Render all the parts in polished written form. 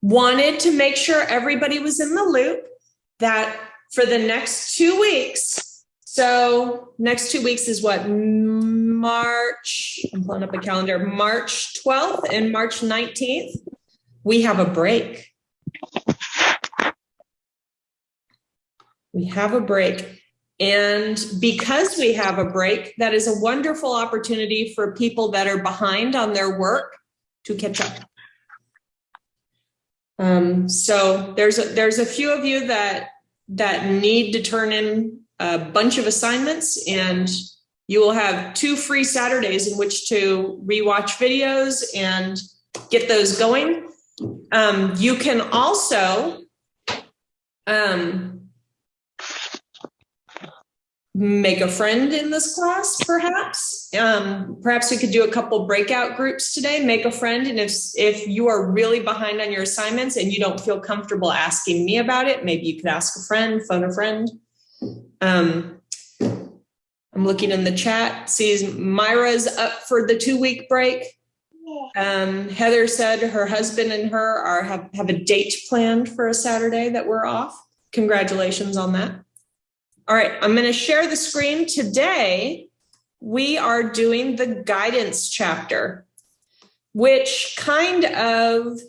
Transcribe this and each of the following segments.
Wanted to make sure everybody was in the loop that for the next 2 weeks, so next 2 weeks is what, March, I'm pulling up a calendar, March 12th and March 19th, we have a break. We have a break. And because we have a break, that is a wonderful opportunity for people that are behind on their work to catch up. So there's a few of you that need to turn in a bunch of assignments, and you will have 2 free Saturdays in which to rewatch videos and get those going. You can also make a friend in this class, perhaps. Perhaps we could do a couple breakout groups today, make a friend. And if you are really behind on your assignments and you don't feel comfortable asking me about it, maybe you could ask a friend, phone a friend. I'm looking in the chat, sees Myra's up for the 2-week break. Heather said her husband and her have a date planned for a Saturday that we're off. Congratulations on that. All right, I'm going to share the screen. Today, we are doing the guidance chapter, which kind of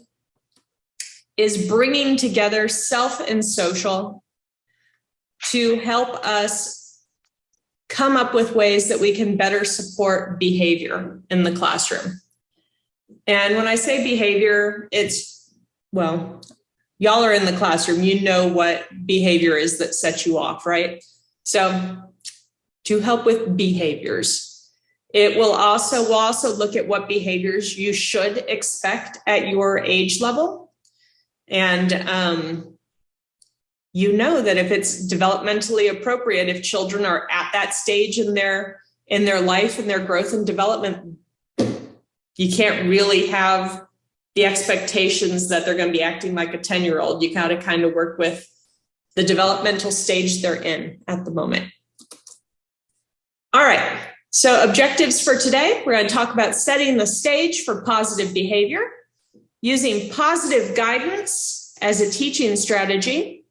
is bringing together self and social to help us come up with ways that we can better support behavior in the classroom. And when I say behavior, it's, well, y'all are in the classroom, you know what behavior is that sets you off, right? So to help with behaviors, we'll also look at what behaviors you should expect at your age level. And you know that if it's developmentally appropriate, if children are at that stage in their life and their growth and development, you can't really have the expectations that they're going to be acting like a 10-year-old. You got to kind of work with the developmental stage they're in at the moment. All right, so objectives for today. We're going to talk about setting the stage for positive behavior, using positive guidance as a teaching strategy,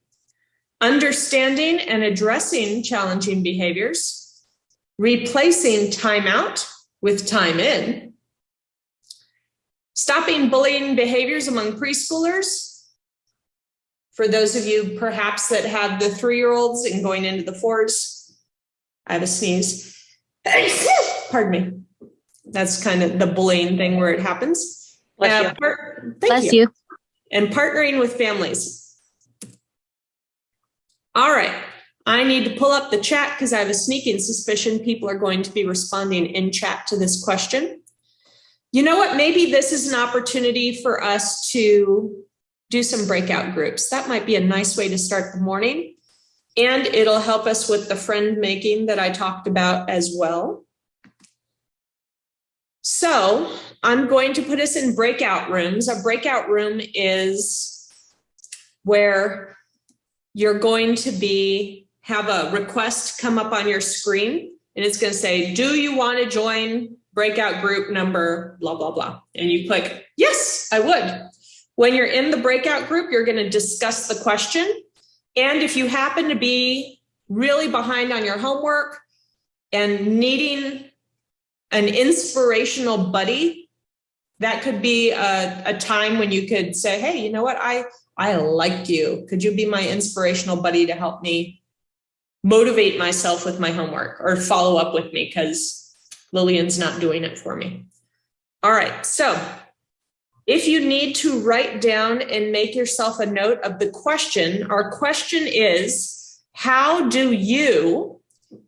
understanding and addressing challenging behaviors, replacing timeout with time in, stopping bullying behaviors among preschoolers. For those of you perhaps that have the 3-year-olds and going into the 4s, I have a sneeze. Pardon me. That's kind of the bullying thing where it happens. Bless you. Thank you. And partnering with families. All right. I need to pull up the chat because I have a sneaking suspicion people are going to be responding in chat to this question. You know what? Maybe this is an opportunity for us to do some breakout groups. That might be a nice way to start the morning. And it'll help us with the friend making that I talked about as well. So I'm going to put us in breakout rooms. A breakout room is where you're going to have a request come up on your screen, and it's going to say, do you want to join breakout group number, blah, blah, blah. And you click, yes, I would. When you're in the breakout group, you're going to discuss the question. And if you happen to be really behind on your homework and needing an inspirational buddy, that could be a time when you could say, hey, you know what? I like you. Could you be my inspirational buddy to help me motivate myself with my homework or follow up with me because Lillian's not doing it for me? All right. So if you need to write down and make yourself a note of the question, our question is, how do you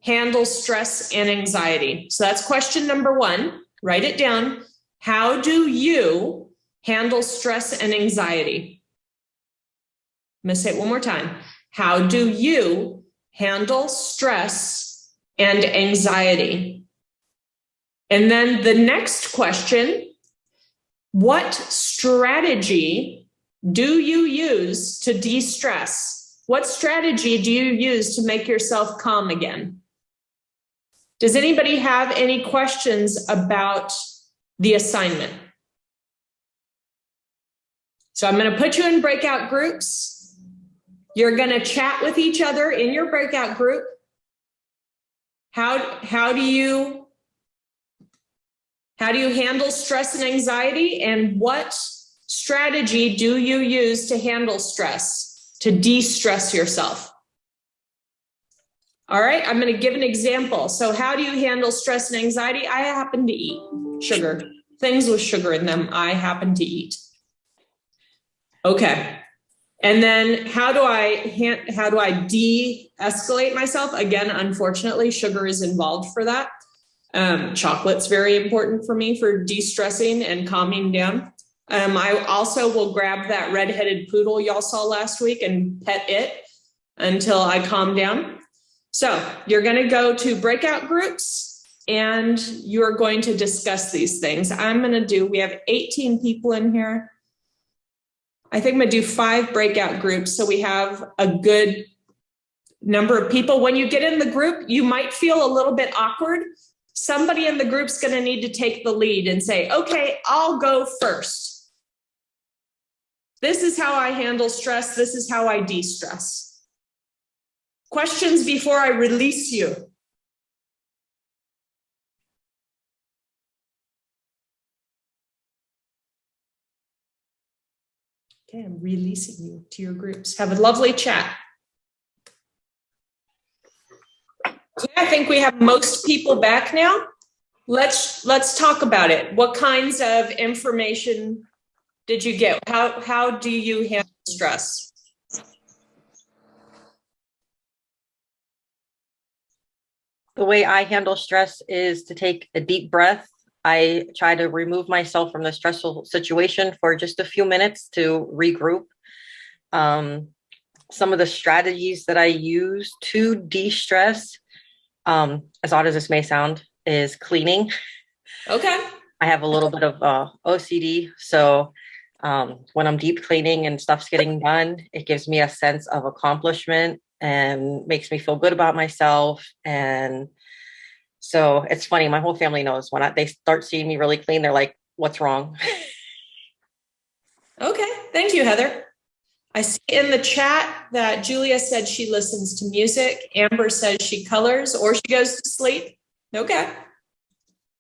handle stress and anxiety? So that's question number 1. Write it down. How do you handle stress and anxiety? I'm going to say it one more time. How do you handle stress and anxiety? And then the next question, what strategy do you use to de-stress? What strategy do you use to make yourself calm again? Does anybody have any questions about the assignment? So I'm going to put you in breakout groups. You're going to chat with each other in your breakout group. How do you handle stress and anxiety, and what strategy do you use to handle stress, to de-stress yourself? All right, I'm going to give an example. So how do you handle stress and anxiety? I happen to eat sugar. Things with sugar in them, I happen to eat. Okay. And then how do I de-escalate myself? Again, unfortunately, sugar is involved for that. Chocolate's very important for me for de-stressing and calming down. I also will grab that red-headed poodle y'all saw last week and pet it until I calm down. So you're going to go to breakout groups and you're going to discuss these things. We have 18 people in here. I think I'm going to do 5 breakout groups so we have a good number of people. When you get in the group, you might feel a little bit awkward. Somebody in the group's going to need to take the lead and say, okay, I'll go first. This is how I handle stress. This is how I de-stress. Questions before I release you. Okay, I'm releasing you to your groups. Have a lovely chat. Okay, I think we have most people back now. Let's talk about it. What kinds of information did you get? How do you handle stress? The way I handle stress is to take a deep breath. I try to remove myself from the stressful situation for just a few minutes to regroup. Some of the strategies that I use to de-stress, as odd as this may sound, is cleaning. Okay. I have a little bit of OCD, so when I'm deep cleaning and stuff's getting done, it gives me a sense of accomplishment and makes me feel good about myself. And so it's funny, my whole family knows when they start seeing me really clean, they're like, what's wrong? Okay, thank you, Heather. I see in the chat that Julia said she listens to music. Amber says she colors or she goes to sleep. Okay.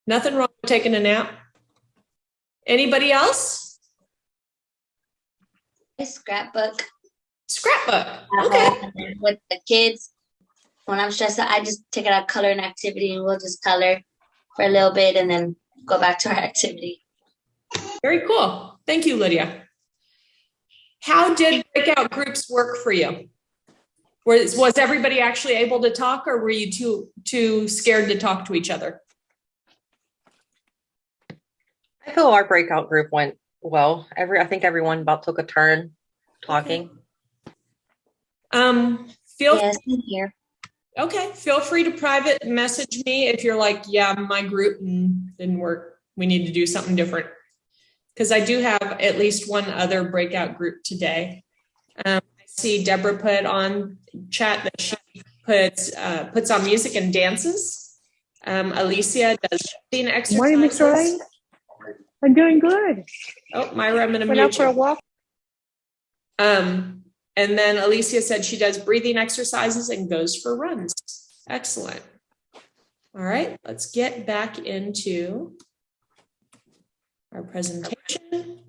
Nothing wrong with taking a nap. Anybody else? A scrapbook. Scrapbook. Okay. With the kids, when I'm stressed out, I just take it out color and activity, and we'll just color for a little bit and then go back to our activity. Very cool. Thank you, Lydia. How did breakout groups work for you? Was everybody actually able to talk, or were you too scared to talk to each other? I feel our breakout group went well. I think everyone about took a turn talking. Yes, I'm here. Okay, feel free to private message me if you're like, yeah, my group didn't work. We need to do something different. Because I do have at least one other breakout group today. I see Deborah put on chat that she puts on music and dances. Alicia does breathing exercises. Morning, Miss Roy. I'm doing good. Oh, Myra, I'm going to Went mute out for a walk. And then Alicia said she does breathing exercises and goes for runs. Excellent. All right, let's get back into our presentation.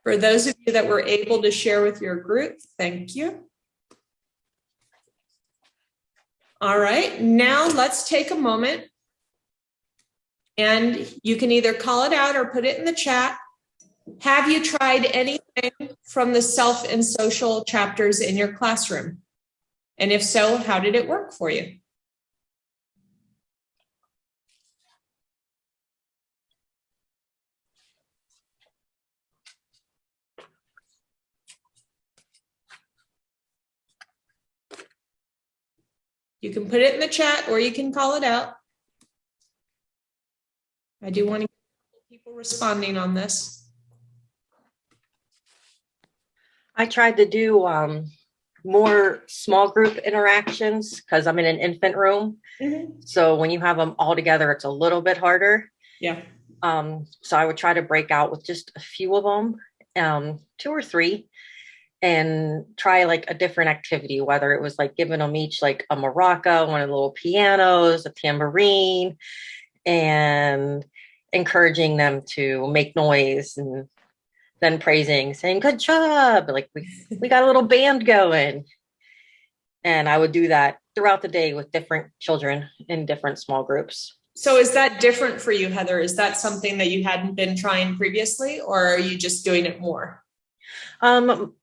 For those of you that were able to share with your group, thank you. All right, now let's take a moment and you can either call it out or put it in the chat. Have you tried anything from the self and social chapters in your classroom? And if so, how did it work for you? You can put it in the chat or you can call it out. I do want to get people responding on this. I tried to do more small group interactions because I'm in an infant room. Mm-hmm. So when you have them all together, it's a little bit harder. Yeah. So I would try to break out with just a few of them, 2 or 3, and try like a different activity, whether it was like giving them each like a maraca, one of the little pianos, a tambourine, and encouraging them to make noise, and then praising, saying, good job. Like we got a little band going. And I would do that throughout the day with different children in different small groups. So is that different for you, Heather? Is that something that you hadn't been trying previously, or are you just doing it more?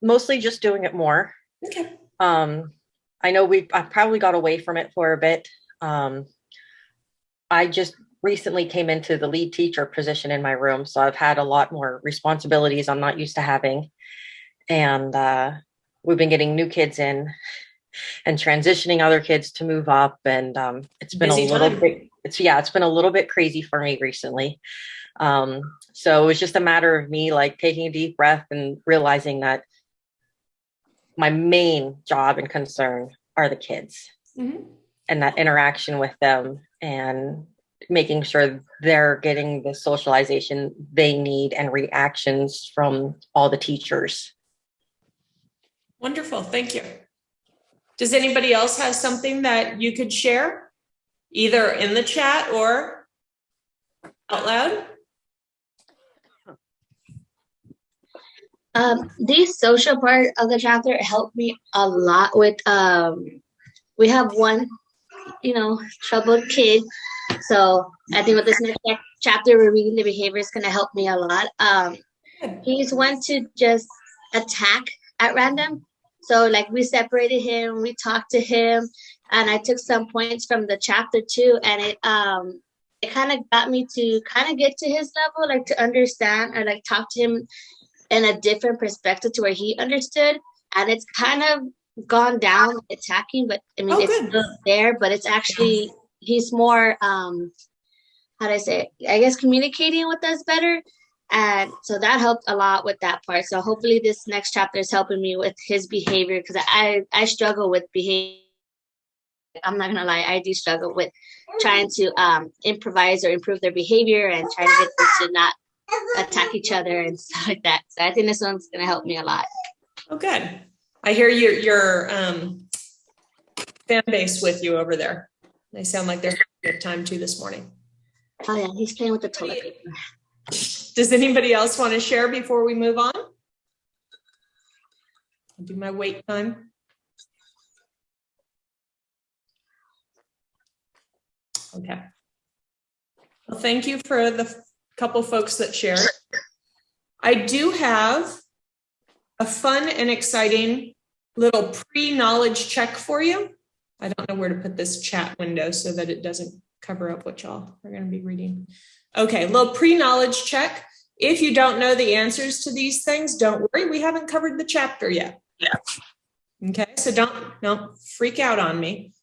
Mostly just doing it more. Okay. I know I probably got away from it for a bit. I just recently came into the lead teacher position in my room, so I've had a lot more responsibilities I'm not used to having. And we've been getting new kids in and transitioning other kids to move up. And it's been Busy a little time. bit, it's been a little bit crazy for me recently. So it was just a matter of me like taking a deep breath and realizing that my main job and concern are the kids, and that interaction with them, and making sure they're getting the socialization they need and reactions from all the teachers. Wonderful. Thank you. Does anybody else have something that you could share, either in the chat or out loud? The social part of the chapter helped me a lot with, we have one, troubled kid. So I think with this next chapter, reading the behavior is going to help me a lot. He's one to just attack at random. So like we separated him, we talked to him, and I took some points from the chapter too. And it kind of got me to kind of get to his level, like to understand or like talk to him in a different perspective to where he understood. And it's kind of gone down attacking, but I mean, it's still there, but it's actually, he's more, how do I say it? I guess communicating with us better. And so that helped a lot with that part. So hopefully this next chapter is helping me with his behavior, because I struggle with behavior. I'm not gonna lie, I do struggle with trying to improvise or improve their behavior and trying to get them to not attack each other and stuff like that. So I think this one's gonna help me a lot. Oh, good. I hear your fan base with you over there. They sound like they're having a good time too this morning. Oh yeah, he's playing with the toilet paper. Does anybody else want to share before we move on? I'll do my wait time. Okay. Well, thank you for the couple folks that shared. I do have a fun and exciting little pre-knowledge check for you. I don't know where to put this chat window so that it doesn't cover up what y'all are going to be reading. Okay, little pre-knowledge check. If you don't know the answers to these things, don't worry. We haven't covered the chapter yet. Yeah. Okay, so don't freak out on me.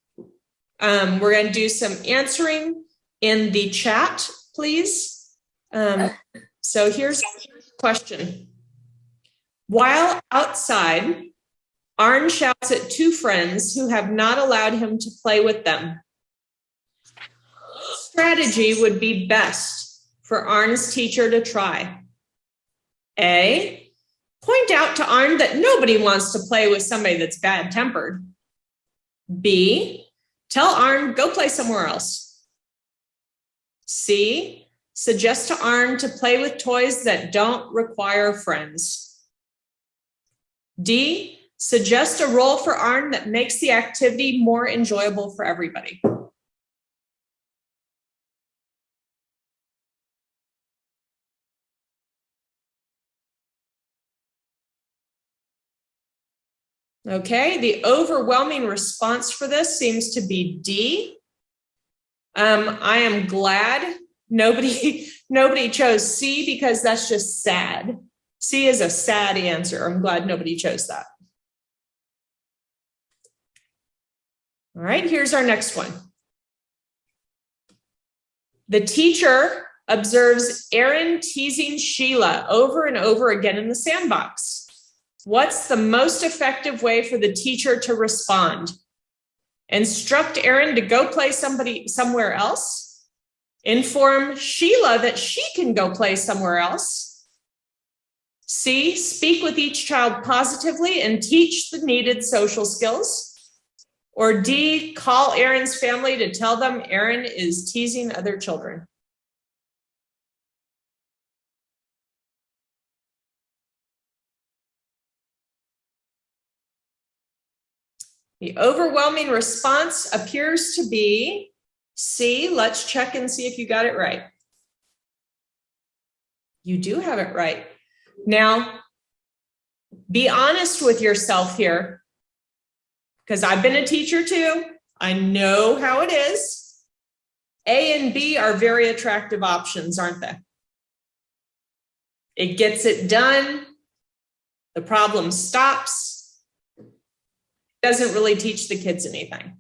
We're going to do some answering in the chat, please. So here's the question. While outside, Arn shouts at 2 friends who have not allowed him to play with them. Strategy would be best for Arn's teacher to try. A, point out to Arn that nobody wants to play with somebody that's bad-tempered. B, tell Arn, go play somewhere else. C, suggest to Arn to play with toys that don't require friends. D, suggest a role for Arn that makes the activity more enjoyable for everybody. Okay, the overwhelming response for this seems to be D. I am glad nobody chose C, because that's just sad. C is a sad answer. I'm glad nobody chose that. All right, here's our next one. The teacher observes Aaron teasing Sheila over and over again in the sandbox. What's the most effective way for the teacher to respond? Instruct Aaron to go play somewhere else? Inform Sheila that she can go play somewhere else. C, speak with each child positively and teach the needed social skills. Or D, call Aaron's family to tell them Aaron is teasing other children. The overwhelming response appears to be C. Let's check and see if you got it right. You do have it right. Now, be honest with yourself here, because I've been a teacher too. I know how it is. A and B are very attractive options, aren't they? It gets it done. The problem stops. Doesn't really teach the kids anything.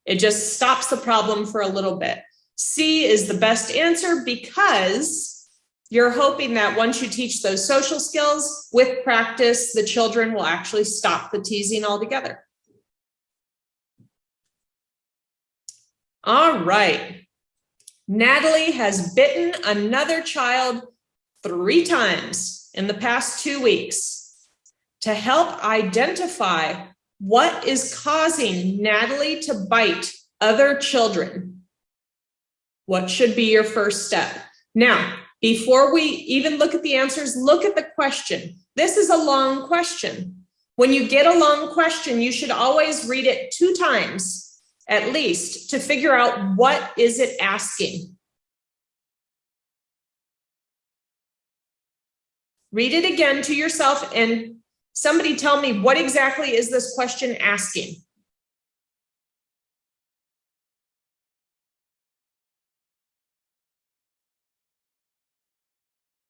It just stops the problem for a little bit. C is the best answer because you're hoping that once you teach those social skills, with practice, the children will actually stop the teasing altogether. All right. Natalie has bitten another child 3 times in the past 2 weeks. To help identify what is causing Natalie to bite other children, what should be your first step? Now, before we even look at the answers, look at the question. This is a long question. When you get a long question, you should always read it 2 times at least to figure out what is it asking. Read it again to yourself and somebody tell me, what exactly is this question asking?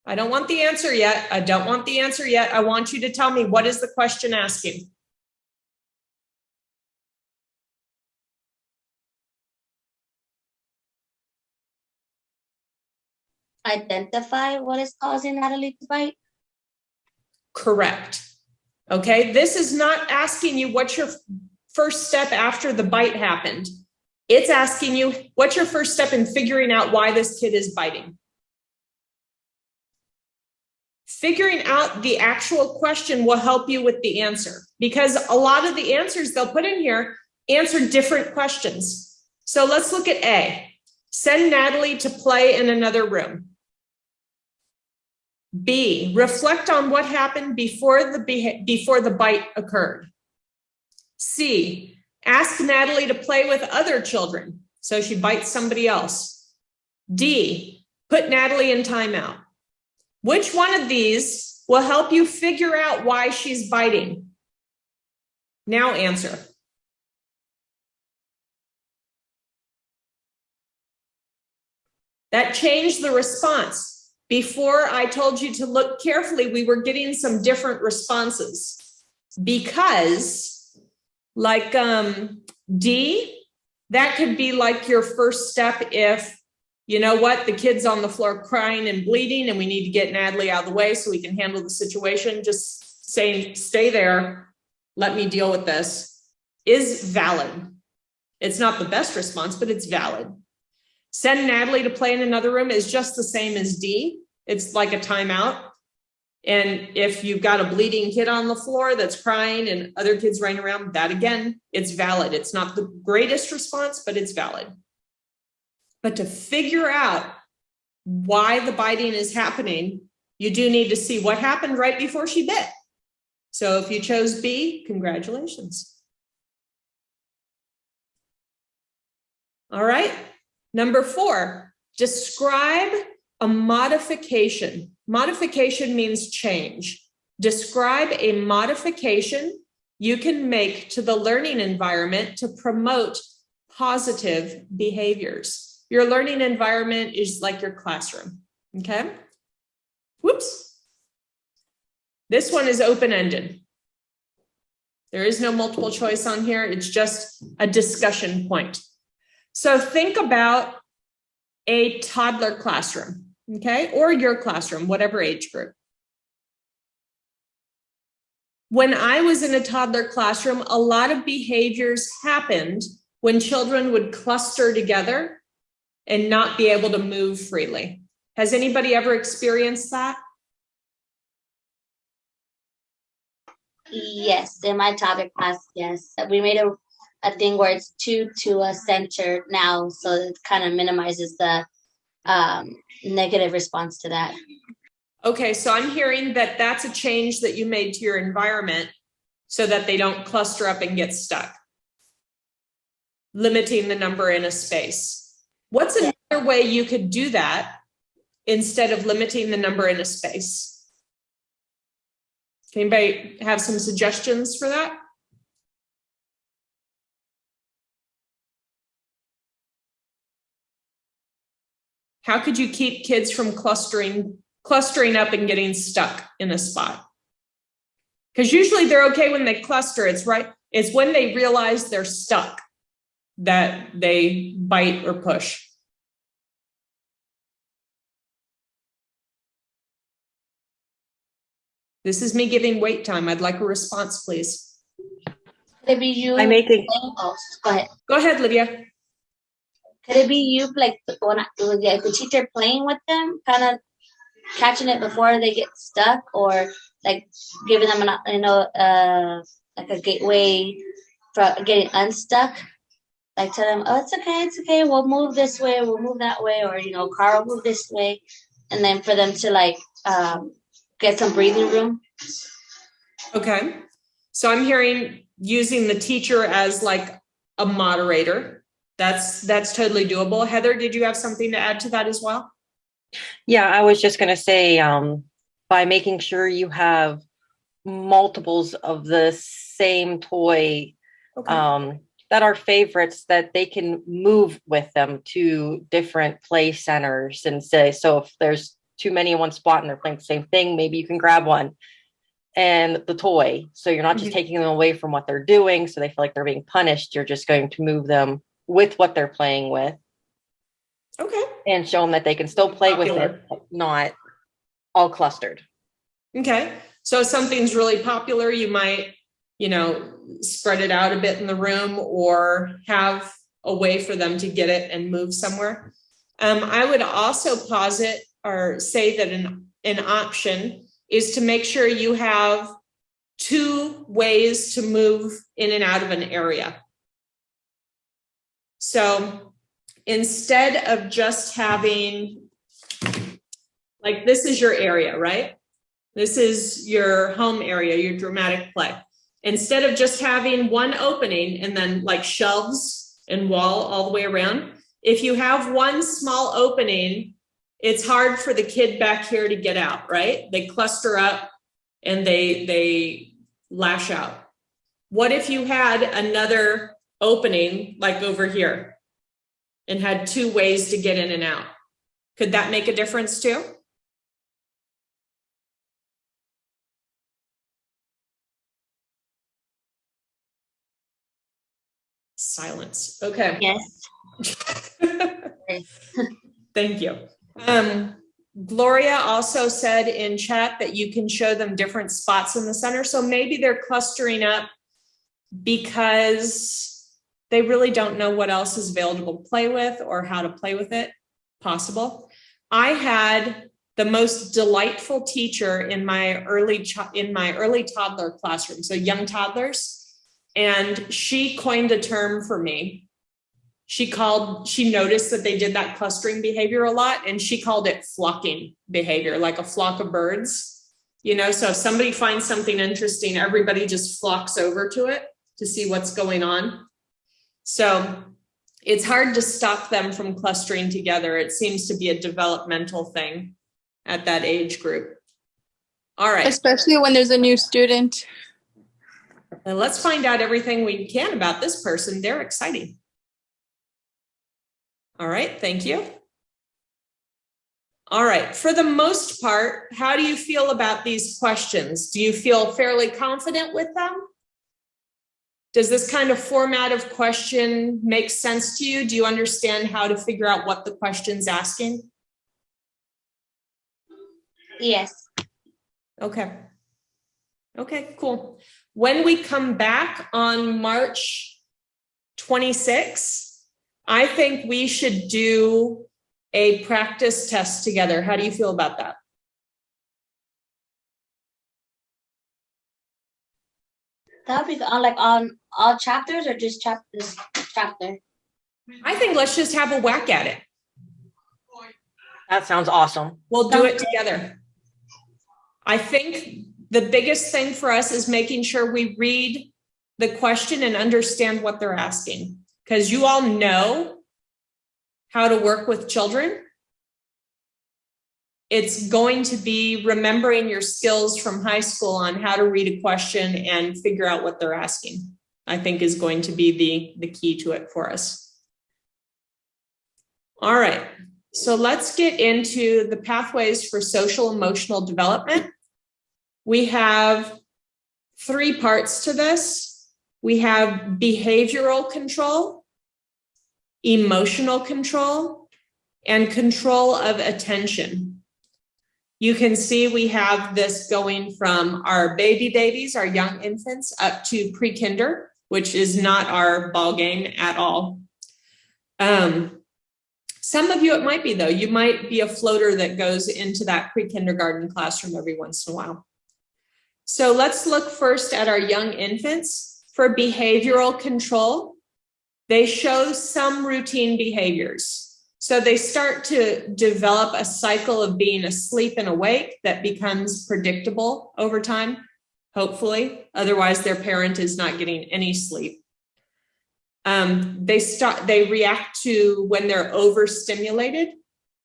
I don't want the answer yet. I don't want the answer yet. I want you to tell me, what is the question asking? Identify what is causing Natalie to bite. Correct. Okay, this is not asking you what's your first step after the bite happened. It's asking you, what's your first step in figuring out why this kid is biting? Figuring out the actual question will help you with the answer, because a lot of the answers they'll put in here answer different questions. So let's look at A. Send Natalie to play in another room. B, reflect on what happened before the bite occurred. C, ask Natalie to play with other children so she bites somebody else. D, put Natalie in timeout. Which one of these will help you figure out why she's biting? Now answer. That changed the response. Before I told you to look carefully, we were getting some different responses because like D, that could be like your first step if, you know what, the kid's on the floor crying and bleeding and we need to get Natalie out of the way so we can handle the situation. Just saying, stay there, let me deal with this, is valid. It's not the best response, but it's valid. Send Natalie to play in another room is just the same as D. It's like a timeout. And if you've got a bleeding kid on the floor that's crying and other kids running around, that again, it's valid. It's not the greatest response, but it's valid. But to figure out why the biting is happening, you do need to see what happened right before she bit. So if you chose B, congratulations. All right. Number 4, describe a modification. Modification means change. Describe a modification you can make to the learning environment to promote positive behaviors. Your learning environment is like your classroom, okay? Whoops. This one is open-ended. There is no multiple choice on here. It's just a discussion point. So think about a toddler classroom, okay? Or your classroom, whatever age group. When I was in a toddler classroom, a lot of behaviors happened when children would cluster together and not be able to move freely. Has anybody ever experienced that? Yes, in my topic class, yes. We made a thing where it's 2 to a center now, so it kind of minimizes the negative response to that. Okay, so I'm hearing that that's a change that you made to your environment so that they don't cluster up and get stuck. Limiting the number in a space. What's another way you could do that instead of limiting the number in a space? Can anybody have some suggestions for that? How could you keep kids from clustering up and getting stuck in a spot? Because usually they're okay when they cluster. It's when they realize they're stuck that they bite or push. This is me giving wait time. I'd like a response, please. Could it be you? I'm making. Oh, go ahead. Go ahead, Lydia. Could it be you, like the teacher playing with them, kind of catching it before they get stuck, or like giving them like a gateway for getting unstuck? Like tell them, oh, it's okay. We'll move this way. We'll move that way, or car will move this way, and then for them to like get some breathing room. Okay. So I'm hearing using the teacher as like a moderator. That's totally doable. Heather, did you have something to add to that as well? Yeah, I was just going to say, by making sure you have multiples of the same toy, Okay. that are favorites, that they can move with them to different play centers and say, so if there's too many in one spot and they're playing the same thing, maybe you can grab one and the toy. So you're not just taking them away from what they're doing, so they feel like they're being punished. You're just going to move them with what they're playing with. Okay. And show them that they can still play with it, not all clustered. Okay. So if something's really popular, you might, spread it out a bit in the room or have a way for them to get it and move somewhere. I would also posit or say that an option is to make sure you have 2 ways to move in and out of an area. So instead of just having, like, this is your area, right? This is your home area, your dramatic play. Instead of just having one opening and then like shelves and wall all the way around, if you have one small opening, it's hard for the kid back here to get out, right? They cluster up and they lash out. What if you had another opening like over here and had 2 ways to get in and out? Could that make a difference too? Silence. Okay. Yes. Thank you. Gloria also said in chat that you can show them different spots in the center. So maybe they're clustering up because they really don't know what else is available to play with or how to play with it. Possible. I had the most delightful teacher in my early toddler classroom, so young toddlers. And she coined a term for me. She noticed that they did that clustering behavior a lot, and she called it flocking behavior, like a flock of birds. So if somebody finds something interesting, everybody just flocks over to it to see what's going on. So it's hard to stop them from clustering together. It seems to be a developmental thing at that age group. All right. Especially when there's a new student. And let's find out everything we can about this person. They're exciting. All right, thank you. All right, for the most part, how do you feel about these questions? Do you feel fairly confident with them? Does this kind of format of question make sense to you? Do you understand how to figure out what the question's asking? Yes. Okay. Okay, cool. When we come back on March 26th, I think we should do a practice test together. How do you feel about that? That'll be on all chapters or just this chapter? I think let's just have a whack at it. That sounds awesome. We'll do it together. I think the biggest thing for us is making sure we read the question and understand what they're asking, because you all know how to work with children. It's going to be remembering your skills from high school on how to read a question and figure out what they're asking, I think is going to be the key to it for us. All right, so let's get into the pathways for social emotional development. We have 3 parts to this. We have behavioral control, emotional control, and control of attention. You can see we have this going from our babies, our young infants, up to pre-kinder, which is not our ball game at all. Some of you, it might be though. You might be a floater that goes into that pre-kindergarten classroom every once in a while. So let's look first at our young infants. For behavioral control, they show some routine behaviors. So they start to develop a cycle of being asleep and awake that becomes predictable over time, hopefully. Otherwise, their parent is not getting any sleep. They react to when they're overstimulated.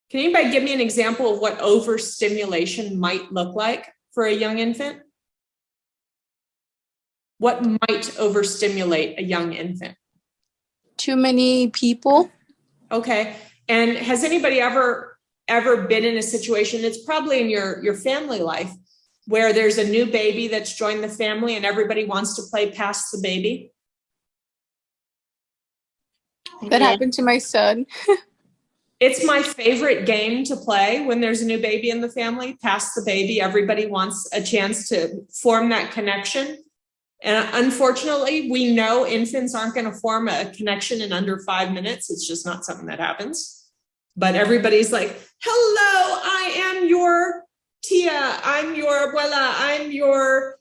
Can anybody give me an example of what overstimulation might look like for a young infant? What might overstimulate a young infant? Too many people. Okay. And has anybody ever been in a situation, it's probably in your family life, where there's a new baby that's joined the family and everybody wants to play past the baby? That happened to my son. It's my favorite game to play when there's a new baby in the family. Past the baby, everybody wants a chance to form that connection. And unfortunately, we know infants aren't going to form a connection in under 5 minutes. It's just not something that happens. But everybody's like, hello, I am your tia, I'm your abuela, I'm your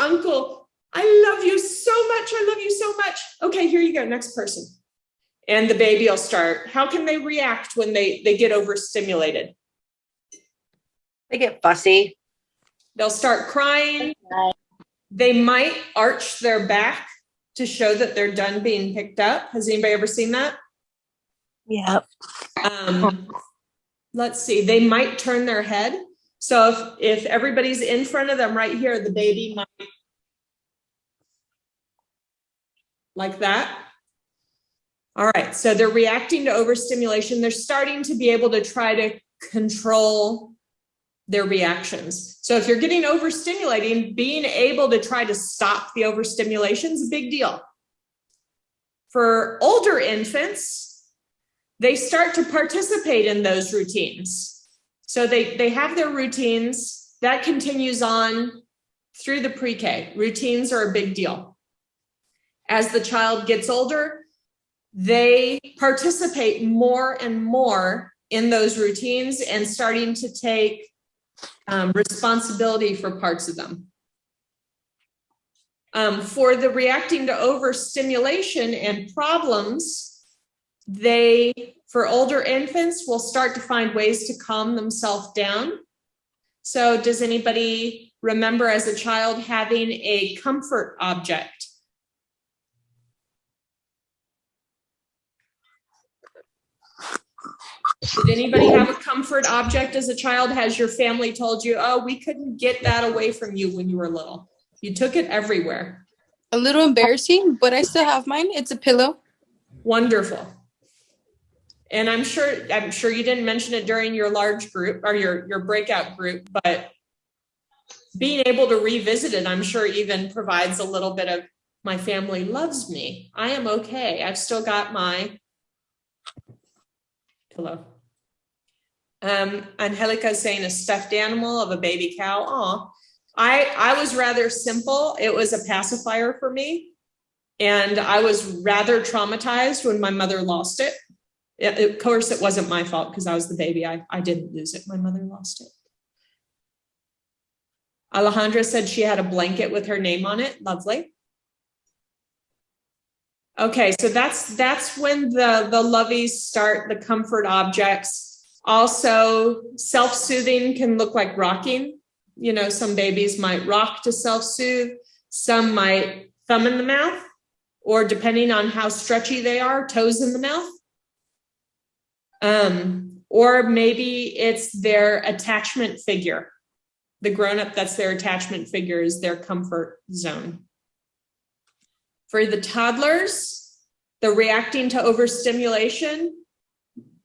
uncle. I love you so much. I love you so much. Okay, here you go, next person. And the baby will start. How can they react when they get overstimulated? They get fussy. They'll start crying. They might arch their back to show that they're done being picked up. Has anybody ever seen that? Yeah. Let's see. They might turn their head. So if everybody's in front of them right here, the baby might like that. All right. So they're reacting to overstimulation. They're starting to be able to try to control their reactions. So if you're getting overstimulating, being able to try to stop the overstimulation is a big deal. For older infants, they start to participate in those routines. So they have their routines. That continues on through the pre-K. Routines are a big deal. As the child gets older, they participate more and more in those routines and starting to take responsibility for parts of them. For the reacting to overstimulation and problems, for older infants, will start to find ways to calm themselves down. So does anybody remember as a child having a comfort object? Did anybody have a comfort object as a child? Has your family told you, oh, we couldn't get that away from you when you were little? You took it everywhere. A little embarrassing, but I still have mine. It's a pillow. Wonderful. And I'm sure you didn't mention it during your large group or your breakout group, but being able to revisit it, I'm sure even provides a little bit of, my family loves me. I am okay. I've still got my pillow. Angelica is saying a stuffed animal of a baby cow. Aw. I was rather simple. It was a pacifier for me. And I was rather traumatized when my mother lost it. Of course, it wasn't my fault because I was the baby. I didn't lose it. My mother lost it. Alejandra said she had a blanket with her name on it. Lovely. Okay, so that's when the loveys start, the comfort objects. Also, self-soothing can look like rocking. You know, some babies might rock to self-soothe. Some might thumb in the mouth, or depending on how stretchy they are, toes in the mouth. Or maybe it's their attachment figure. The grown-up, that's their attachment figure, is their comfort zone. For the toddlers, the reacting to overstimulation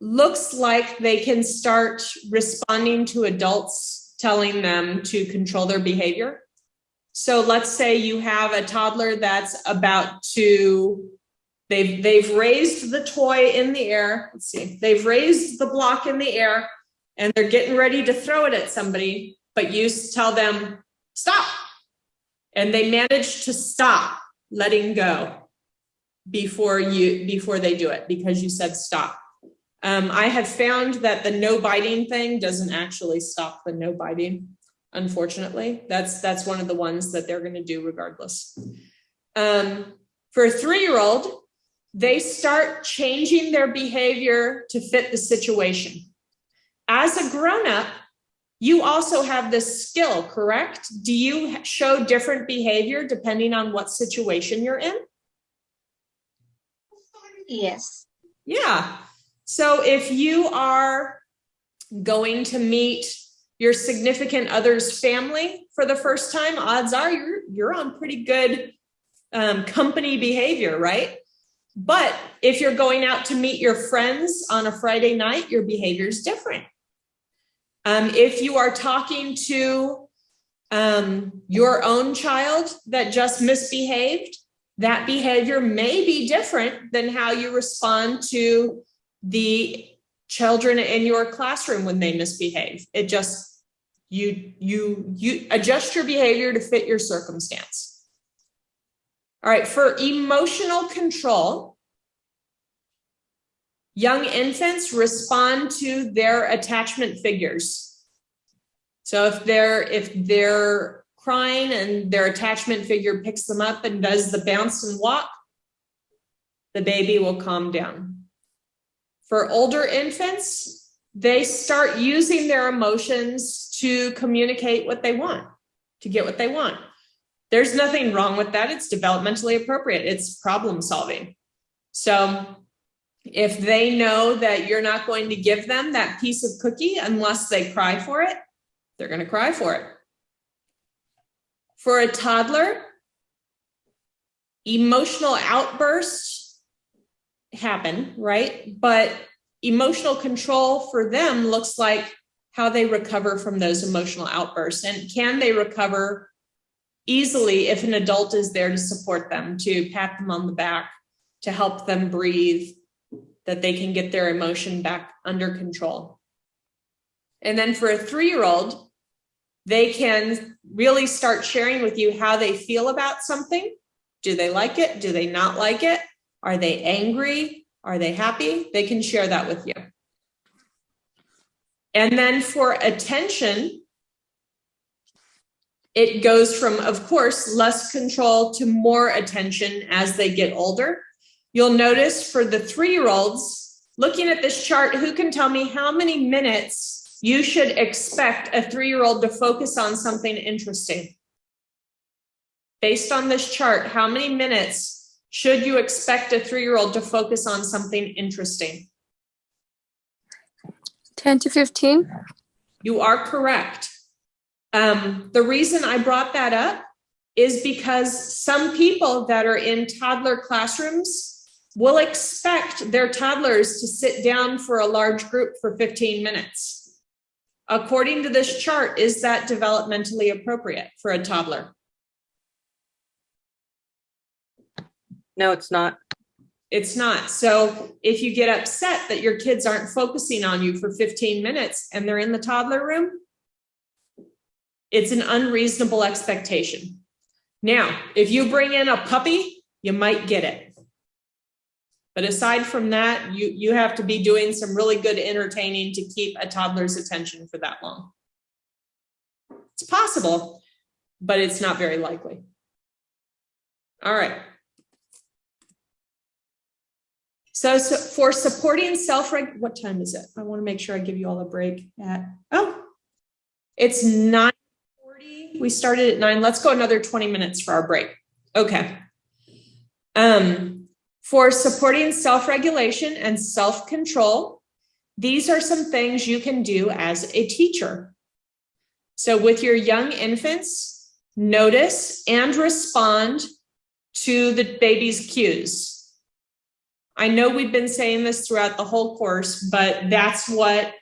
looks like they can start responding to adults telling them to control their behavior. So let's say you have a toddler that's about to, they've raised the toy in the air. Let's see, they've raised the block in the air and they're getting ready to throw it at somebody, but you tell them, stop. And they manage to stop letting go before they do it because you said stop. I have found that the no biting thing doesn't actually stop the no biting. Unfortunately, that's one of the ones that they're going to do regardless. For a 3-year-old, they start changing their behavior to fit the situation. As a grown-up, you also have this skill, correct? Do you show different behavior depending on what situation you're in? Yes. Yeah. So if you are going to meet your significant other's family for the first time, odds are you're on pretty good company behavior, right? But if you're going out to meet your friends on a Friday night, your behavior is different. If you are talking to your own child that just misbehaved, that behavior may be different than how you respond to the children in your classroom when they misbehave. It just, you adjust your behavior to fit your circumstance. All right, for emotional control, young infants respond to their attachment figures. So if they're crying and their attachment figure picks them up and does the bounce and walk, the baby will calm down. For older infants, they start using their emotions to communicate what they want, to get what they want. There's nothing wrong with that. It's developmentally appropriate. It's problem solving. So if they know that you're not going to give them that piece of cookie unless they cry for it, they're going to cry for it. For a toddler, emotional outbursts happen, right? But emotional control for them looks like how they recover from those emotional outbursts. And can they recover easily if an adult is there to support them, to pat them on the back, to help them breathe, that they can get their emotion back under control. And then for a 3-year-old, they can really start sharing with you how they feel about something. Do they like it? Do they not like it? Are they angry? Are they happy? They can share that with you. And then for attention, it goes from, of course, less control to more attention as they get older. You'll notice for the 3-year-olds, looking at this chart, who can tell me how many minutes you should expect a 3-year-old to focus on something interesting? Based on this chart, how many minutes should you expect a 3-year-old to focus on something interesting? 10 to 15. You are correct. The reason I brought that up is because some people that are in toddler classrooms will expect their toddlers to sit down for a large group for 15 minutes. According to this chart, is that developmentally appropriate for a toddler? No, it's not. It's not. So if you get upset that your kids aren't focusing on you for 15 minutes and they're in the toddler room, it's an unreasonable expectation. Now, if you bring in a puppy, you might get it. But aside from that, you have to be doing some really good entertaining to keep a toddler's attention for that long. It's possible, but it's not very likely. All right. So for supporting what time is it? I want to make sure I give you all a break at, it's 9:40. We started at 9. Let's go another 20 minutes for our break. Okay. For supporting self-regulation and self-control, these are some things you can do as a teacher. So with your young infants, notice and respond to the baby's cues. I know we've been saying this throughout the whole course, but that's what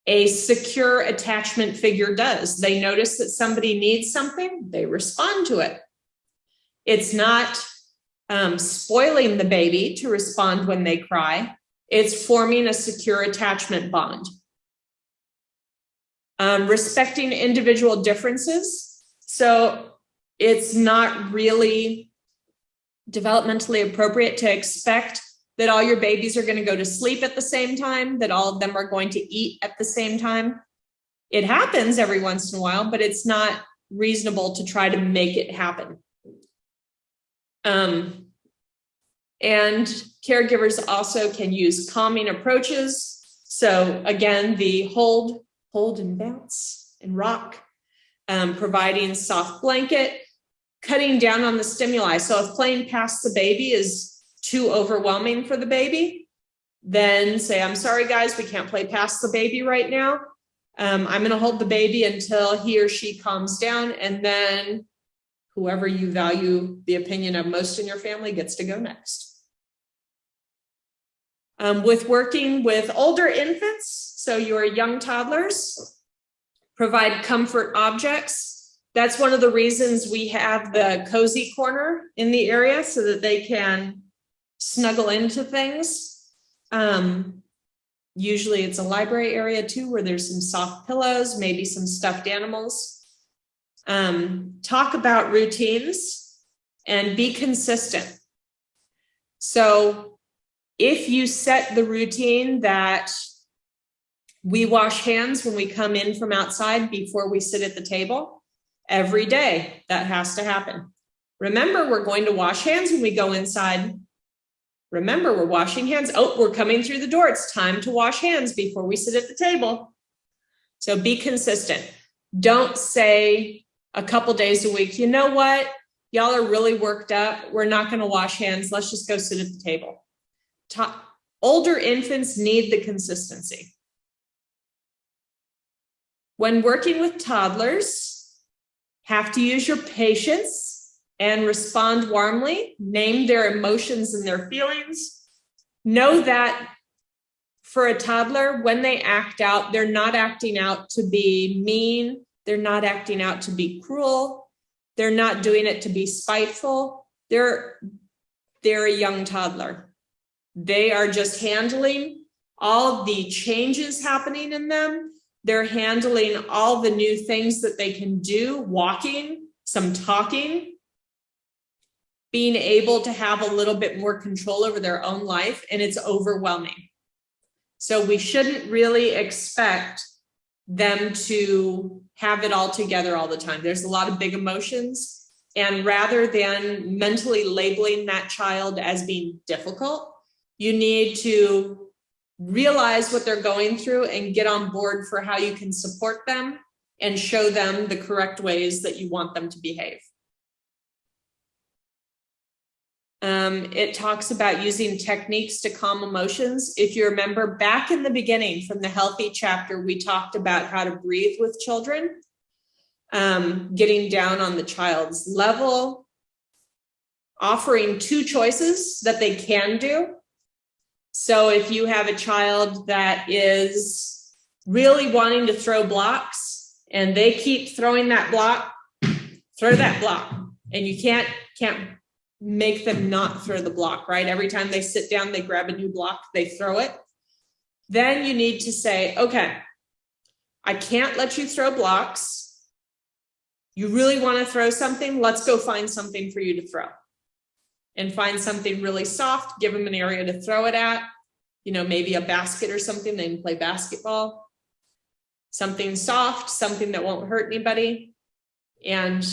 a secure attachment figure does. They notice that somebody needs something, they respond to it. It's not spoiling the baby to respond when they cry. It's forming a secure attachment bond. Respecting individual differences. So it's not really developmentally appropriate to expect that all your babies are going to go to sleep at the same time, that all of them are going to eat at the same time. It happens every once in a while, but it's not reasonable to try to make it happen. And caregivers also can use calming approaches. So again, the hold and bounce and rock, providing soft blanket, cutting down on the stimuli. So if playing past the baby is too overwhelming for the baby, then say, I'm sorry, guys, we can't play past the baby right now. I'm going to hold the baby until he or she calms down. And then whoever you value the opinion of most in your family gets to go next. With working with older infants, so your young toddlers, provide comfort objects. That's one of the reasons we have the cozy corner in the area so that they can snuggle into things. Usually it's a library area too, where there's some soft pillows, maybe some stuffed animals. Talk about routines and be consistent. So if you set the routine that we wash hands when we come in from outside before we sit at the table, every day that has to happen. Remember, we're going to wash hands when we go inside. Remember, we're washing hands. Oh, we're coming through the door. It's time to wash hands before we sit at the table. So be consistent. Don't say a couple days a week, you know what? Y'all are really worked up. We're not going to wash hands. Let's just go sit at the table. Older infants need the consistency. When working with toddlers, have to use your patience and respond warmly, name their emotions and their feelings. Know that for a toddler, when they act out, they're not acting out to be mean. They're not acting out to be cruel. They're not doing it to be spiteful. They're a young toddler. They are just handling all the changes happening in them. They're handling all the new things that they can do, walking, some talking, being able to have a little bit more control over their own life, and it's overwhelming. So we shouldn't really expect them to have it all together all the time. There's a lot of big emotions, and rather than mentally labeling that child as being difficult, you need to realize what they're going through and get on board for how you can support them and show them the correct ways that you want them to behave. It talks about using techniques to calm emotions. If you remember back in the beginning from the healthy chapter, we talked about how to breathe with children, getting down on the child's level, offering 2 choices that they can do. So if you have a child that is really wanting to throw blocks and they keep throwing that block, throw that block. And you can't make them not throw the block, right? Every time they sit down, they grab a new block, they throw it. Then you need to say, okay, I can't let you throw blocks. You really want to throw something? Let's go find something for you to throw. and find something really soft, give them an area to throw it at, maybe a basket or something, they can play basketball. Something soft, something that won't hurt anybody, and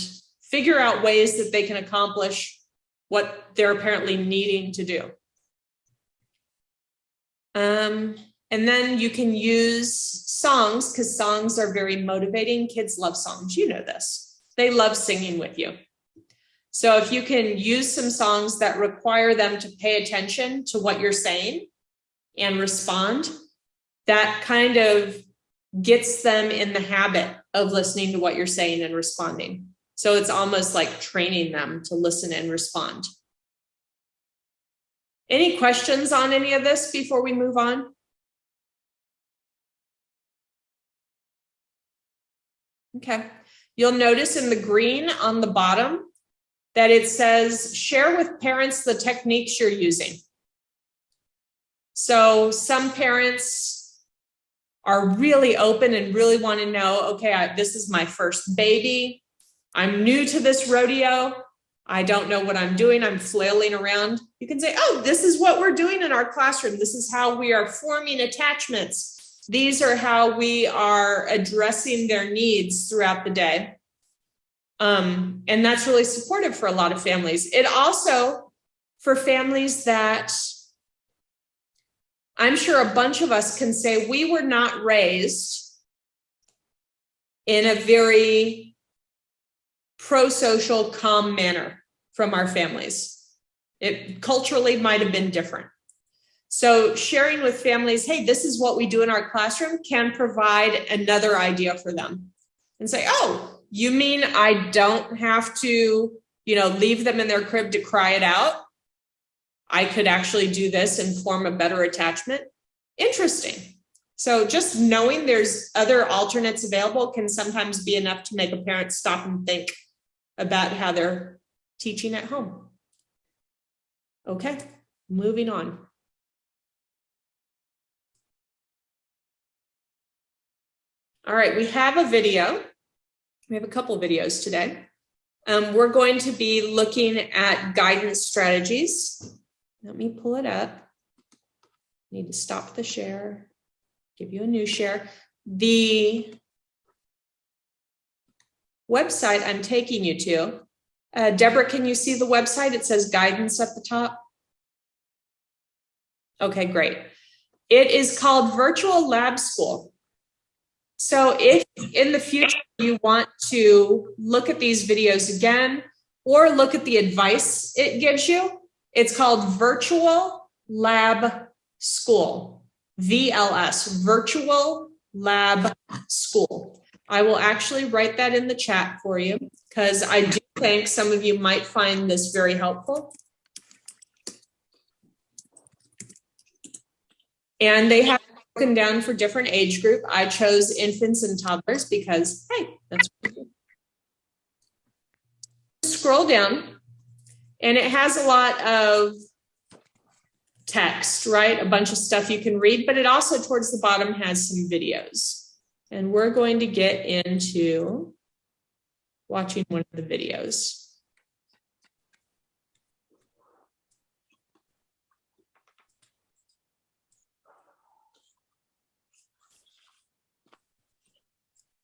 figure out ways that they can accomplish what they're apparently needing to do. And then you can use songs, because songs are very motivating. Kids love songs. You know this. They love singing with you. So if you can use some songs that require them to pay attention to what you're saying and respond, that kind of gets them in the habit of listening to what you're saying and responding. So it's almost like training them to listen and respond. Any questions on any of this before we move on? Okay. You'll notice in the green on the bottom that it says, share with parents the techniques you're using. So some parents are really open and really want to know, okay, this is my first baby. I'm new to this rodeo. I don't know what I'm doing. I'm flailing around. You can say, oh, this is what we're doing in our classroom. This is how we are forming attachments. These are how we are addressing their needs throughout the day. And that's really supportive for a lot of families. It also, for families that I'm sure a bunch of us can say we were not raised in a very pro-social, calm manner from our families. It culturally might have been different. So sharing with families, hey, this is what we do in our classroom, can provide another idea for them and say, oh, you mean I don't have to, leave them in their crib to cry it out? I could actually do this and form a better attachment. Interesting. So just knowing there's other alternates available can sometimes be enough to make a parent stop and think about how they're teaching at home. Okay, moving on. All right, we have a video. We have a couple of videos today. We're going to be looking at guidance strategies. Let me pull it up. Need to stop the share, give you a new share. The website I'm taking you to, Deborah, can you see the website? It says guidance at the top. Okay, great. It is called Virtual Lab School. So if in the future you want to look at these videos again or look at the advice it gives you, it's called Virtual Lab School, VLS, Virtual Lab School. I will actually write that in the chat for you because I do think some of you might find this very helpful. And they have broken down for different age group. I chose infants and toddlers because, hey, that's what we do. Scroll down and it has a lot of text, right? A bunch of stuff you can read, but it also towards the bottom has some videos. And we're going to get into watching one of the videos.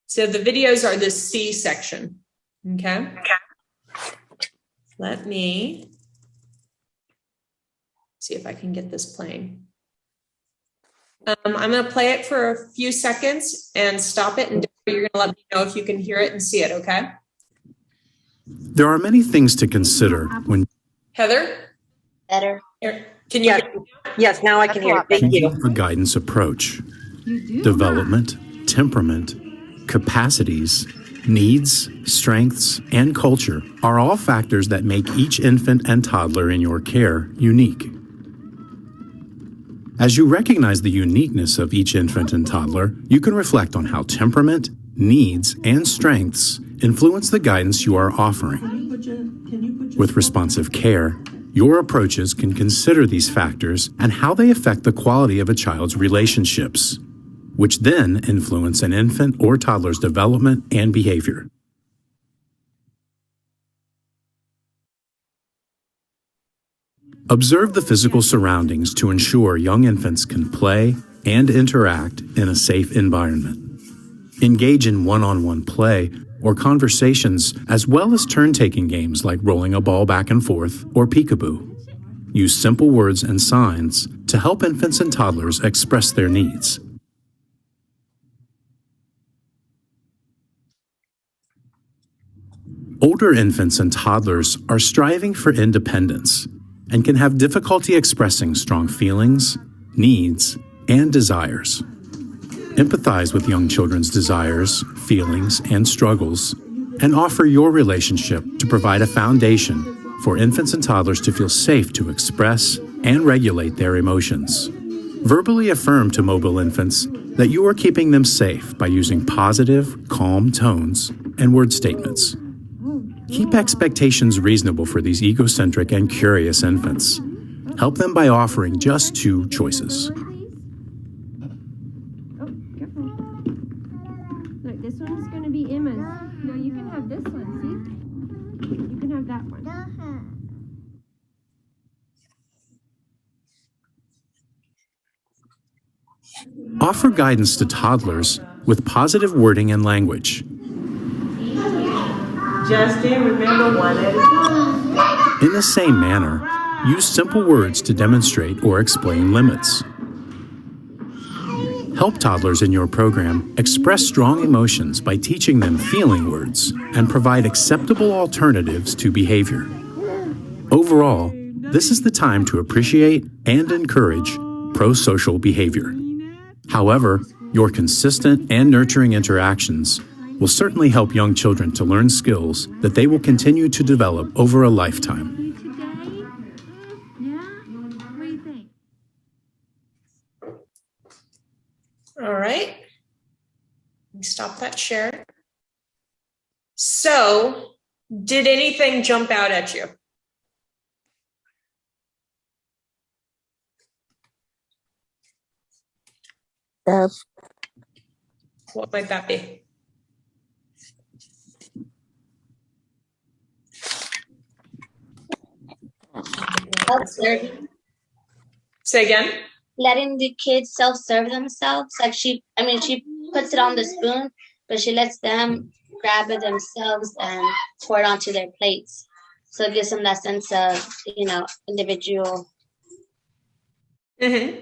So the videos are the C section, okay? Let me see if I can get this playing. I'm going to play it for a few seconds and stop it, and you're going to let me know if you can hear it and see it, okay? There are many things to consider when Heather? Better. Can you hear me? Yes, now I can hear. Thank you. choosing a guidance approach. Development, temperament, capacities, needs, strengths, and culture are all factors that make each infant and toddler in your care unique. As you recognize the uniqueness of each infant and toddler, you can reflect on how temperament, needs, and strengths influence the guidance you are offering. With responsive care, your approaches can consider these factors and how they affect the quality of a child's relationships, which then influence an infant or toddler's development and behavior. Observe the physical surroundings to ensure young infants can play and interact in a safe environment. Engage in one-on-one play or conversations, as well as turn-taking games like rolling a ball back and forth or peekaboo. Use simple words and signs to help infants and toddlers express their needs. Older infants and toddlers are striving for independence and can have difficulty expressing strong feelings, needs, and desires. Empathize with young children's desires, feelings, and struggles, and offer your relationship to provide a foundation for infants and toddlers to feel safe to express and regulate their emotions. Verbally affirm to mobile infants that you are keeping them safe by using positive, calm tones and word statements. Keep expectations reasonable for these egocentric and curious infants. Help them by offering just 2 choices. Look, this one's going to be Emma's. No, you can have this one, see? You can have that one. Offer guidance to toddlers with positive wording and language. Justin, remember one at a time. In the same manner, use simple words to demonstrate or explain limits. Help toddlers in your program express strong emotions by teaching them feeling words and provide acceptable alternatives to behavior. Overall, this is the time to appreciate and encourage pro-social behavior. However, your consistent and nurturing interactions will certainly help young children to learn skills that they will continue to develop over a lifetime. All right. Stop that share. So, did anything jump out at you? What might that be? Self-serving. Say again. Letting the kids self-serve themselves. Like she puts it on the spoon, but she lets them grab it themselves and pour it onto their plates. So it gives them that sense of, individual. Mm-hmm.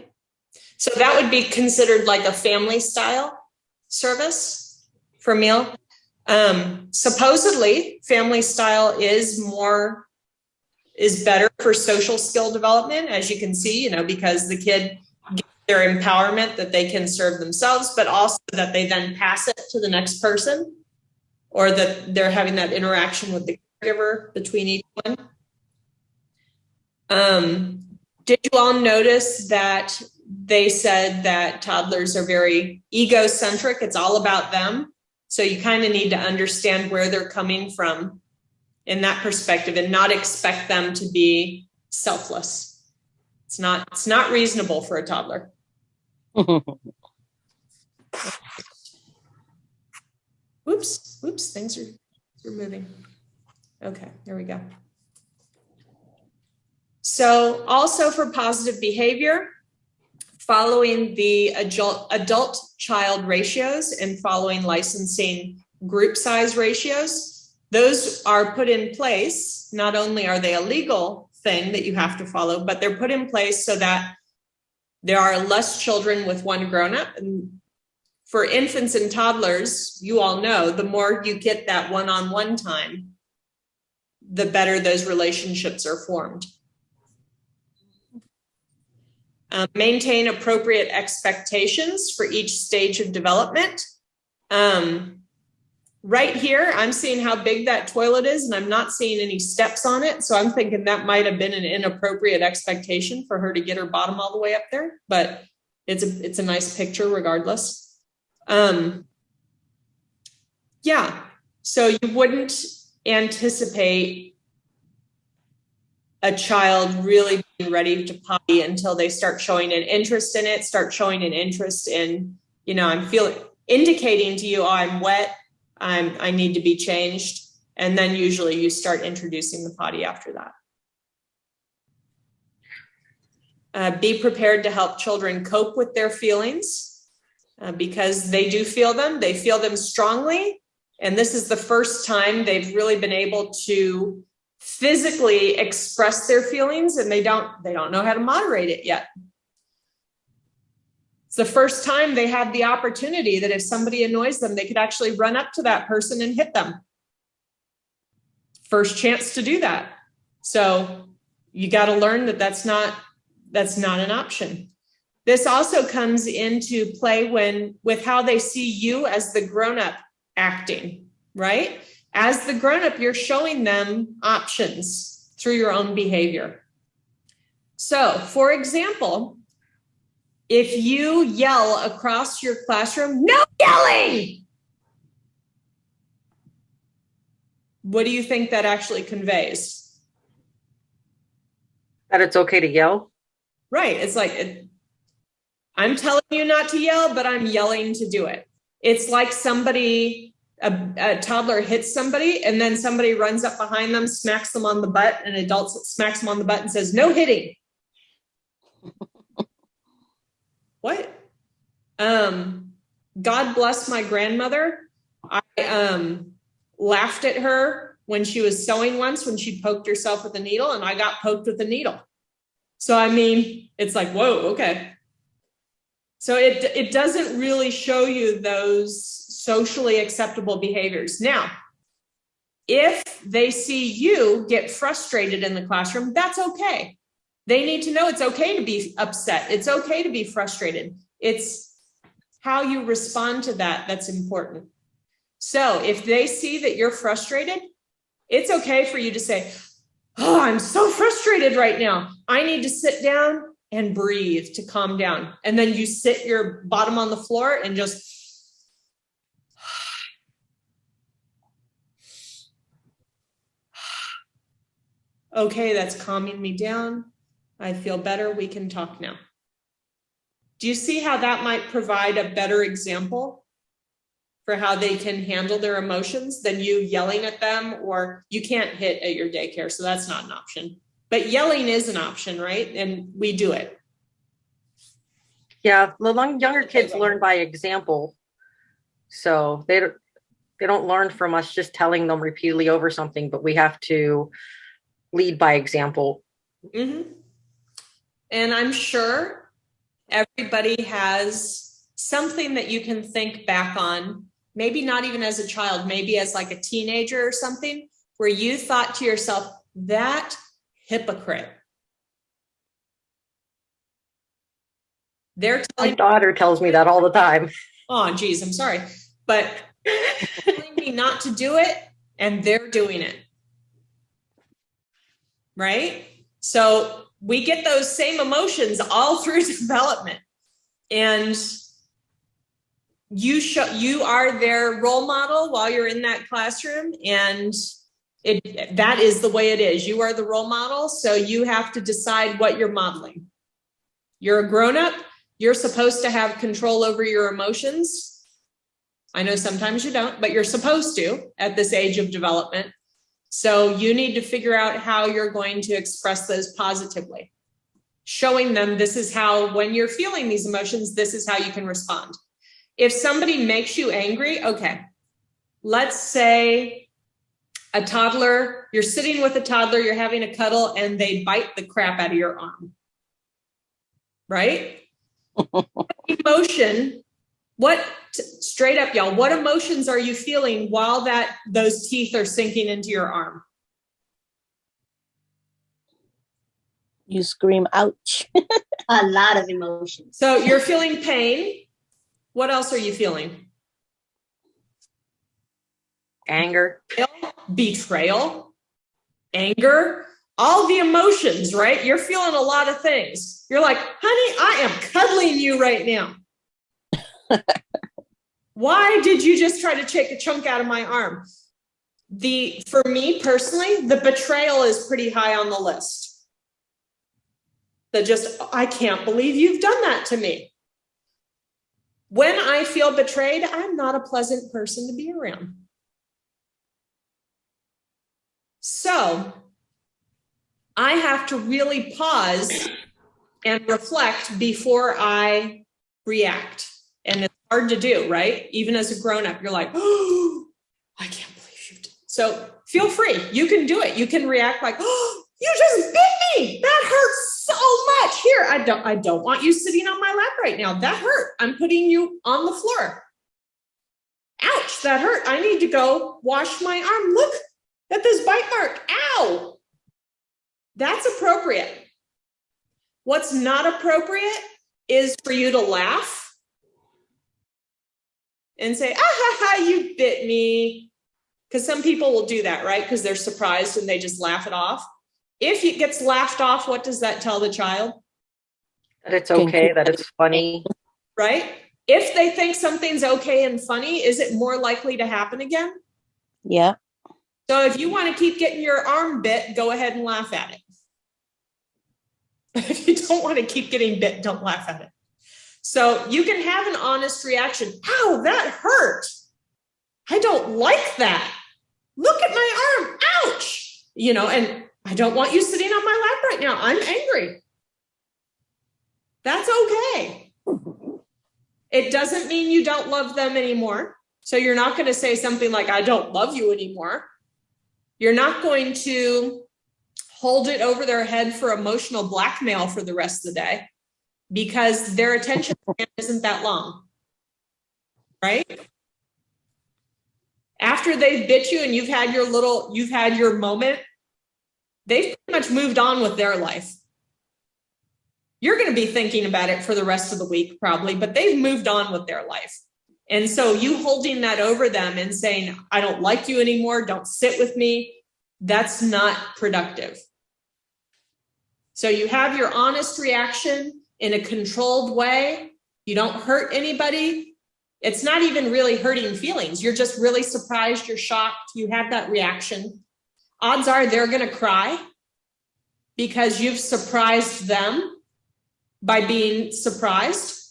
So that would be considered like a family style service for meal. Supposedly, family style is better for social skill development, as you can see, because the kid gets their empowerment that they can serve themselves, but also that they then pass it to the next person, or that they're having that interaction with the caregiver between each one. Did you all notice that they said that toddlers are very egocentric? It's all about them. So you kind of need to understand where they're coming from in that perspective and not expect them to be selfless. It's not reasonable for a toddler. Oops, things are moving. Okay, there we go. So also for positive behavior, following the adult-child ratios and following licensing group size ratios, those are put in place. Not only are they a legal thing that you have to follow, but they're put in place so that there are less children with one grown-up. And for infants and toddlers, you all know, the more you get that one-on-one time, the better those relationships are formed. Maintain appropriate expectations for each stage of development. Right here, I'm seeing how big that toilet is, and I'm not seeing any steps on it. So I'm thinking that might have been an inappropriate expectation for her to get her bottom all the way up there, but it's a nice picture regardless. Yeah, so you wouldn't anticipate a child really being ready to potty until they start showing an interest in it, I'm indicating to you, oh, I'm wet, I need to be changed. And then usually you start introducing the potty after that. Be prepared to help children cope with their feelings because they do feel them. They feel them strongly. And this is the first time they've really been able to physically express their feelings, and they don't know how to moderate it yet. It's the first time they have the opportunity that if somebody annoys them, they could actually run up to that person and hit them. First chance to do that. So you got to learn that that's not an option. This also comes into play with how they see you as the grown-up acting, right? As the grown-up, you're showing them options through your own behavior. So, for example, if you yell across your classroom, "No yelling!" What do you think that actually conveys? That it's okay to yell? Right. It's like, I'm telling you not to yell, but I'm yelling to do it. It's like a toddler hits somebody and then somebody runs up behind them, smacks them on the butt, and an adult smacks them on the butt and says, "No hitting." What? God bless my grandmother. I laughed at her when she was sewing once when she poked herself with a needle, and I got poked with a needle. So, I mean, it's like, whoa, okay. So it doesn't really show you those socially acceptable behaviors. Now, if they see you get frustrated in the classroom, that's okay. They need to know it's okay to be upset. It's okay to be frustrated. It's how you respond to that that's important. So if they see that you're frustrated, it's okay for you to say, "Oh, I'm so frustrated right now. I need to sit down and breathe to calm down." And then you sit your bottom on the floor and just, "Okay, that's calming me down. I feel better. We can talk now." Do you see how that might provide a better example for how they can handle their emotions than you yelling at them? Or you can't hit at your daycare, so that's not an option. But yelling is an option, right? And we do it. Yeah, the younger kids learn by example. So they don't learn from us just telling them repeatedly over something, but we have to lead by example. Mm-hmm. And I'm sure everybody has something that you can think back on, maybe not even as a child, maybe as like a teenager or something, where you thought to yourself, "That hypocrite." My daughter tells me that all the time. "Oh, geez, I'm sorry, but telling me not to do it," and they're doing it. Right? So we get those same emotions all through development. And you are their role model while you're in that classroom. And that is the way it is. You are the role model. So you have to decide what you're modeling. You're a grown-up. You're supposed to have control over your emotions. I know sometimes you don't, but you're supposed to at this age of development. So you need to figure out how you're going to express those positively. Showing them this is how, when you're feeling these emotions, this is how you can respond. If somebody makes you angry, okay, let's say a toddler, you're sitting with a toddler, you're having a cuddle, and they bite the crap out of your arm. Right? Emotion, straight up, y'all, what emotions are you feeling while those teeth are sinking into your arm? You scream, "Ouch." A lot of emotions. So you're feeling pain. What else are you feeling? Anger. Betrayal. Anger. All the emotions, right? You're feeling a lot of things. You're like, "Honey, I am cuddling you right now. Why did you just try to take a chunk out of my arm?" For me personally, the betrayal is pretty high on the list. I can't believe you've done that to me. When I feel betrayed, I'm not a pleasant person to be around. So I have to really pause and reflect before I react. And it's hard to do, right? Even as a grown-up, you're like, oh, I can't believe you did. So feel free. You can do it. You can react like, oh, you just bit me. That hurts so much. Here, I don't want you sitting on my lap right now. That hurt. I'm putting you on the floor. Ouch, that hurt. I need to go wash my arm. Look at this bite mark. Ow. That's appropriate. What's not appropriate is for you to laugh and say, ah, ha, ha, you bit me. Because some people will do that, right? Because they're surprised and they just laugh it off. If it gets laughed off, what does that tell the child? That it's okay, that it's funny. Right? If they think something's okay and funny, is it more likely to happen again? Yeah. So if you want to keep getting your arm bit, go ahead and laugh at it. If you don't want to keep getting bit, don't laugh at it. So you can have an honest reaction. Ow, that hurt. I don't like that. Look at my arm. Ouch. And I don't want you sitting on my lap right now. I'm angry. That's okay. It doesn't mean you don't love them anymore. So you're not going to say something like, I don't love you anymore. You're not going to hold it over their head for emotional blackmail for the rest of the day because their attention span isn't that long, right? After they've bit you and you've had your moment, they've pretty much moved on with their life. You're going to be thinking about it for the rest of the week probably, but they've moved on with their life. And so you holding that over them and saying, I don't like you anymore, don't sit with me, that's not productive. So you have your honest reaction in a controlled way. You don't hurt anybody. It's not even really hurting feelings. You're just really surprised. You're shocked. You have that reaction. Odds are they're going to cry because you've surprised them by being surprised.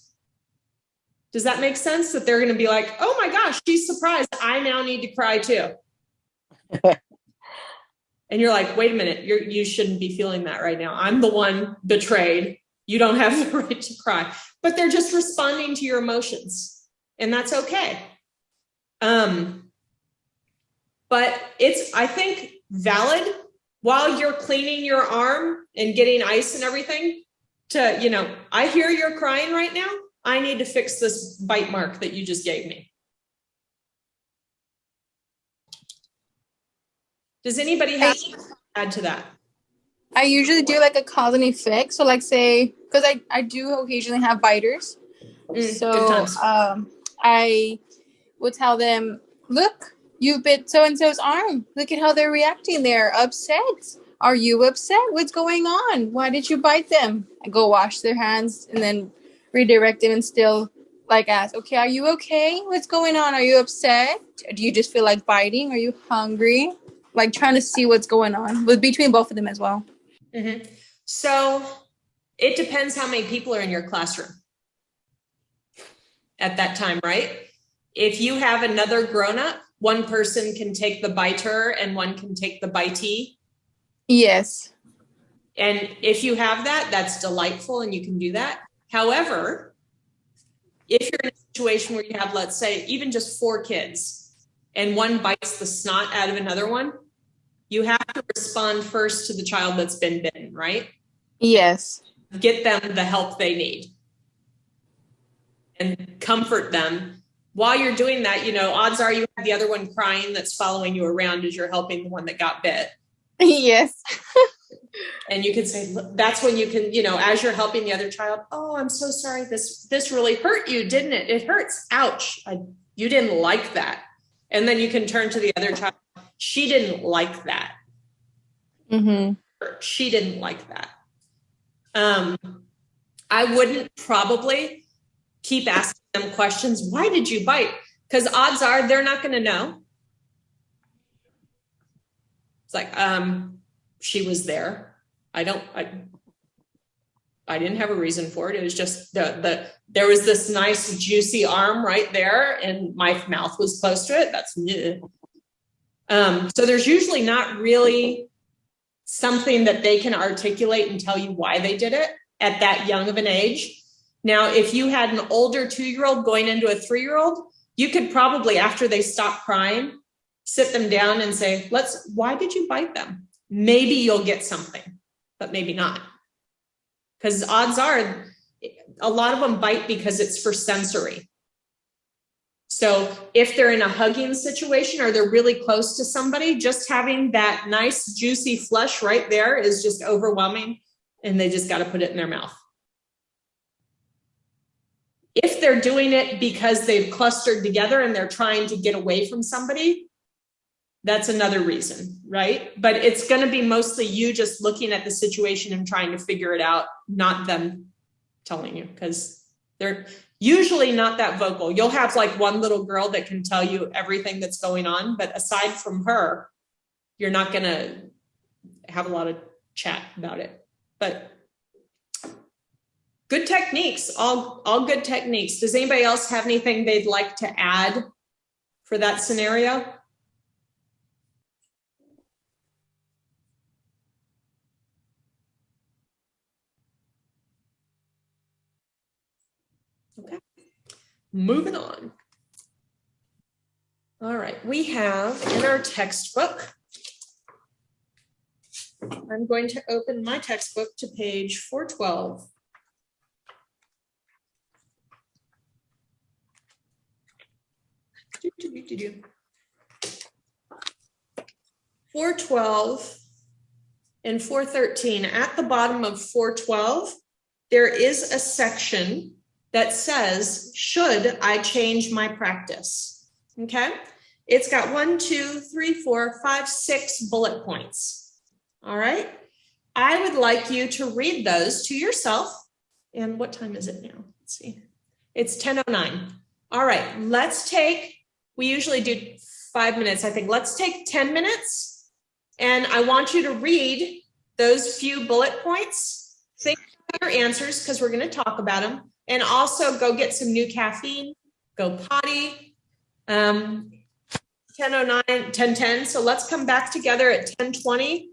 Does that make sense? That they're going to be like, oh my gosh, she's surprised. I now need to cry too. And you're like, wait a minute, you shouldn't be feeling that right now. I'm the one betrayed. You don't have the right to cry. But they're just responding to your emotions. And that's okay. But it's, I think, valid while you're cleaning your arm and getting ice and everything to, I hear you're crying right now. I need to fix this bite mark that you just gave me. Does anybody have to add to that? I usually do like a cause and effect. So like say, because I do occasionally have biters. So I would tell them, look, you bit so-and-so's arm. Look at how they're reacting. They're upset. Are you upset? What's going on? Why did you bite them? I go wash their hands and then redirect them and still like ask, okay, are you okay? What's going on? Are you upset? Do you just feel like biting? Are you hungry? Like trying to see what's going on with between both of them as well. Mm-hmm. So it depends how many people are in your classroom at that time, right? If you have another grown-up, one person can take the biter and one can take the bitee. Yes. And if you have that, that's delightful and you can do that. However, if you're in a situation where you have, let's say, even just 4 kids and one bites the snot out of another one, you have to respond first to the child that's been bitten, right? Yes. Get them the help they need and comfort them. While you're doing that, odds are you have the other one crying that's following you around as you're helping the one that got bit. Yes. And you can say, look, that's when you can, as you're helping the other child, oh, I'm so sorry. This really hurt you, didn't it? It hurts. Ouch. You didn't like that. And then you can turn to the other child. She didn't like that. Mm-hmm. She didn't like that. I wouldn't probably keep asking them questions. Why did you bite? Because odds are they're not going to know. It's like, she was there. I didn't have a reason for it. It was just there was this nice juicy arm right there and my mouth was close to it. That's new. So there's usually not really something that they can articulate and tell you why they did it. at that young of an age. Now, if you had an older 2-year-old going into a 3-year-old, you could probably, after they stop crying, sit them down and say, why did you bite them? Maybe you'll get something, but maybe not. Because odds are a lot of them bite because it's for sensory. So if they're in a hugging situation or they're really close to somebody, just having that nice juicy flush right there is just overwhelming, and they just got to put it in their mouth. If they're doing it because they've clustered together and they're trying to get away from somebody, that's another reason, right? But it's going to be mostly you just looking at the situation and trying to figure it out, not them telling you, because they're usually not that vocal. You'll have like one little girl that can tell you everything that's going on, but aside from her, you're not going to have a lot of chat about it. But good techniques, all good techniques. Does anybody else have anything they'd like to add for that scenario? Okay, moving on. All right, we have in our textbook, I'm going to open my textbook to page 412. Do. 412 and 413. At the bottom of 412, there is a section that says, should I change my practice? Okay. It's got 1, 2, 3, 4, 5, 6 bullet points. All right. I would like you to read those to yourself. And what time is it now? Let's see. It's 10:09. All right. Let's take, we usually do 5 minutes, I think. Let's take 10 minutes. And I want you to read those few bullet points. Think about your answers because we're going to talk about them. And also go get some new caffeine, go potty. 10:09, 10:10. So let's come back together at 10:20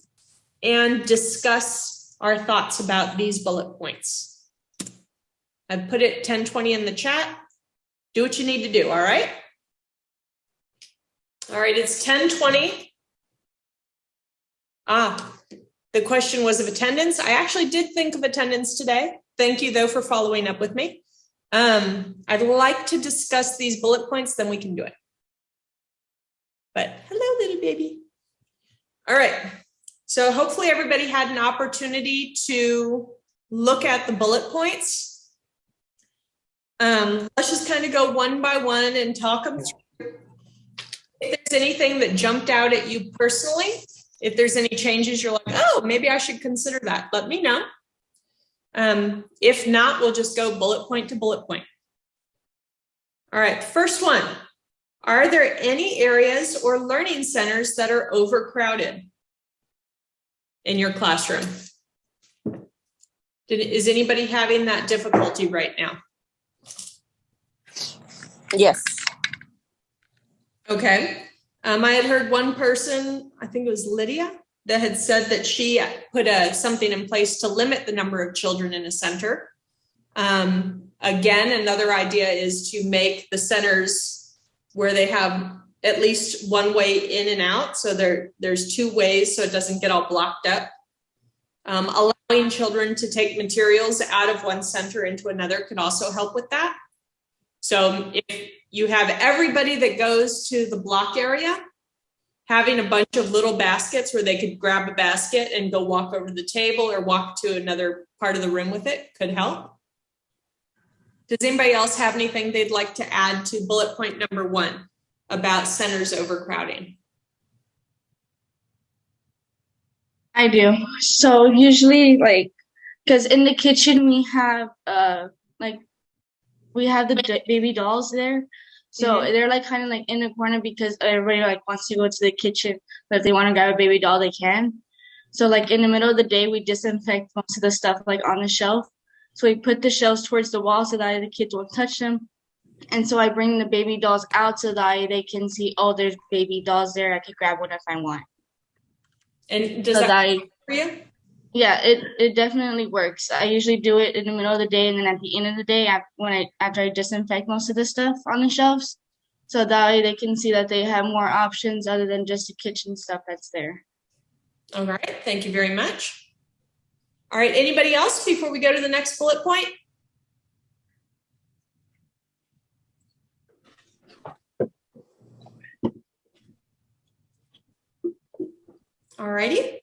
and discuss our thoughts about these bullet points. I've put it 10:20 in the chat. Do what you need to do, all right? All right, it's 10:20. The question was of attendance. I actually did think of attendance today. Thank you, though, for following up with me. I'd like to discuss these bullet points, then we can do it. But hello, little baby. All right. So hopefully everybody had an opportunity to look at the bullet points. Let's just kind of go one by one and talk them through. If there's anything that jumped out at you personally, if there's any changes you're like, oh, maybe I should consider that, let me know. If not, we'll just go bullet point to bullet point. All right, first one. Are there any areas or learning centers that are overcrowded in your classroom? Is anybody having that difficulty right now? Yes. Okay. I had heard one person, I think it was Lydia, that had said that she put something in place to limit the number of children in a center. Again, another idea is to make the centers where they have at least one way in and out. So there's 2 ways so it doesn't get all blocked up. Allowing children to take materials out of one center into another could also help with that. So if you have everybody that goes to the block area, having a bunch of little baskets where they could grab a basket and go walk over to the table or walk to another part of the room with it could help. Does anybody else have anything they'd like to add to bullet point number 1 about centers overcrowding? I do. So usually, like, because in the kitchen we have we have the baby dolls there. So they're like kind of like in the corner because everybody like wants to go to the kitchen, but if they want to grab a baby doll, they can. So like in the middle of the day, we disinfect most of the stuff like on the shelf. So we put the shelves towards the wall so that the kids won't touch them. And so I bring the baby dolls out so that they can see, oh, there's baby dolls there. I could grab one if I want. And does that work for you? Yeah, it definitely works. I usually do it in the middle of the day and then at the end of the day after I disinfect most of the stuff on the shelves. So that way they can see that they have more options other than just the kitchen stuff that's there. All right, thank you very much. All right, anybody else before we go to the next bullet point? All righty.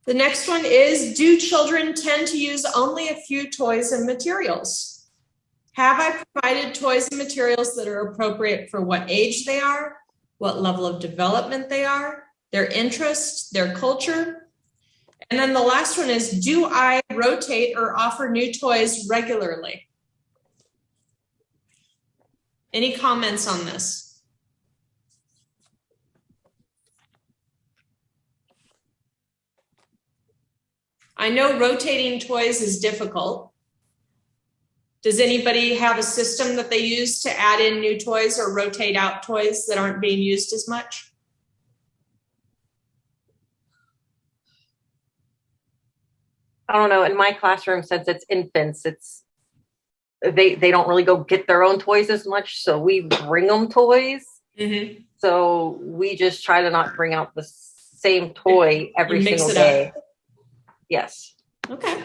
The next one is, do children tend to use only a few toys and materials? Have I provided toys and materials that are appropriate for what age they are, what level of development they are, their interests, their culture? And then the last one is, do I rotate or offer new toys regularly? Any comments on this? I know rotating toys is difficult. Does anybody have a system that they use to add in new toys or rotate out toys that aren't being used as much? I don't know. In my classroom, since it's infants, they don't really go get their own toys as much. So we bring them toys. Mm-hmm. So we just try to not bring out the same toy every single day. Yes. Okay.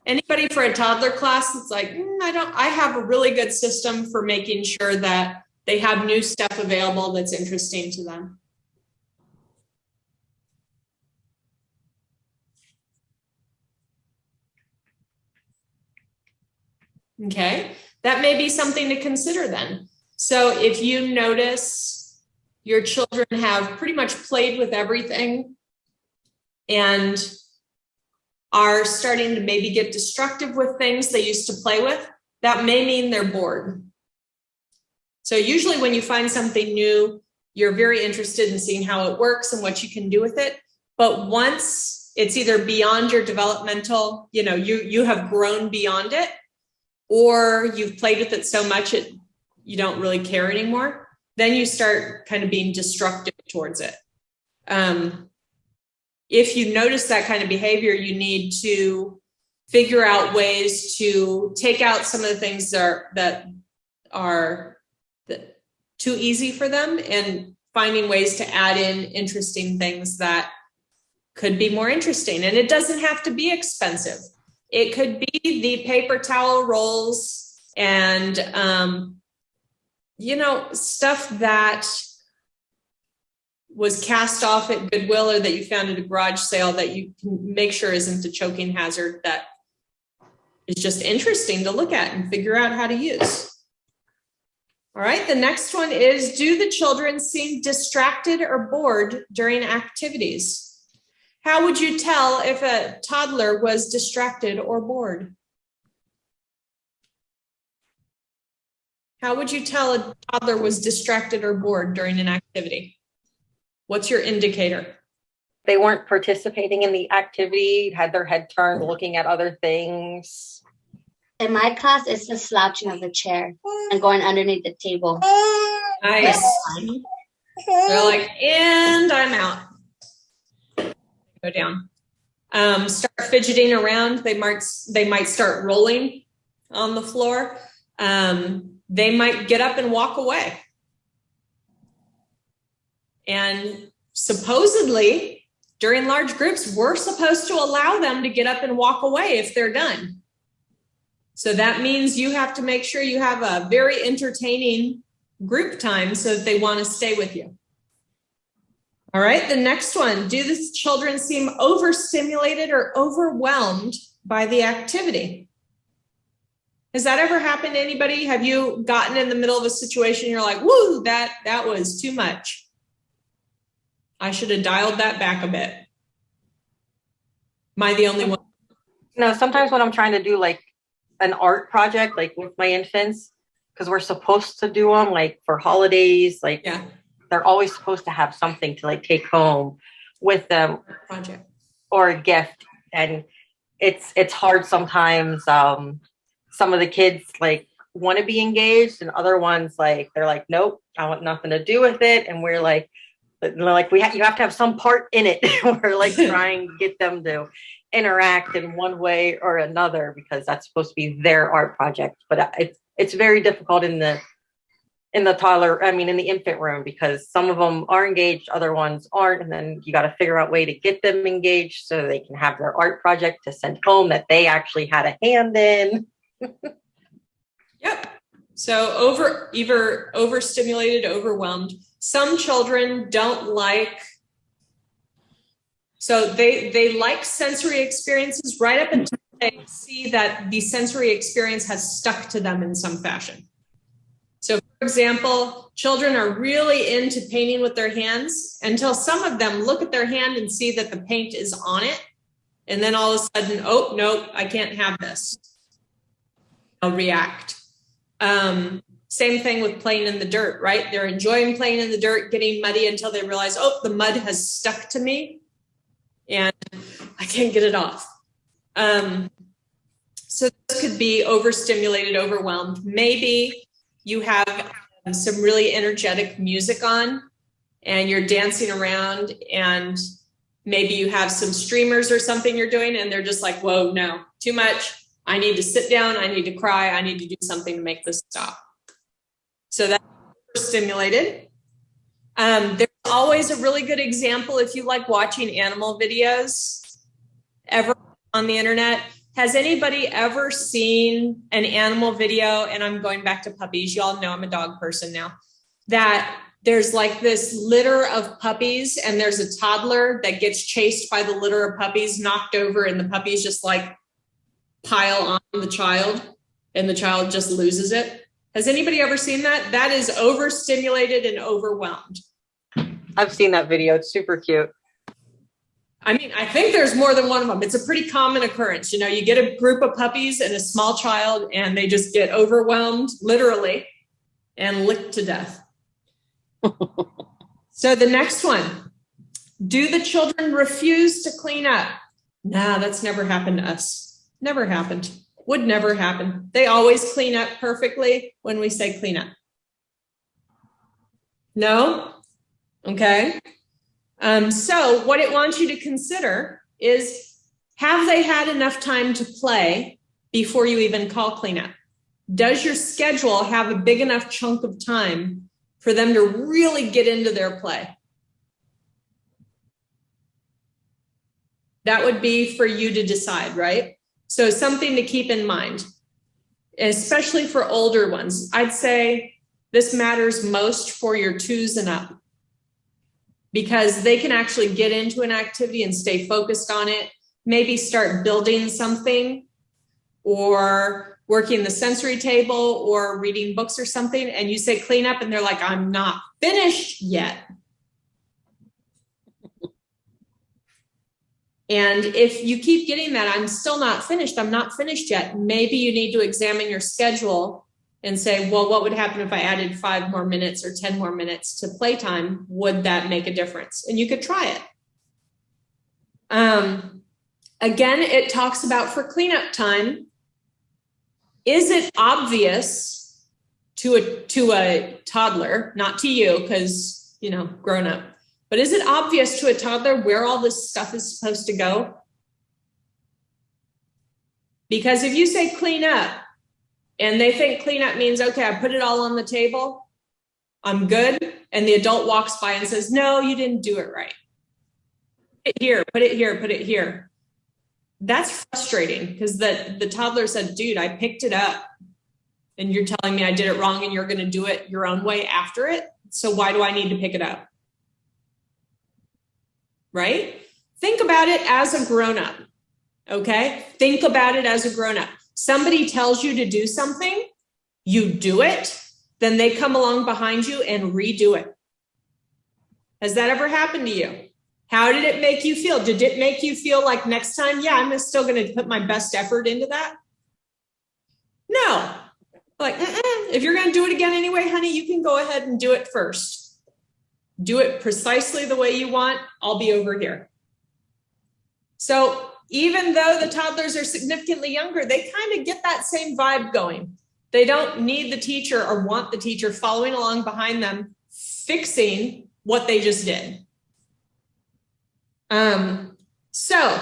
Anybody for a toddler class that's like, I have a really good system for making sure that they have new stuff available that's interesting to them. Okay, that may be something to consider then. So if you notice your children have pretty much played with everything and are starting to maybe get destructive with things they used to play with, that may mean they're bored. So usually when you find something new, you're very interested in seeing how it works and what you can do with it. But once it's either beyond your developmental, you have grown beyond it, or you've played with it so much you don't really care anymore, then you start kind of being destructive towards it. If you notice that kind of behavior, you need to figure out ways to take out some of the things that are too easy for them and finding ways to add in interesting things that could be more interesting. And it doesn't have to be expensive. It could be the paper towel rolls and, stuff that was cast off at Goodwill or that you found at a garage sale that you can make sure isn't a choking hazard, that is just interesting to look at and figure out how to use. All right, the next one is, do the children seem distracted or bored during activities? How would you tell if a toddler was distracted or bored? How would you tell a toddler was distracted or bored during an activity? What's your indicator? They weren't participating in the activity, had their head turned, looking at other things. In my class, it's the slouching of the chair and going underneath the table. Nice. They're like, and I'm out. Go down. Start fidgeting around. They might start rolling on the floor. They might get up and walk away. And supposedly, during large groups, we're supposed to allow them to get up and walk away if they're done. So that means you have to make sure you have a very entertaining group time so that they want to stay with you. All right, the next one. Do the children seem overstimulated or overwhelmed by the activity? Has that ever happened to anybody? Have you gotten in the middle of a situation and you're like, woo, that was too much. I should have dialed that back a bit. Am I the only one? No, sometimes when I'm trying to do like an art project, like with my infants, because we're supposed to do them like for holidays, like they're always supposed to have something to like take home with them, project or a gift. And it's hard sometimes. Some of the kids like want to be engaged and other ones like, they're like, nope, I want nothing to do with it. And we're like, Like you have to have some part in it. We're like trying to get them to interact in one way or another because that's supposed to be their art project. But it's very difficult in the toddler, in the infant room, because some of them are engaged, other ones aren't. And then you got to figure out a way to get them engaged so they can have their art project to send home that they actually had a hand in. Yep. So either overstimulated, overwhelmed. Some children don't like, so they like sensory experiences right up until they see that the sensory experience has stuck to them in some fashion. So for example, children are really into painting with their hands until some of them look at their hand and see that the paint is on it. And then all of a sudden, oh, no, I can't have this. I'll react. Same thing with playing in the dirt, right? They're enjoying playing in the dirt, getting muddy until they realize, oh, the mud has stuck to me and I can't get it off. So this could be overstimulated, overwhelmed. Maybe you have some really energetic music on and you're dancing around, and maybe you have some streamers or something you're doing and they're just like, whoa, no, too much. I need to sit down. I need to cry. I need to do something to make this stop. So that's overstimulated. There's always a really good example if you like watching animal videos ever on the internet. Has anybody ever seen an animal video? And I'm going back to puppies. Y'all know I'm a dog person now. That there's like this litter of puppies and there's a toddler that gets chased by the litter of puppies, knocked over, and the puppies just like pile on the child and the child just loses it. Has anybody ever seen that? That is overstimulated and overwhelmed. I've seen that video. It's super cute. I think there's more than one of them. It's a pretty common occurrence. You get a group of puppies and a small child and they just get overwhelmed, literally, and licked to death. So the next one, do the children refuse to clean up? Nah, that's never happened to us. Never happened. Would never happen. They always clean up perfectly when we say clean up. No? Okay. So what it wants you to consider is, have they had enough time to play before you even call cleanup? Does your schedule have a big enough chunk of time for them to really get into their play? That would be for you to decide, right? So something to keep in mind, especially for older ones. I'd say this matters most for your 2s and up, because they can actually get into an activity and stay focused on it, maybe start building something or working the sensory table or reading books or something. And you say clean up and they're like, I'm not finished yet. And if you keep getting that, I'm still not finished, I'm not finished yet, maybe you need to examine your schedule and say, well, what would happen if I added 5 more minutes or 10 more minutes to playtime? Would that make a difference? And you could try it. Again, it talks about for cleanup time. Is it obvious to a toddler, not to you, because, grown up, but is it obvious to a toddler where all this stuff is supposed to go? Because if you say clean up, and they think cleanup means, okay, I put it all on the table, I'm good. And the adult walks by and says, no, you didn't do it right. Put it here, put it here, put it here. That's frustrating because the toddler said, dude, I picked it up and you're telling me I did it wrong and you're going to do it your own way after it. So why do I need to pick it up? Right? Think about it as a grown-up. Okay? Think about it as a grown-up. Somebody tells you to do something, you do it, then they come along behind you and redo it. Has that ever happened to you? How did it make you feel? Did it make you feel like next time, yeah, I'm still going to put my best effort into that? No. Like, if you're going to do it again anyway, honey, you can go ahead and do it first. Do it precisely the way you want. I'll be over here. So even though the toddlers are significantly younger, they kind of get that same vibe going. They don't need the teacher or want the teacher following along behind them, fixing what they just did. So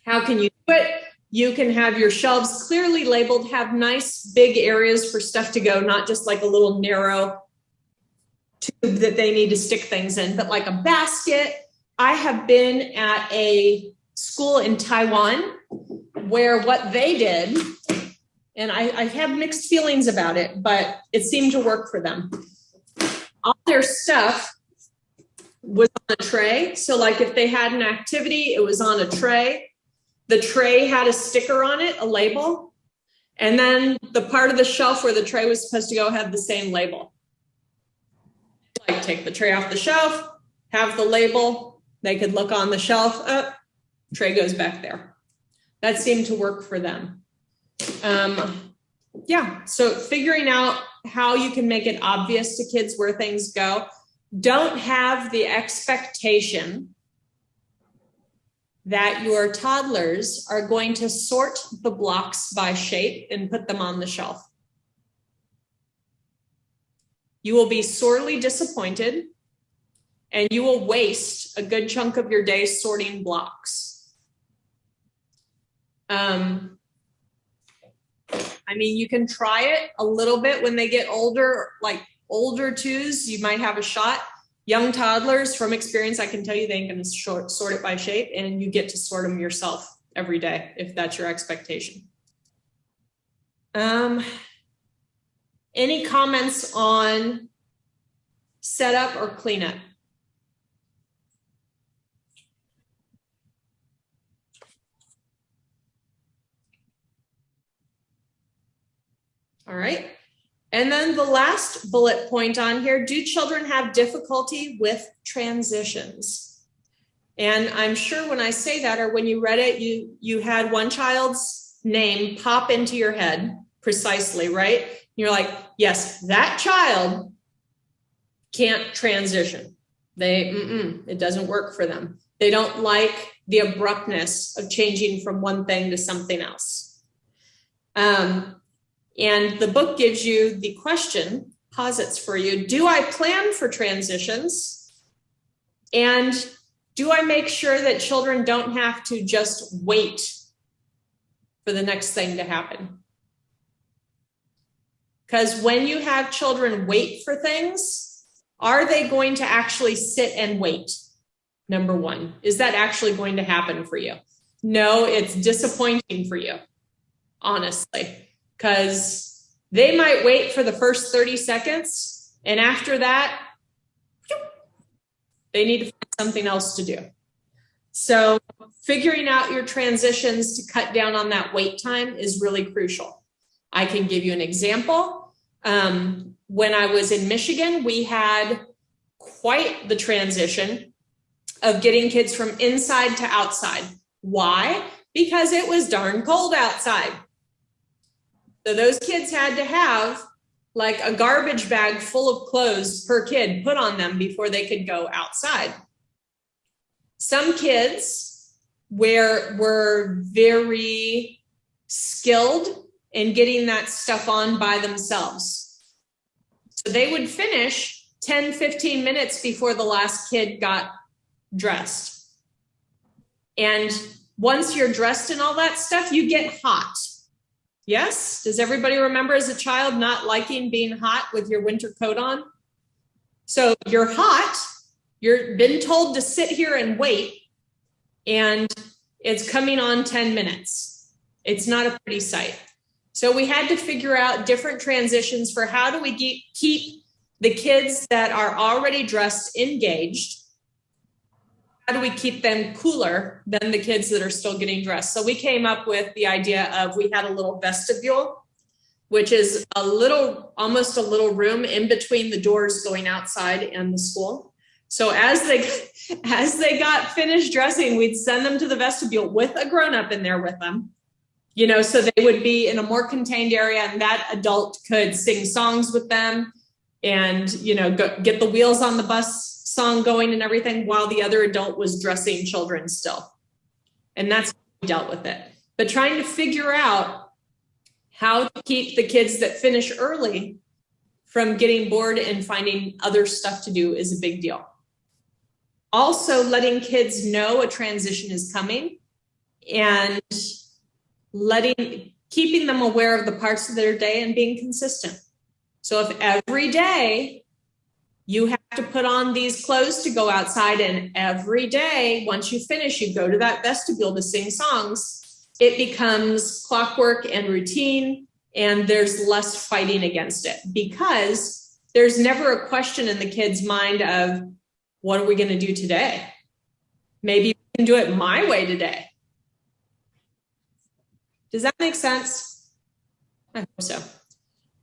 how can you do it? You can have your shelves clearly labeled, have nice big areas for stuff to go, not just like a little narrow tube that they need to stick things in, but like a basket. I have been at a school in Taiwan where what they did, and I have mixed feelings about it, but it seemed to work for them. All their stuff was on a tray. So like if they had an activity, it was on a tray. The tray had a sticker on it, a label. And then the part of the shelf where the tray was supposed to go had the same label. Like take the tray off the shelf, have the label. They could look on the shelf, tray goes back there. That seemed to work for them. Yeah, so figuring out how you can make it obvious to kids where things go. Don't have the expectation that your toddlers are going to sort the blocks by shape and put them on the shelf. You will be sorely disappointed and you will waste a good chunk of your day sorting blocks. I mean, you can try it a little bit when they get older, like older twos, you might have a shot. Young toddlers, from experience, I can tell you they ain't gonna sort it by shape, and you get to sort them yourself every day if that's your expectation. Any comments on setup or cleanup? All right. And then the last bullet point on here, do children have difficulty with transitions? And I'm sure when I say that, or when you read it, you had one child's name pop into your head precisely, right? You're like, yes, that child can't transition. It doesn't work for them. They don't like the abruptness of changing from one thing to something else. And the book gives you the question, posits for you, do I plan for transitions? And do I make sure that children don't have to just wait for the next thing to happen? Because when you have children wait for things, are they going to actually sit and wait? Number one, is that actually going to happen for you? No, it's disappointing for you, honestly. Because they might wait for the first 30 seconds, and after that, they need to find something else to do. So figuring out your transitions to cut down on that wait time is really crucial. I can give you an example. When I was in Michigan, we had quite the transition of getting kids from inside to outside. Why? Because it was darn cold outside. So those kids had to have like a garbage bag full of clothes per kid put on them before they could go outside. Some kids were very skilled in getting that stuff on by themselves. So they would finish 10, 15 minutes before the last kid got dressed. And once you're dressed and all that stuff, you get hot. Yes? Does everybody remember as a child not liking being hot with your winter coat on? So you're hot, you've been told to sit here and wait, and it's coming on 10 minutes. It's not a pretty sight. So we had to figure out different transitions for how do we keep the kids that are already dressed engaged. How do we keep them cooler than the kids that are still getting dressed? So we came up with the idea of, we had a little vestibule, which is almost a little room in between the doors going outside and the school. So as they got finished dressing, we'd send them to the vestibule with a grown-up in there with them, so they would be in a more contained area, and that adult could sing songs with them and, get the wheels on the bus song going and everything while the other adult was dressing children still. And that's how we dealt with it. But trying to figure out how to keep the kids that finish early from getting bored and finding other stuff to do is a big deal. Also, letting kids know a transition is coming and keeping them aware of the parts of their day and being consistent. So if every day you have to put on these clothes to go outside, and every day, once you finish, you go to that vestibule to sing songs, it becomes clockwork and routine, and there's less fighting against it, because there's never a question in the kid's mind of, what are we going to do today? Maybe we can do it my way today. Does that make sense? I hope so.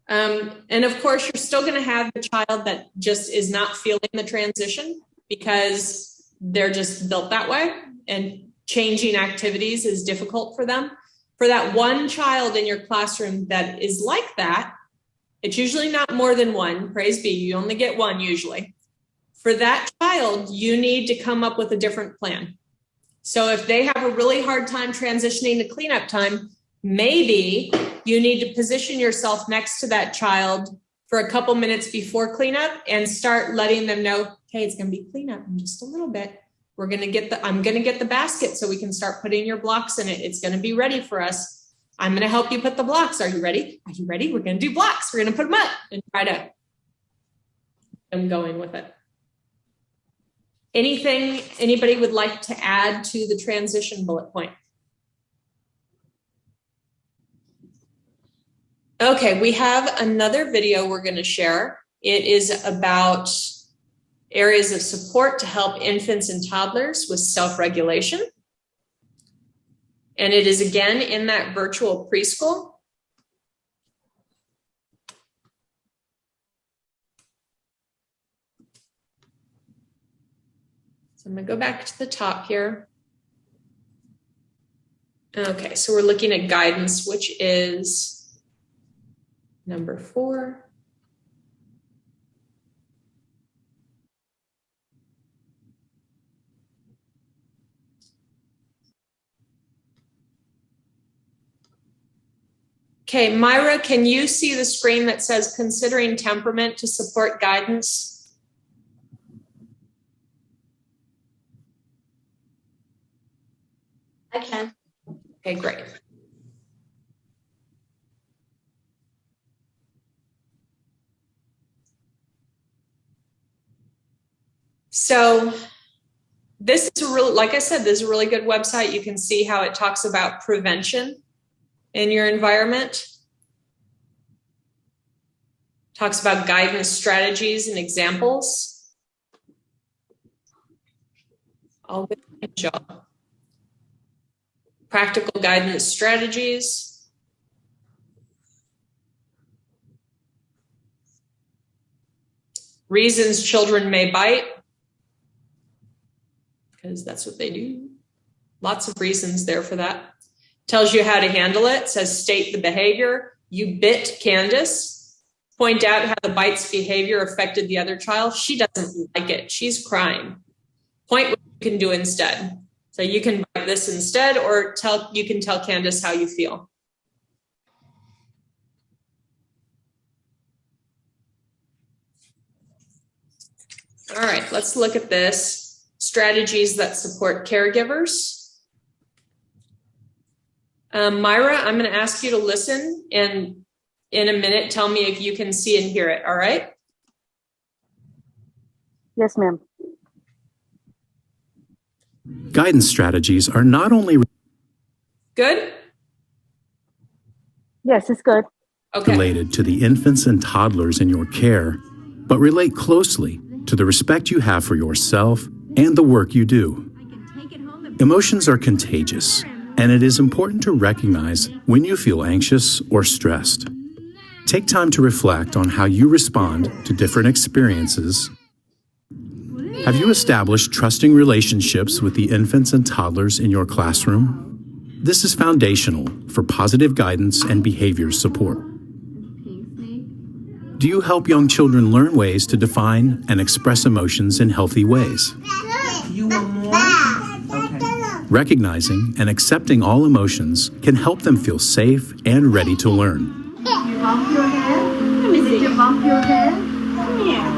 And of course, you're still going to have the child that just is not feeling the transition because they're just built that way, and changing activities is difficult for them. For that one child in your classroom that is like that, it's usually not more than one. Praise be, you only get one usually. For that child, you need to come up with a different plan. So if they have a really hard time transitioning to cleanup time, maybe you need to position yourself next to that child for a couple minutes before cleanup and start letting them know, hey, it's going to be cleanup in just a little bit. I'm going to get the basket so we can start putting your blocks in it. It's going to be ready for us. I'm going to help you put the blocks. Are you ready? Are you ready? We're going to do blocks. We're going to put them up and try to. I'm going with it. Anything anybody would like to add to the transition bullet point? Okay, we have another video we're going to share. It is about areas of support to help infants and toddlers with self-regulation. And it is again in that virtual preschool. So I'm going to go back to the top here. Okay, so we're looking at guidance, which is number 4. Okay, Myra, can you see the screen that says considering temperament to support guidance? I can. Okay, great. So this is like I said, this is a really good website. You can see how it talks about prevention in your environment. Talks about guidance strategies and examples. All good job. Practical guidance strategies. Reasons children may bite, because that's what they do. Lots of reasons there for that. Tells you how to handle it. Says state the behavior. You bit Candace. Point out how the bite's behavior affected the other child. She doesn't like it. She's crying. Point what you can do instead. So you can bite this instead, or you can tell Candace how you feel. All right, let's look at this. Strategies that support caregivers. Myra, I'm going to ask you to listen, and in a minute, tell me if you can see and hear it, all right? Yes, ma'am. Guidance strategies are not only Good? Yes, it's good. Okay. related to the infants and toddlers in your care, but relate closely to the respect you have for yourself and the work you do. Emotions are contagious, and it is important to recognize when you feel anxious or stressed. Take time to reflect on how you respond to different experiences. Have you established trusting relationships with the infants and toddlers in your classroom? This is foundational for positive guidance and behavior support. Do you help young children learn ways to define and express emotions in healthy ways? You want more? Okay. Recognizing and accepting all emotions can help them feel safe and ready to learn. You bump your head? Did you bump your head? here.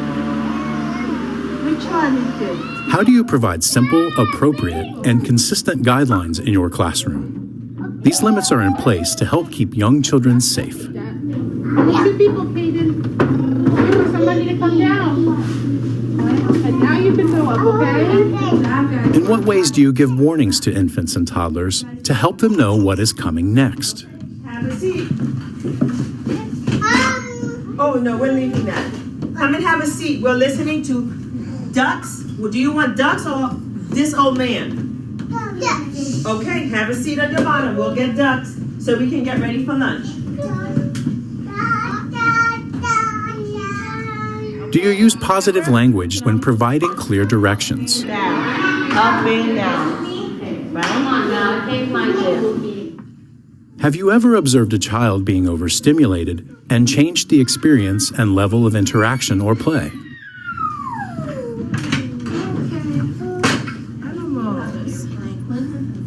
Which one is good? How do you provide simple, appropriate, and consistent guidelines in your classroom? These limits are in place to help keep young children safe. Two people paid in for somebody to come down. And now you can go up, okay? In what ways do you give warnings to infants and toddlers to help them know what is coming next? Have a seat. Oh, no, we're leaving that. Come and have a seat. We're listening to ducks. Well, do you want ducks or this old man? Ducks. Okay, have a seat at the bottom. We'll get ducks so we can get ready for lunch. Do you use positive language when providing clear directions? Down. Up and down. Right? Come on now, take my tip. Have you ever observed a child being overstimulated and changed the experience and level of interaction or play?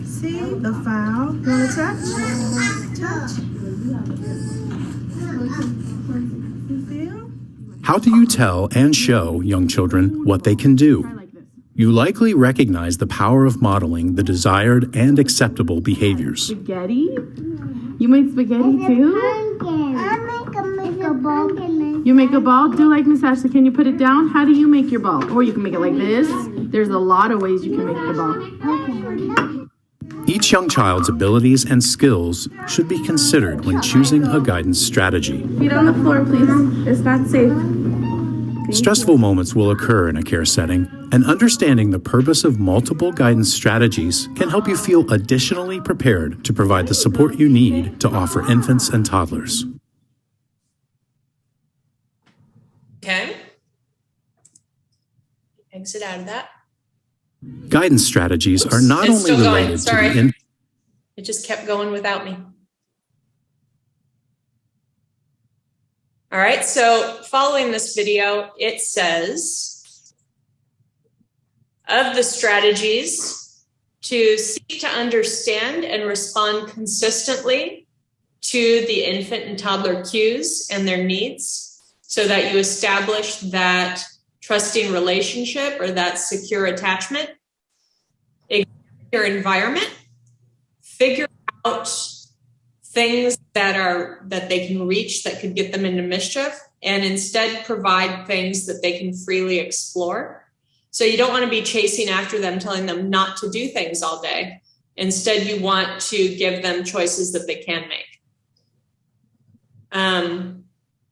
See the file. You want to touch? Touch. You feel? How do you tell and show young children what they can do? You likely recognize the power of modeling the desired and acceptable behaviors. Spaghetti? You made spaghetti too? I make a ball. You make a ball? Do like Miss Ashley. Can you put it down? How do you make your ball? Or you can make it like this. There's a lot of ways you can make the ball. Each young child's abilities and skills should be considered when choosing a guidance strategy. Feet on the floor, please. It's not safe. Stressful moments will occur in a care setting, and understanding the purpose of multiple guidance strategies can help you feel additionally prepared to provide the support you need to offer infants and toddlers. Okay. Exit out of that. Guidance strategies are not It's only still going. related to Sorry. the It just kept going without me. All right, so following this video, it says, of the strategies, to seek to understand and respond consistently to the infant and toddler cues and their needs so that you establish that trusting relationship or that secure attachment. Examine your environment, figure out things that they can reach that could get them into mischief, and instead provide things that they can freely explore. So you don't want to be chasing after them, telling them not to do things all day. Instead, you want to give them choices that they can make.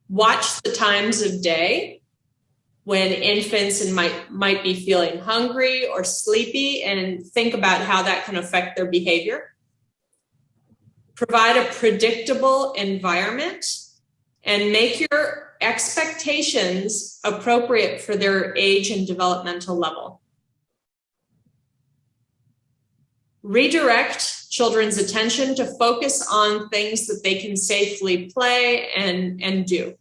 Watch the times of day when infants might be feeling hungry or sleepy, and think about how that can affect their behavior. Provide a predictable environment and make your expectations appropriate for their age and developmental level. Redirect children's attention to focus on things that they can safely play and do.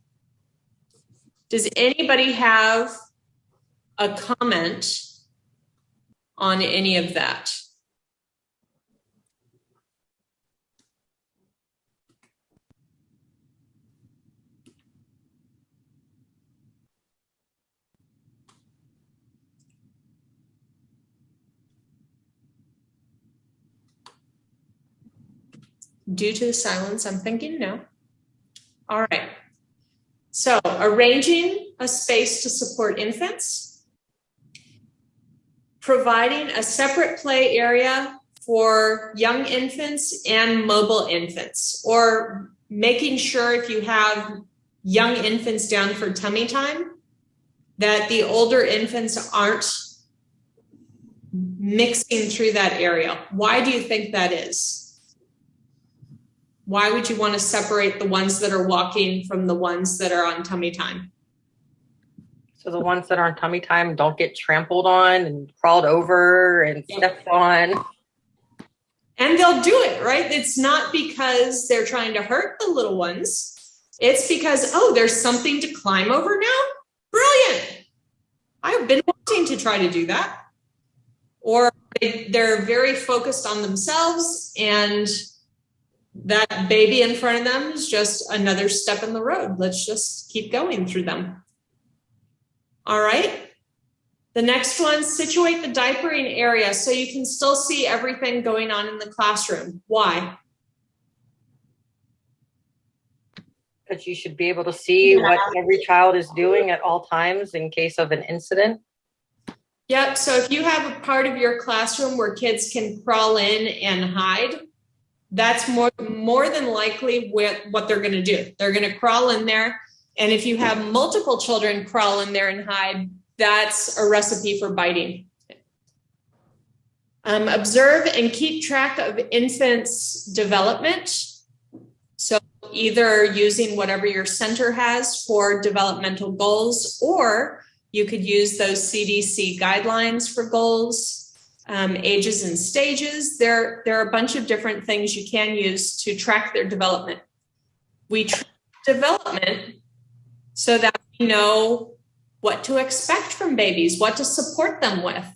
Does anybody have a comment on any of that? Due to the silence, I'm thinking no. All right. So arranging a space to support infants, providing a separate play area for young infants and mobile infants, or making sure if you have young infants down for tummy time, that the older infants aren't mixing through that area. Why do you think that is? Why would you want to separate the ones that are walking from the ones that are on tummy time? So the ones that are on tummy time don't get trampled on and crawled over and stepped on. And they'll do it, right? It's not because they're trying to hurt the little ones. It's because, oh, there's something to climb over now? Brilliant. I've been wanting to try to do that. Or they're very focused on themselves, and that baby in front of them is just another step in the road. Let's just keep going through them. All right. The next one, situate the diapering area so you can still see everything going on in the classroom. Why? Because you should be able to see what every child is doing at all times in case of an incident. Yep. So if you have a part of your classroom where kids can crawl in and hide, that's more than likely what they're going to do. They're going to crawl in there. And if you have multiple children crawl in there and hide, that's a recipe for biting. Observe and keep track of infants' development. So either using whatever your center has for developmental goals, or you could use those CDC guidelines for goals, ages and stages. There are a bunch of different things you can use to track their development. We track development so that we know what to expect from babies, what to support them with.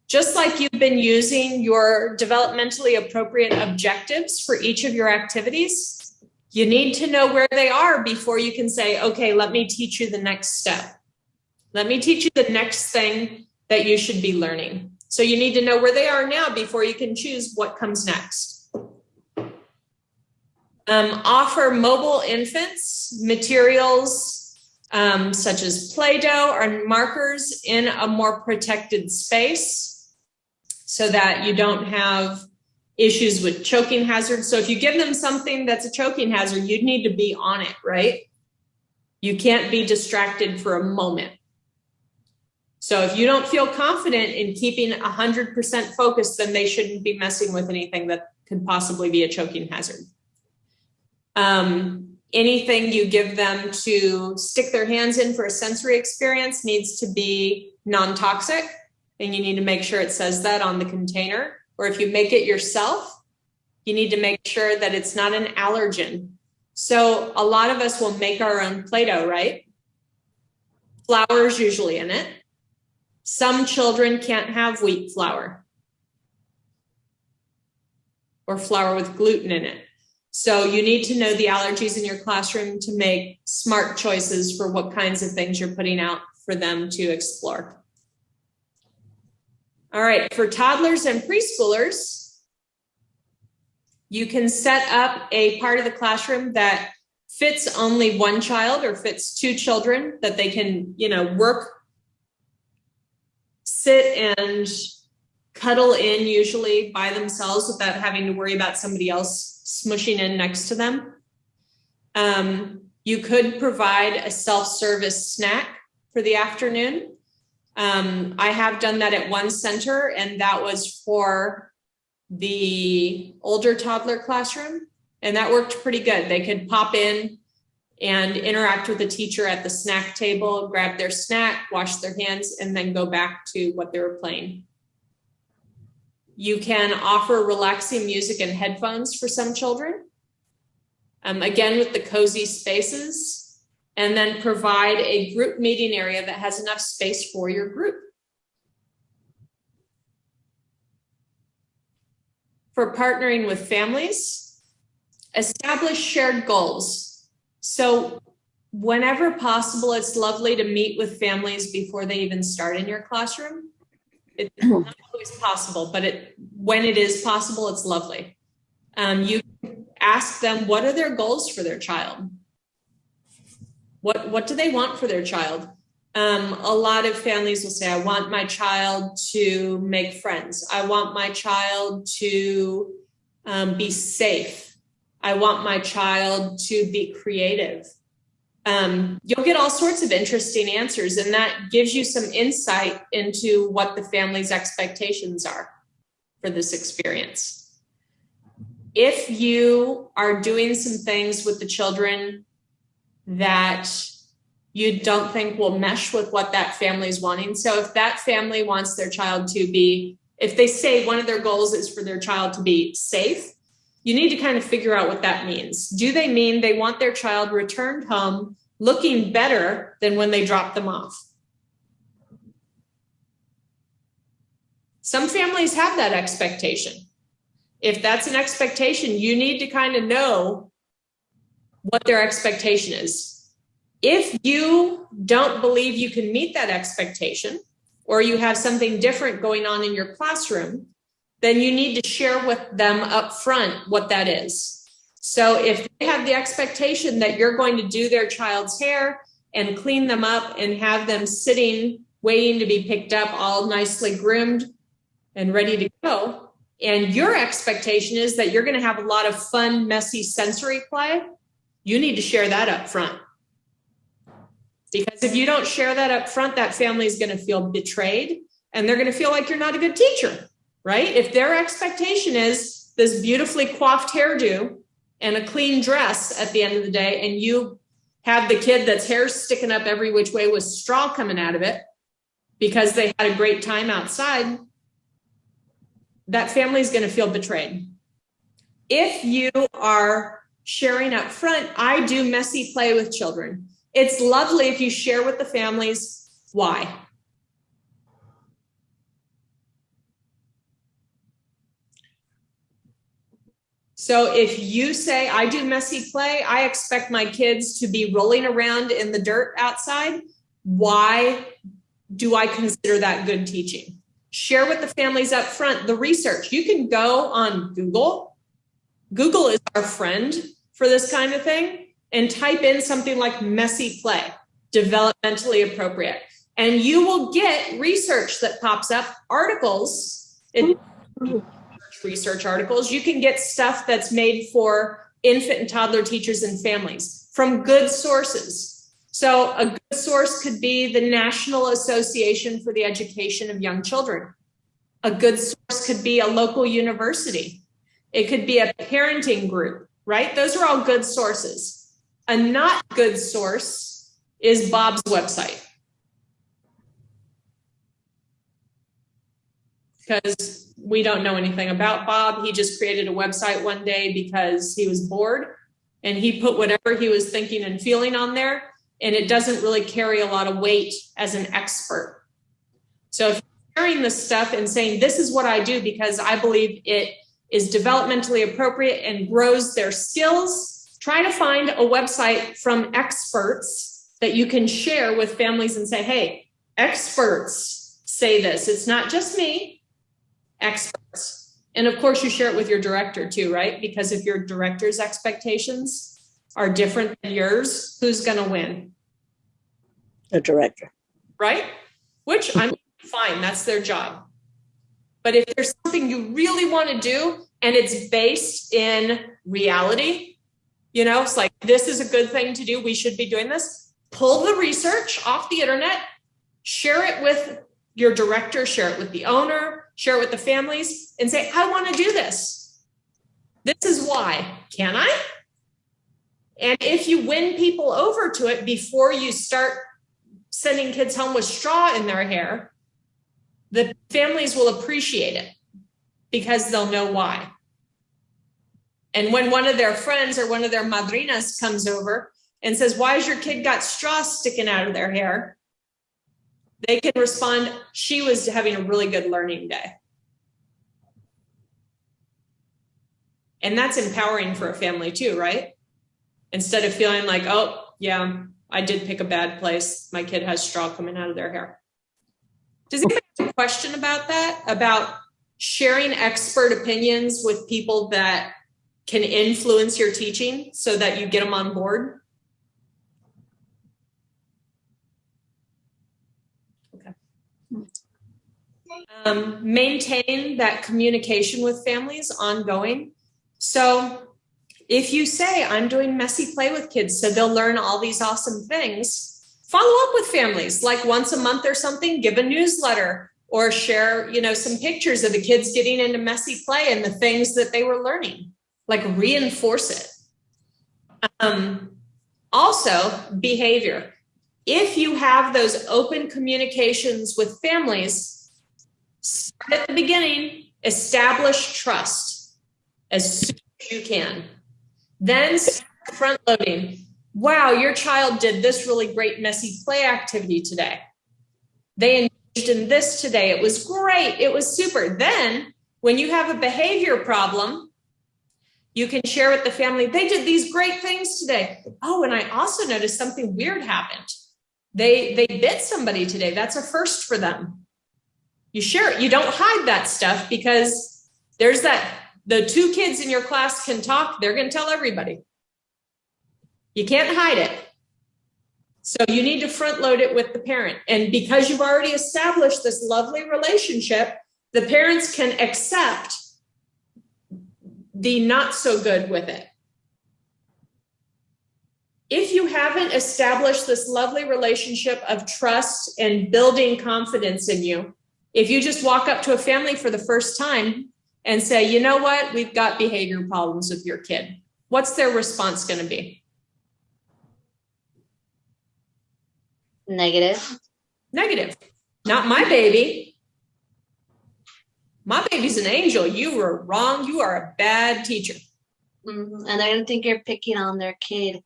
Just like you've been using your developmentally appropriate objectives for each of your activities, you need to know where they are before you can say, okay, let me teach you the next step. Let me teach you the next thing that you should be learning. So you need to know where they are now before you can choose what comes next. Offer mobile infants materials such as Play-Doh or markers in a more protected space so that you don't have issues with choking hazards. So if you give them something that's a choking hazard, you'd need to be on it, right? You can't be distracted for a moment. So if you don't feel confident in keeping 100% focused, then they shouldn't be messing with anything that could possibly be a choking hazard. Anything you give them to stick their hands in for a sensory experience needs to be non-toxic, and you need to make sure it says that on the container. Or if you make it yourself, you need to make sure that it's not an allergen. So a lot of us will make our own Play-Doh, right? Flour's usually in it. Some children can't have wheat flour or flour with gluten in it. So you need to know the allergies in your classroom to make smart choices for what kinds of things you're putting out for them to explore. All right, for toddlers and preschoolers, you can set up a part of the classroom that fits only one child or fits two children that they can, work, sit and cuddle in usually by themselves without having to worry about somebody else smushing in next to them. You could provide a self-service snack for the afternoon. I have done that at one center, and that was for the older toddler classroom, and that worked pretty good. They could pop in and interact with the teacher at the snack table, grab their snack, wash their hands, and then go back to what they were playing. You can offer relaxing music and headphones for some children. Again, with the cozy spaces, and then provide a group meeting area that has enough space for your group. For partnering with families, establish shared goals. So whenever possible, it's lovely to meet with families before they even start in your classroom. It's not always possible, but when it is possible, it's lovely. You ask them, what are their goals for their child? What do they want for their child? A lot of families will say, I want my child to make friends. I want my child to be safe. I want my child to be creative. You'll get all sorts of interesting answers, and that gives you some insight into what the family's expectations are for this experience. If you are doing some things with the children that you don't think will mesh with what that family is wanting. So if that family wants their child to be, if they say one of their goals is for their child to be safe, you need to kind of figure out what that means. Do they mean they want their child returned home looking better than when they dropped them off? Some families have that expectation. If that's an expectation, you need to kind of know what their expectation is. If you don't believe you can meet that expectation, or you have something different going on in your classroom, then you need to share with them up front what that is. So if they have the expectation that you're going to do their child's hair and clean them up and have them sitting, waiting to be picked up, all nicely groomed and ready to go, and your expectation is that you're going to have a lot of fun, messy sensory play, you need to share that up front. Because if you don't share that up front, that family is going to feel betrayed and they're going to feel like you're not a good teacher, right? If their expectation is this beautifully coiffed hairdo and a clean dress at the end of the day, and you have the kid that's hair sticking up every which way with straw coming out of it because they had a great time outside, that family is going to feel betrayed. If you are sharing up front, I do messy play with children. It's lovely if you share with the families why. So if you say, I do messy play, I expect my kids to be rolling around in the dirt outside. Why do I consider that good teaching? Share with the families up front the research. You can go on Google. Google is our friend for this kind of thing. And type in something like messy play, developmentally appropriate. And you will get research that pops up, articles, research articles. You can get stuff that's made for infant and toddler teachers and families from good sources. So a good source could be the National Association for the Education of Young Children. A good source could be a local university. It could be a parenting group, right? Those are all good sources. A not good source is Bob's website. Because we don't know anything about Bob. He just created a website one day because he was bored and he put whatever he was thinking and feeling on there, and it doesn't really carry a lot of weight as an expert. So if you're sharing this stuff and saying, this is what I do because I believe it is developmentally appropriate and grows their skills, try to find a website from experts that you can share with families and say, hey, experts say this. It's not just me, experts. And of course, you share it with your director too, right? Because if your director's expectations are different than yours, who's going to win? The director. Right? Which I'm fine. That's their job. But if there's something you really want to do and it's based in reality, you know, it's like, this is a good thing to do. We should be doing this. Pull the research off the internet, share it with your director, share it with the owner, share it with the families, and say, I want to do this. This is why. Can I? And if you win people over to it before you start sending kids home with straw in their hair, the families will appreciate it because they'll know why. And when one of their friends or one of their madrinas comes over and says, why has your kid got straw sticking out of their hair? They can respond, she was having a really good learning day. And that's empowering for a family too, right? Instead of feeling like, oh, yeah, I did pick a bad place. My kid has straw coming out of their hair. Does anybody have a question about that? About sharing expert opinions with people that can influence your teaching so that you get them on board? Okay. Maintain that communication with families ongoing. So if you say, I'm doing messy play with kids so they'll learn all these awesome things, follow up with families like once a month or something, give a newsletter or share, you know, some pictures of the kids getting into messy play and the things that they were learning. Like reinforce it. Also, behavior. If you have those open communications with families, start at the beginning, establish trust as soon as you can. Then start front loading. Wow, your child did this really great messy play activity today. They engaged in this today. It was great. It was super. Then when you have a behavior problem, You can share with the family, they did these great things today. Oh, and I also noticed something weird happened. They bit somebody today. That's a first for them. You share it. You don't hide that stuff, because there's the 2 kids in your class can talk. They're going to tell everybody. You can't hide it. So you need to front load it with the parent. And because you've already established this lovely relationship, the parents can accept the not so good with it. If you haven't established this lovely relationship of trust and building confidence in you, if you just walk up to a family for the first time and say, you know what, we've got behavior problems with your kid, what's their response going to be? Negative. Negative. Not my baby. My baby's an angel. You were wrong. You are a bad teacher. Mm-hmm. And they're going to think you're picking on their kid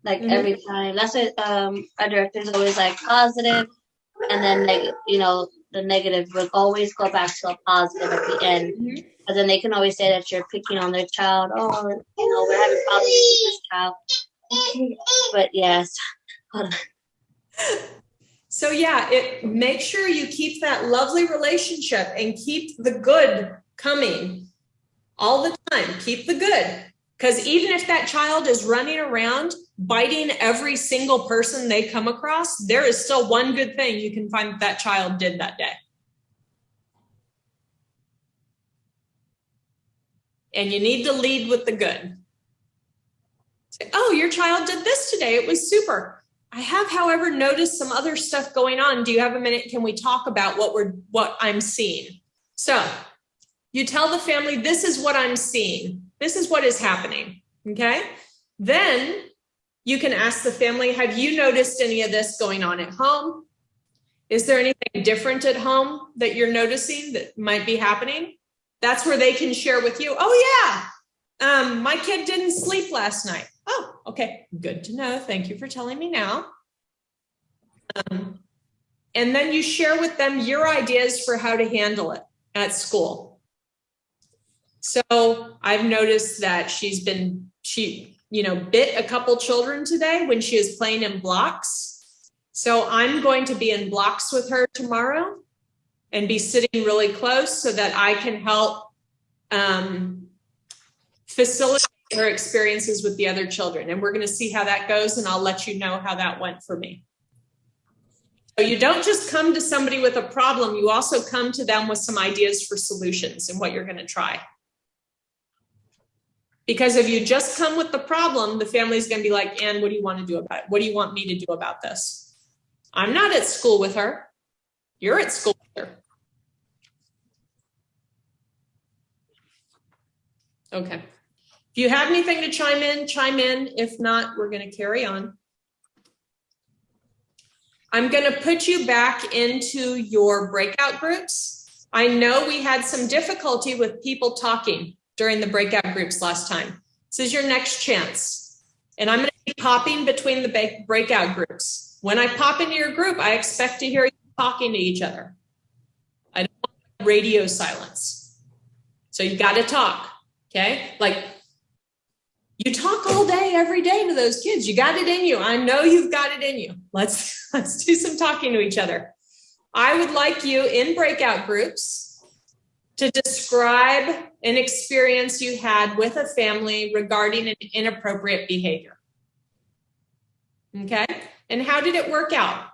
like every time. That's what our director's always like positive, and then the negative will always go back to a positive at the end. And then they can always say that you're picking on their child. Oh, we're having problems with this child. But yes. So yeah, make sure you keep that lovely relationship and keep the good coming all the time. Keep the good. Because even if that child is running around biting every single person they come across, there is still one good thing you can find that child did that day. And you need to lead with the good. Say, oh, your child did this today. It was super. I have, however, noticed some other stuff going on. Do you have a minute? Can we talk about what I'm seeing? So you tell the family, this is what I'm seeing. This is what is happening. Okay. Then you can ask the family, have you noticed any of this going on at home? Is there anything different at home that you're noticing that might be happening? That's where they can share with you. Oh yeah. My kid didn't sleep last night. Oh, okay. Good to know. Thank you for telling me now. And then you share with them your ideas for how to handle it at school. So I've noticed that she bit a couple children today when she was playing in blocks. So I'm going to be in blocks with her tomorrow and be sitting really close so that I can help facilitate her experiences with the other children. And we're going to see how that goes, and I'll let you know how that went for me. So you don't just come to somebody with a problem, you also come to them with some ideas for solutions and what you're going to try. Because if you just come with the problem, the family's going to be like, Ann, what do you want to do about it? What do you want me to do about this? I'm not at school with her. You're at school with her. Okay. If you have anything to chime in, chime in. If not, we're going to carry on. I'm going to put you back into your breakout groups. I know we had some difficulty with people talking during the breakout groups last time. This is your next chance. And I'm going to be popping between the breakout groups. When I pop into your group, I expect to hear you talking to each other. I don't want radio silence. So you got to talk, okay? Like, you talk all day, every day to those kids. You got it in you. I know you've got it in you. Let's do some talking to each other. I would like you in breakout groups to describe an experience you had with a family regarding an inappropriate behavior. Okay? And how did it work out?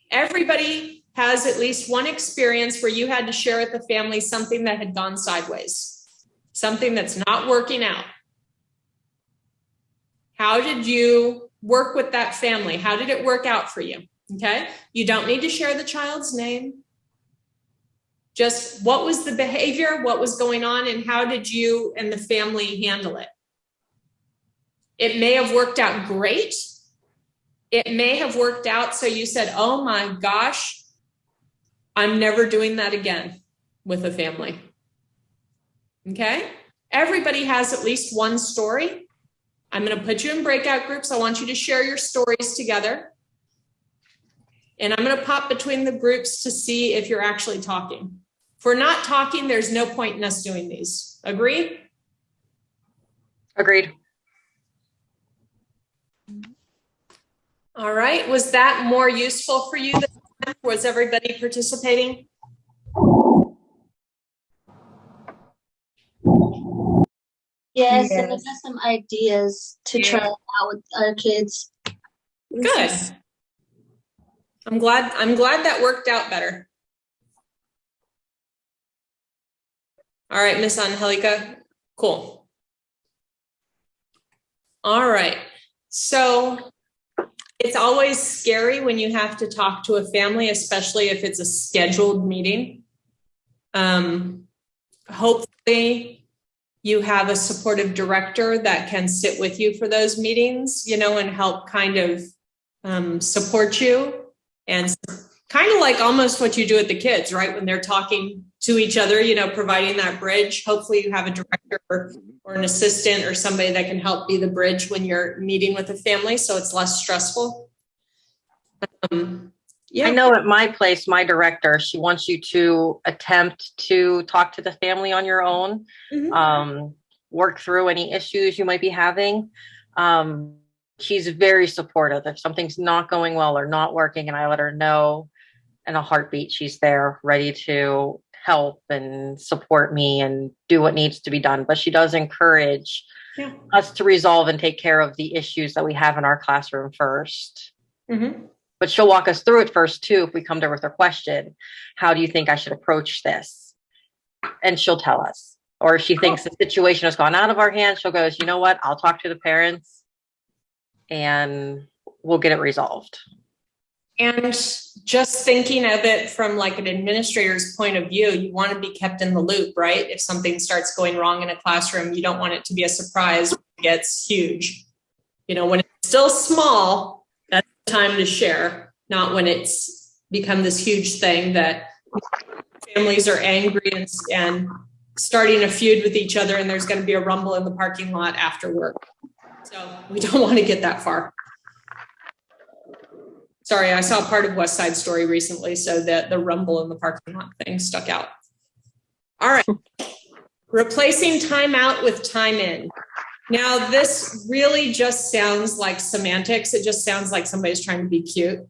Everybody has at least one experience where you had to share with the family something that had gone sideways, something that's not working out. How did you work with that family? How did it work out for you? Okay. You don't need to share the child's name. Just what was the behavior, what was going on, and how did you and the family handle it? It may have worked out great. It may have worked out so you said, oh my gosh, I'm never doing that again with a family. Okay. Everybody has at least one story. I'm going to put you in breakout groups. I want you to share your stories together. And I'm going to pop between the groups to see if you're actually talking. If we're not talking, there's no point in us doing these. Agree? Agreed. All right. Was that more useful for you this time? Was everybody participating? Yes, and I got some ideas to try out with our kids. Good. I'm glad that worked out better. All right, Miss Angelica. Cool. All right. So it's always scary when you have to talk to a family, especially if it's a scheduled meeting. Hopefully you have a supportive director that can sit with you for those meetings, and help kind of support you, and kind of like almost what you do with the kids, right? When they're talking to each other, providing that bridge. Hopefully you have a director or an assistant or somebody that can help be the bridge when you're meeting with a family, so it's less stressful. I know at my place, my director, she wants you to attempt to talk to the family on your own, work through any issues you might be having. She's very supportive. If something's not going well or not working, and I let her know in a heartbeat, she's there ready to help and support me and do what needs to be done. But she does encourage us to resolve and take care of the issues that we have in our classroom first. But she'll walk us through it first too. If we come to her with a question, how do you think I should approach this? And she'll tell us. Or if she thinks the situation has gone out of our hands, she'll go, you know what? I'll talk to the parents and we'll get it resolved. And just thinking of it from like an administrator's point of view, you want to be kept in the loop, right? If something starts going wrong in a classroom, you don't want it to be a surprise when it gets huge. When it's still small, that's the time to share, not when it's become this huge thing that families are angry and starting a feud with each other, and there's going to be a rumble in the parking lot after work. So we don't want to get that far. Sorry, I saw part of West Side Story recently, so that the rumble in the parking lot thing stuck out. All right. Replacing timeout with time in. Now, this really just sounds like semantics. It just sounds like somebody's trying to be cute.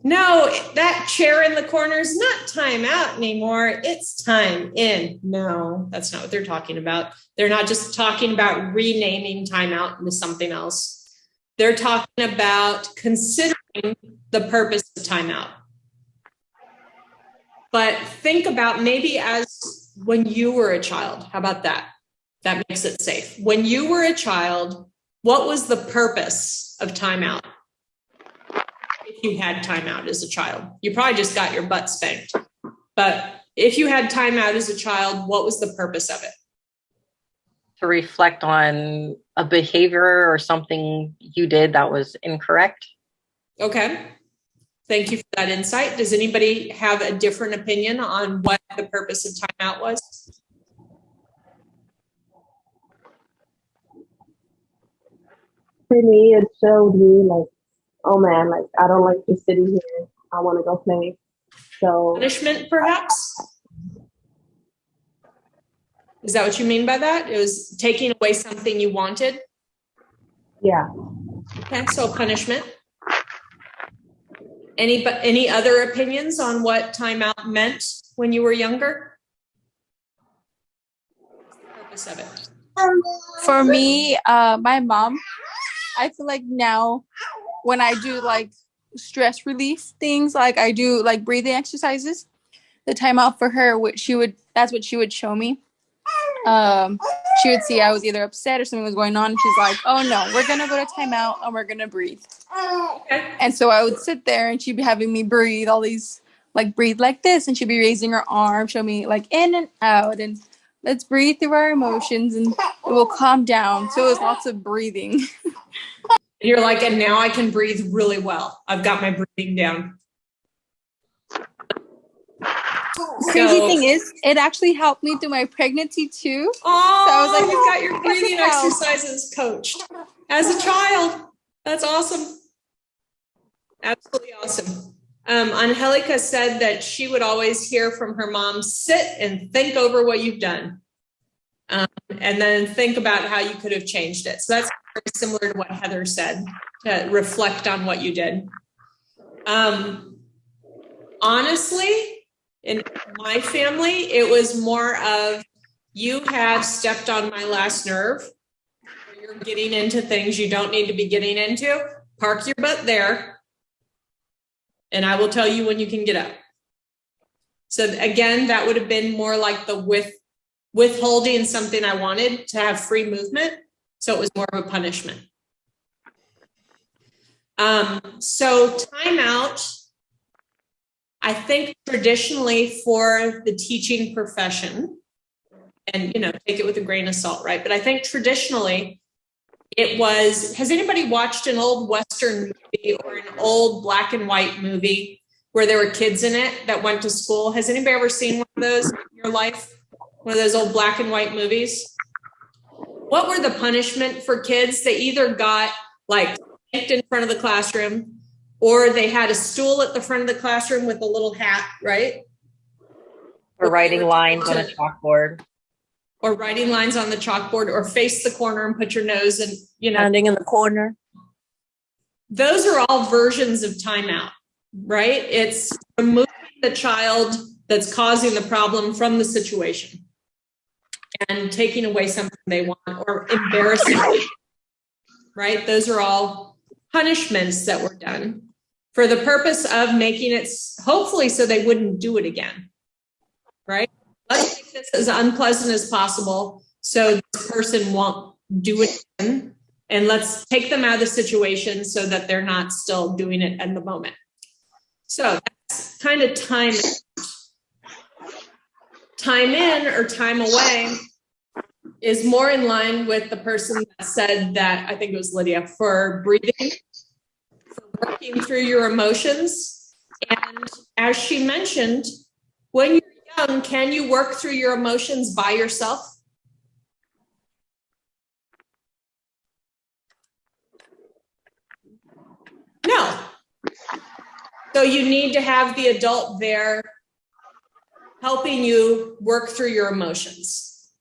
No, that chair in the corner is not time out anymore. It's time in. No, that's not what they're talking about. They're not just talking about renaming timeout into something else. They're talking about considering the purpose of timeout. But think about maybe as when you were a child. How about that? That makes it safe. When you were a child, what was the purpose of timeout? If you had timeout as a child, you probably just got your butt spanked. But if you had timeout as a child, what was the purpose of it? To reflect on a behavior or something you did that was incorrect. Okay. Thank you for that insight. Does anybody have a different opinion on what the purpose of timeout was? For me, it showed me like, oh man, like I don't like just sitting here. I want to go play. So punishment, perhaps? Is that what you mean by that? It was taking away something you wanted? Yeah. Okay, so punishment. Any other opinions on what timeout meant when you were younger? What's the purpose of it? For me, my mom, I feel like now when I do like stress relief things, like I do like breathing exercises, the timeout for her, that's what she would show me. She would see I was either upset or something was going on, and she's like, oh no, we're gonna go to timeout and we're gonna breathe. Okay. And so I would sit there and she'd be having me breathe all these, like breathe like this, and she'd be raising her arm, show me like in and out, and let's breathe through our emotions and it will calm down. So it was lots of breathing. You're like, and now I can breathe really well. I've got my breathing down. Crazy thing is, it actually helped me through my pregnancy too. Oh, so I was like, you've got your breathing exercises coached as a child. That's awesome. Absolutely awesome. Angelica said that she would always hear from her mom, sit and think over what you've done. And then think about how you could have changed it. So that's very similar to what Heather said, to reflect on what you did. Honestly, in my family, it was more of, you have stepped on my last nerve. You're getting into things you don't need to be getting into. Park your butt there, and I will tell you when you can get up. So again, that would have been more like the withholding something I wanted to have free movement. So it was more of a punishment. So timeout, I think traditionally for the teaching profession, and take it with a grain of salt, right? But I think traditionally it was, has anybody watched an old Western movie or an old black and white movie where there were kids in it that went to school? Has anybody ever seen one of those in your life? One of those old black and white movies? What were the punishment for kids? They either got like spanked in front of the classroom, or they had a stool at the front of the classroom with a little hat, right? Or writing lines on a chalkboard. Or writing lines on the chalkboard, or face the corner and put your nose and, Standing in the corner. Those are all versions of timeout, right? It's removing the child that's causing the problem from the situation and taking away something they want, or embarrassing, right? Those are all punishments that were done for the purpose of making it, hopefully, so they wouldn't do it again, right? Let's make this as unpleasant as possible so this person won't do it again. And let's take them out of the situation so that they're not still doing it in the moment. So that's kind of time. Time in or time away is more in line with the person that said that, I think it was Lydia, for breathing, for working through your emotions. And as she mentioned, when you're young, can you work through your emotions by yourself? No. So you need to have the adult there helping you work through your emotions.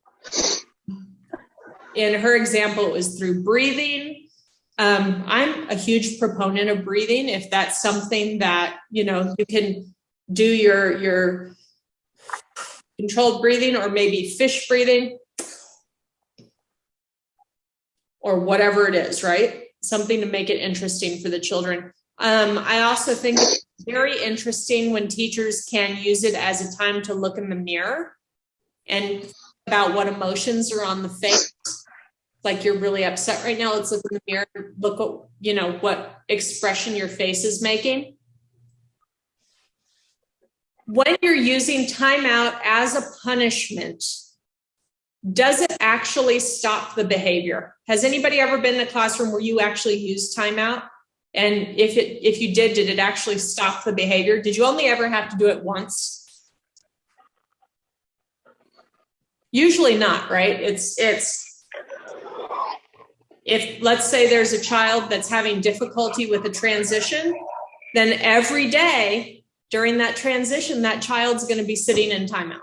In her example, it was through breathing. I'm a huge proponent of breathing. If that's something that, you can do your controlled breathing, or maybe fish breathing, or whatever it is, right? Something to make it interesting for the children. I also think it's very interesting when teachers can use it as a time to look in the mirror and about what emotions are on the face. Like, you're really upset right now. Let's look in the mirror, look at, what expression your face is making. When you're using timeout as a punishment, does it actually stop the behavior? Has anybody ever been in a classroom where you actually used timeout? And if you did it actually stop the behavior? Did you only ever have to do it once? Usually not, right? It's if, let's say there's a child that's having difficulty with a transition, then every day during that transition, that child's going to be sitting in timeout.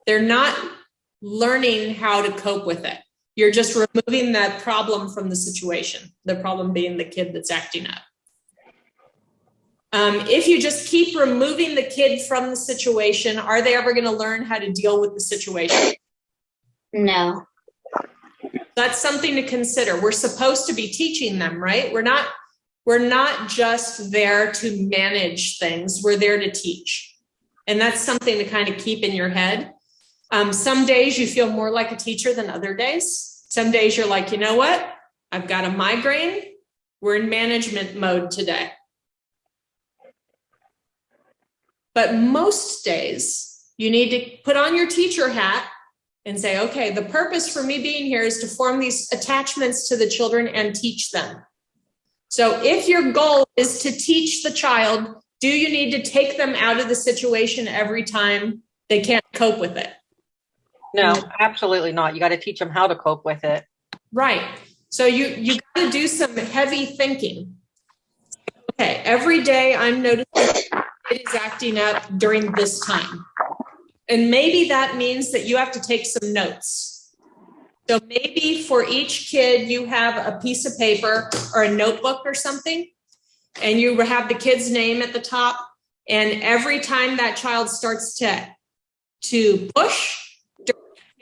They're not learning how to cope with it. You're just removing that problem from the situation, the problem being the kid that's acting up. If you just keep removing the kid from the situation, are they ever going to learn how to deal with the situation? No. That's something to consider. We're supposed to be teaching them, right? We're not just there to manage things. We're there to teach. And that's something to kind of keep in your head. Some days you feel more like a teacher than other days. Some days you're like, you know what? I've got a migraine. We're in management mode today. But most days you need to put on your teacher hat and say, okay, the purpose for me being here is to form these attachments to the children and teach them. So if your goal is to teach the child, do you need to take them out of the situation every time they can't cope with it? No, absolutely not. You got to teach them how to cope with it. Right. So you got to do some heavy thinking. Okay, every day I'm noticing it is acting up during this time. And maybe that means that you have to take some notes. So maybe for each kid, you have a piece of paper or a notebook or something, and you have the kid's name at the top. And every time that child starts to push,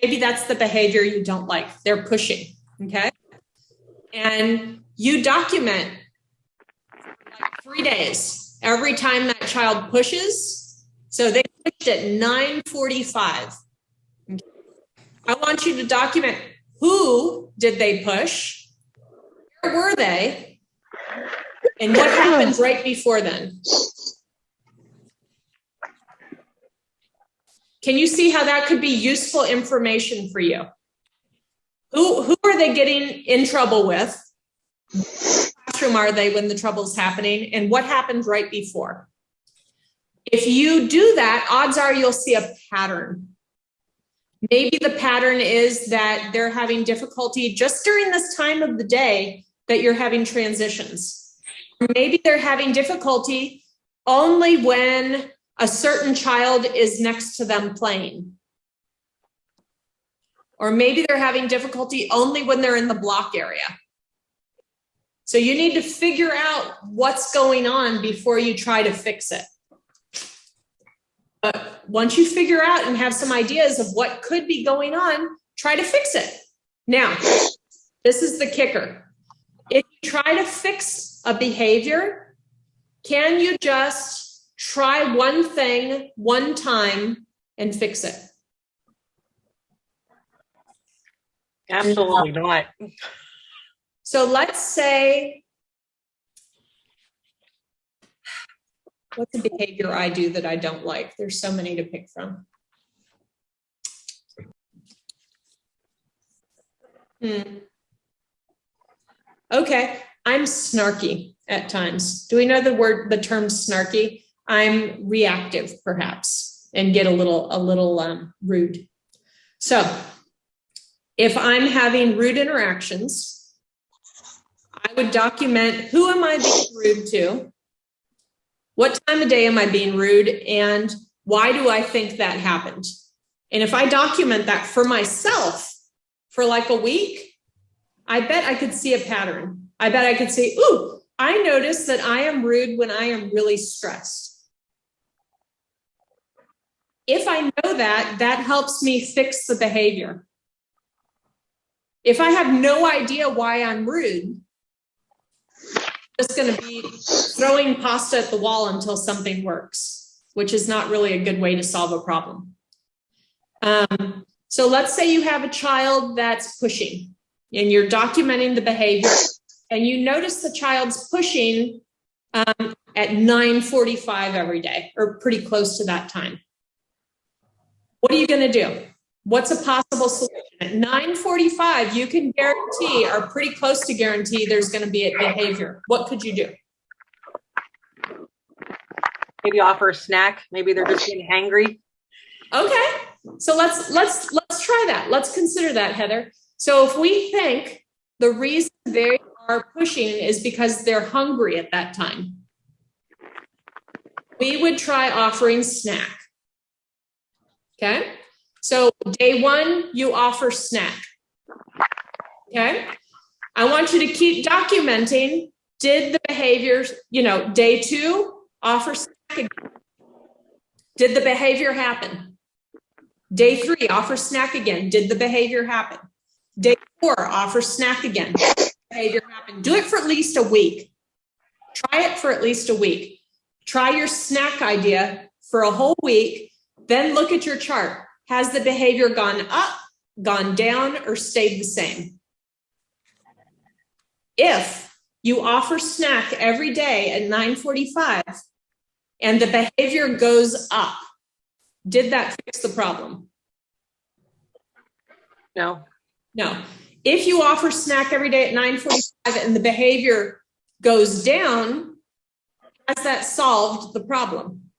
maybe that's the behavior you don't like. They're pushing, okay? And you document like 3 days, every time that child pushes. So they pushed at 9:45. Okay. I want you to document who did they push, where were they, and what happened right before then. Can you see how that could be useful information for you? Who are they getting in trouble with? What classroom are they when the trouble's happening? And what happened right before? If you do that, odds are you'll see a pattern. Maybe the pattern is that they're having difficulty just during this time of the day that you're having transitions. Maybe they're having difficulty only when a certain child is next to them playing. Or maybe they're having difficulty only when they're in the block area. So you need to figure out what's going on before you try to fix it. But once you figure out and have some ideas of what could be going on, try to fix it. Now, this is the kicker. If you try to fix a behavior, can you just try one thing one time and fix it? Absolutely not. So let's say, what's a behavior I do that I don't like? There's so many to pick from. Okay, I'm snarky at times. Do we know the term snarky? I'm reactive, perhaps, and get a little rude. So if I'm having rude interactions, I would document who am I being rude to, what time of day am I being rude, and why do I think that happened? And if I document that for myself for like a week, I bet I could see a pattern. I bet I could say, ooh, I notice that I am rude when I am really stressed. If I know that, that helps me fix the behavior. If I have no idea why I'm rude, I'm just going to be throwing pasta at the wall until something works, which is not really a good way to solve a problem. So let's say you have a child that's pushing and you're documenting the behavior and you notice the child's pushing at 9:45 every day or pretty close to that time. What are you going to do? What's a possible solution? At 9:45, you can guarantee or pretty close to guarantee there's going to be a behavior. What could you do? Maybe offer a snack. Maybe they're just getting angry. Okay, so let's try that. Let's consider that, Heather. So if we think the reason they are pushing is because they're hungry at that time, we would try offering snack. Okay, so day one, you offer snack. Okay, I want you to keep documenting. Did the behaviors, day two, offer snack again. Did the behavior happen? Day three, offer snack again. Did the behavior happen? Day four, offer snack again. Did the behavior happen? Do it for at least a week. Try it for at least a week. Try your snack idea for a whole week. Then look at your chart. Has the behavior gone up, gone down, or stayed the same? If you offer snack every day at 9:45 and the behavior goes up, did that fix the problem? No. No. If you offer snack every day at 9:45 and the behavior goes down, has that solved the problem?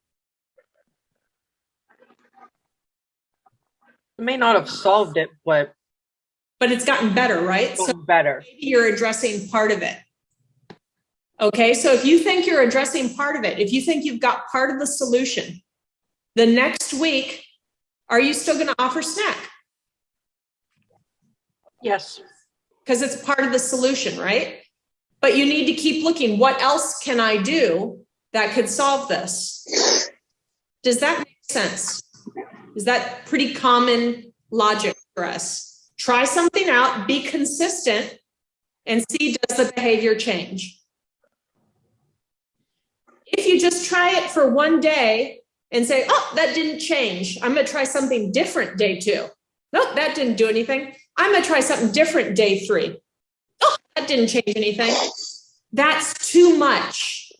It may not have solved it, but it's gotten better, right? So better. Maybe you're addressing part of it. Okay, so if you think you're addressing part of it, if you think you've got part of the solution, the next week, are you still going to offer snack? Yes. Because it's part of the solution, right? But you need to keep looking, what else can I do that could solve this? Does that make sense? Is that pretty common logic for us? Try something out, be consistent, and see, does the behavior change? If you just try it for one day and say, oh, that didn't change, I'm going to try something different day 2. Nope, that didn't do anything. I'm going to try something different day 3. Oh, that didn't change anything. That's too much.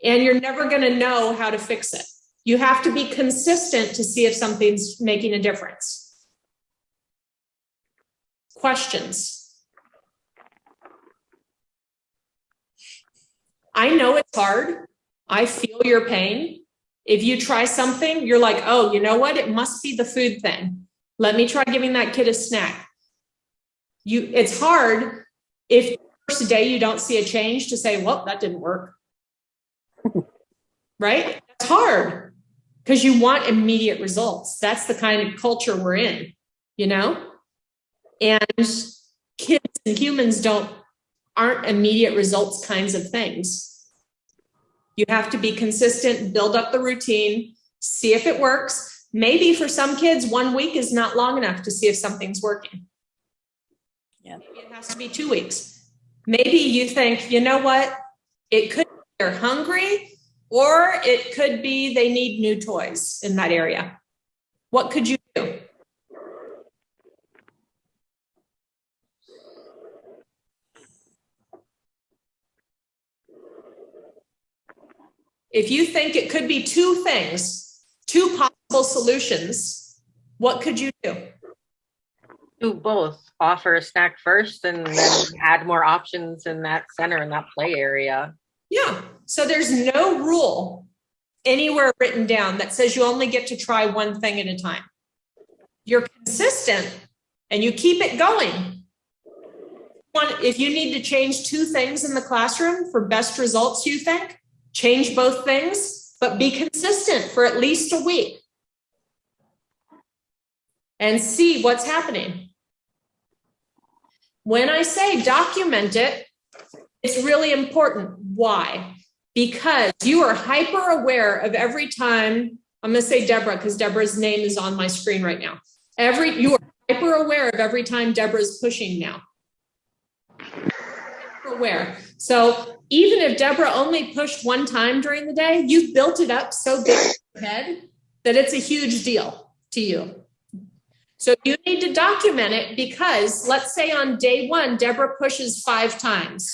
And you're never going to know how to fix it. You have to be consistent to see if something's making a difference. Questions? I know it's hard. I feel your pain. If you try something, you're like, oh, you know what? It must be the food thing. Let me try giving that kid a snack. It's hard if the first day you don't see a change to say, well, that didn't work. Right? It's hard because you want immediate results. That's the kind of culture we're in, you know? And kids and humans aren't immediate results kinds of things. You have to be consistent, build up the routine, see if it works. Maybe for some kids, 1 week is not long enough to see if something's working. Yeah. Maybe it has to be 2 weeks. Maybe you think, you know what? It could be they're hungry, or it could be they need new toys in that area. What could you do? If you think it could be 2 things, 2 possible solutions, what could you do? Do both. Offer a snack first and then add more options in that center, in that play area. Yeah. So there's no rule anywhere written down that says you only get to try one thing at a time. You're consistent and you keep it going. If you need to change 2 things in the classroom for best results, you think, change both things, but be consistent for at least a week and see what's happening. When I say document it, it's really important. Why? Because you are hyper aware of every time, I'm going to say Deborah, because Deborah's name is on my screen right now. You are hyper aware of every time Deborah's pushing now. Hyper aware. So even if Deborah only pushed 1 time during the day, you've built it up so big in your head that it's a huge deal to you. So you need to document it because let's say on day 1, Deborah pushes 5 times.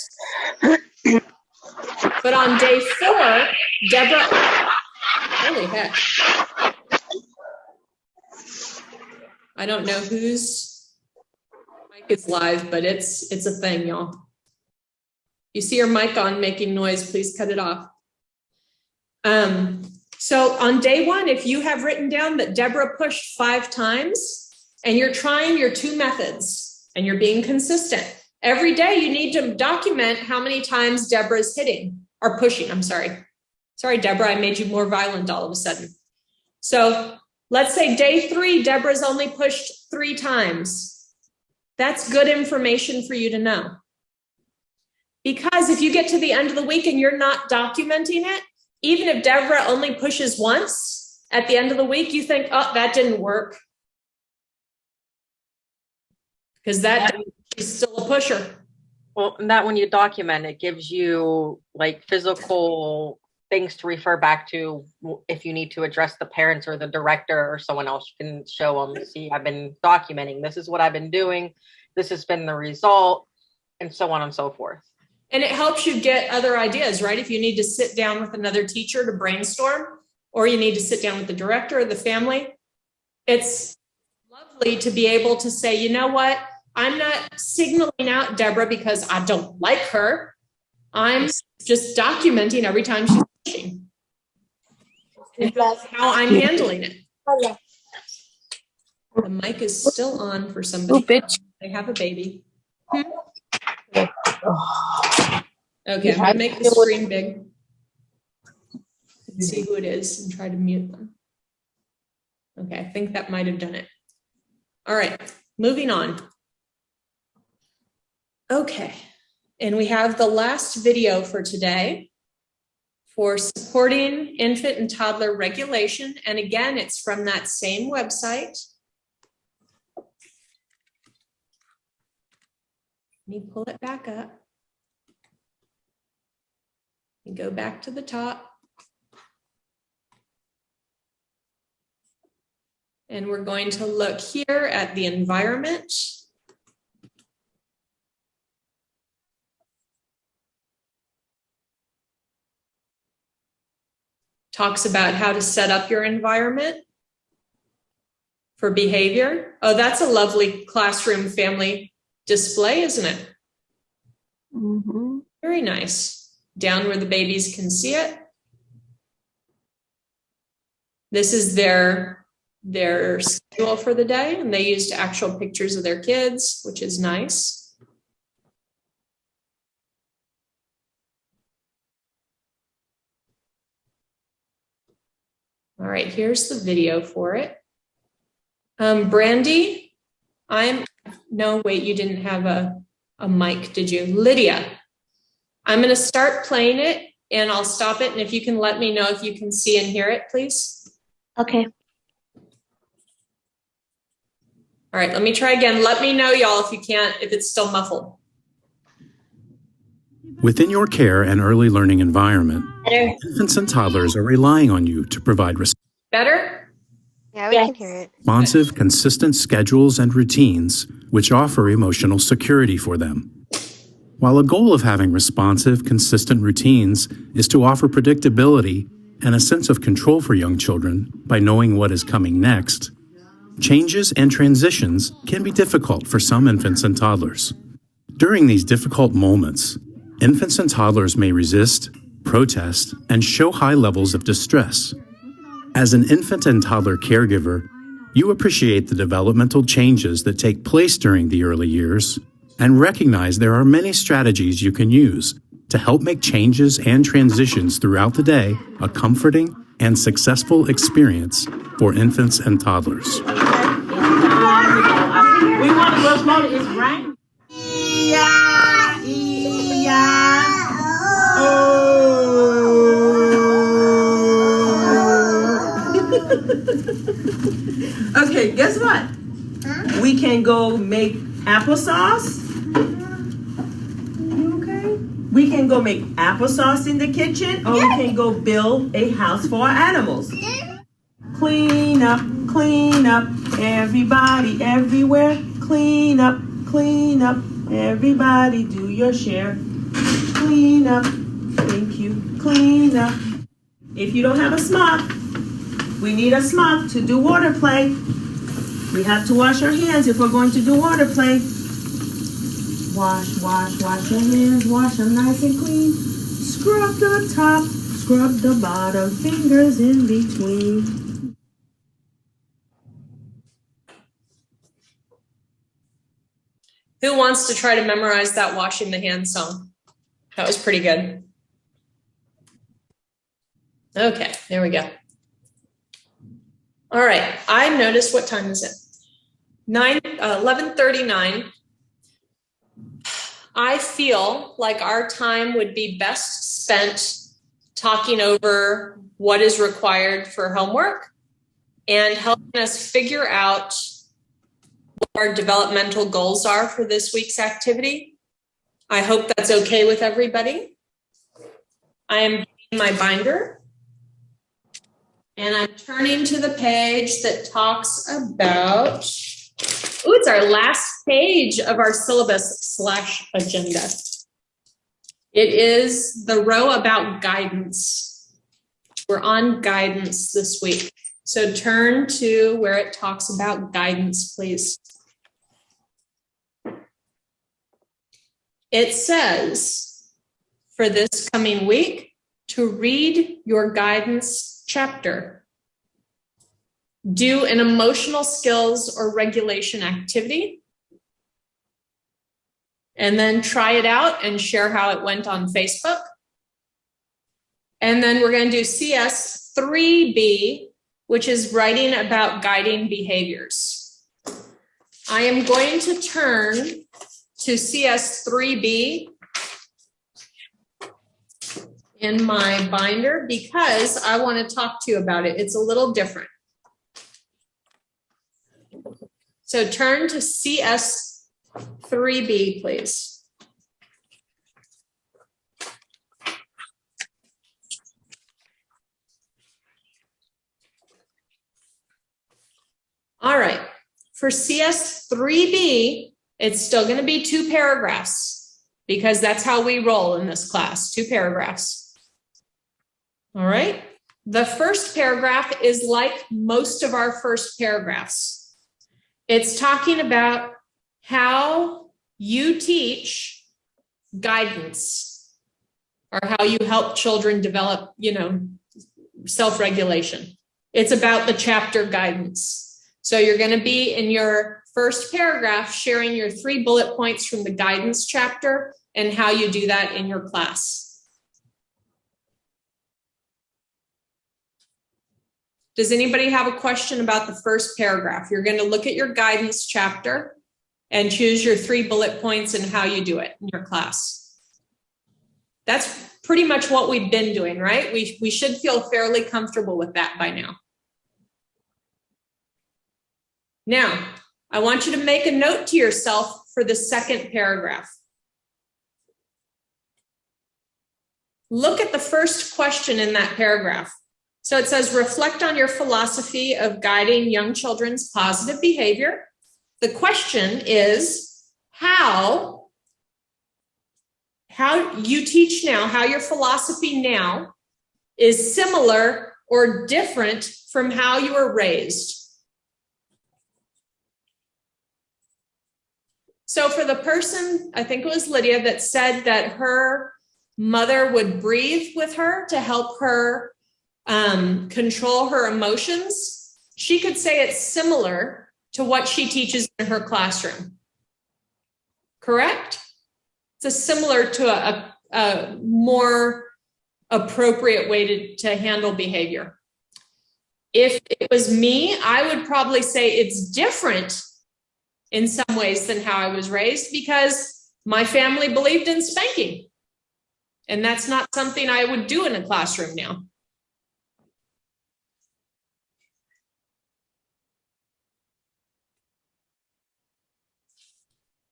But on day 4, Deborah, holy heck. I don't know whose mic is live, but it's a thing, y'all. You see your mic on making noise, please cut it off. So on day 1, if you have written down that Deborah pushed 5 times and you're trying your 2 methods and you're being consistent, every day you need to document how many times Deborah's hitting or pushing. I'm sorry. Sorry, Deborah, I made you more violent all of a sudden. So let's say day 3, Deborah's only pushed 3 times. That's good information for you to know. Because if you get to the end of the week and you're not documenting it, even if Deborah only pushes once at the end of the week, you think, oh, that didn't work. Because she's still a pusher. Well, and that when you document, it gives you like physical things to refer back to if you need to address the parents or the director or someone else. You can show them, see, I've been documenting. This is what I've been doing. This has been the result, and so on and so forth. And it helps you get other ideas, right? If you need to sit down with another teacher to brainstorm, or you need to sit down with the director or the family, it's lovely to be able to say, you know what? I'm not signaling out Deborah because I don't like her. I'm just documenting every time she's pushing. And how I'm handling it. The mic is still on for somebody. They have a baby. Okay, I'm gonna make the screen big. See who it is and try to mute them. Okay, I think that might have done it. All right, moving on. Okay, and we have the last video for today for supporting infant and toddler regulation. And again, it's from that same website. Let me pull it back up. And go back to the top. And we're going to look here at the environment. Talks about how to set up your environment for behavior. Oh, that's a lovely classroom family display, isn't it? Mm-hmm. Very nice. Down where the babies can see it. This is their schedule for the day, and they used actual pictures of their kids, which is nice. All right, here's the video for it. Brandy, no, wait, you didn't have a mic, did you? Lydia, I'm going to start playing it and I'll stop it. And if you can let me know if you can see and hear it, please. Okay. All right, let me try again. Let me know, y'all, if you can't, if it's still muffled. Within your care and early learning environment, infants and toddlers are relying on you to provide Better? Yeah, we can hear it. responsive, consistent schedules and routines which offer emotional security for them. While a goal of having responsive, consistent routines is to offer predictability and a sense of control for young children by knowing what is coming next, changes and transitions can be difficult for some infants and toddlers. During these difficult moments, infants and toddlers may resist, protest, and show high levels of distress. As an infant and toddler caregiver, you appreciate the developmental changes that take place during the early years and recognize there are many strategies you can use to help make changes and transitions throughout the day a comforting and successful experience for infants and toddlers. We want to go slow. It's right. Okay, guess what? We can go make applesauce. You okay? We can go make applesauce in the kitchen, or we can go build a house for our animals. Clean up, everybody, everywhere. Clean up, everybody, do your share. Clean up, thank you, clean up. If you don't have a smock, we need a smock to do water play. We have to wash our hands if we're going to do water play. Wash your hands, wash them nice and clean. Scrub the top, scrub the bottom, fingers in between. Who wants to try to memorize that washing the hands song? That was pretty good. Okay, there we go. All right, I noticed, what time is it? 11:39. I feel like our time would be best spent talking over what is required for homework and helping us figure out what our developmental goals are for this week's activity. I hope that's okay with everybody. I am getting my binder and I'm turning to the page that talks about, it's our last page of our syllabus/agenda. It is the row about guidance. We're on guidance this week. So turn to where it talks about guidance, please. It says for this coming week to read your guidance chapter. Do an emotional skills or regulation activity. And then try it out and share how it went on Facebook. And then we're going to do CS 3B which is writing about guiding behaviors. I am going to turn to CS 3B in my binder because I want to talk to you about it. It's a little different. So turn to CS 3B, please. All right, for CS 3B, it's still going to be 2 paragraphs because that's how we roll in this class, 2 paragraphs. All right, the first paragraph is like most of our first paragraphs. It's talking about how you teach guidance or how you help children develop, self-regulation. It's about the chapter guidance. So you're going to be in your first paragraph sharing your 3 bullet points from the guidance chapter and how you do that in your class. Does anybody have a question about the first paragraph? You're going to look at your guidance chapter and choose your 3 bullet points and how you do it in your class. That's pretty much what we've been doing, right? We should feel fairly comfortable with that by now. Now, I want you to make a note to yourself for the second paragraph. Look at the first question in that paragraph. So it says, reflect on your philosophy of guiding young children's positive behavior. The question is how you teach now, how your philosophy now is similar or different from how you were raised. So for the person, I think it was Lydia, that said that her mother would breathe with her to help her control her emotions, she could say it's similar to what she teaches in her classroom. Correct? It's similar to a more appropriate way to handle behavior. If it was me, I would probably say it's different in some ways than how I was raised because my family believed in spanking. And that's not something I would do in a classroom now.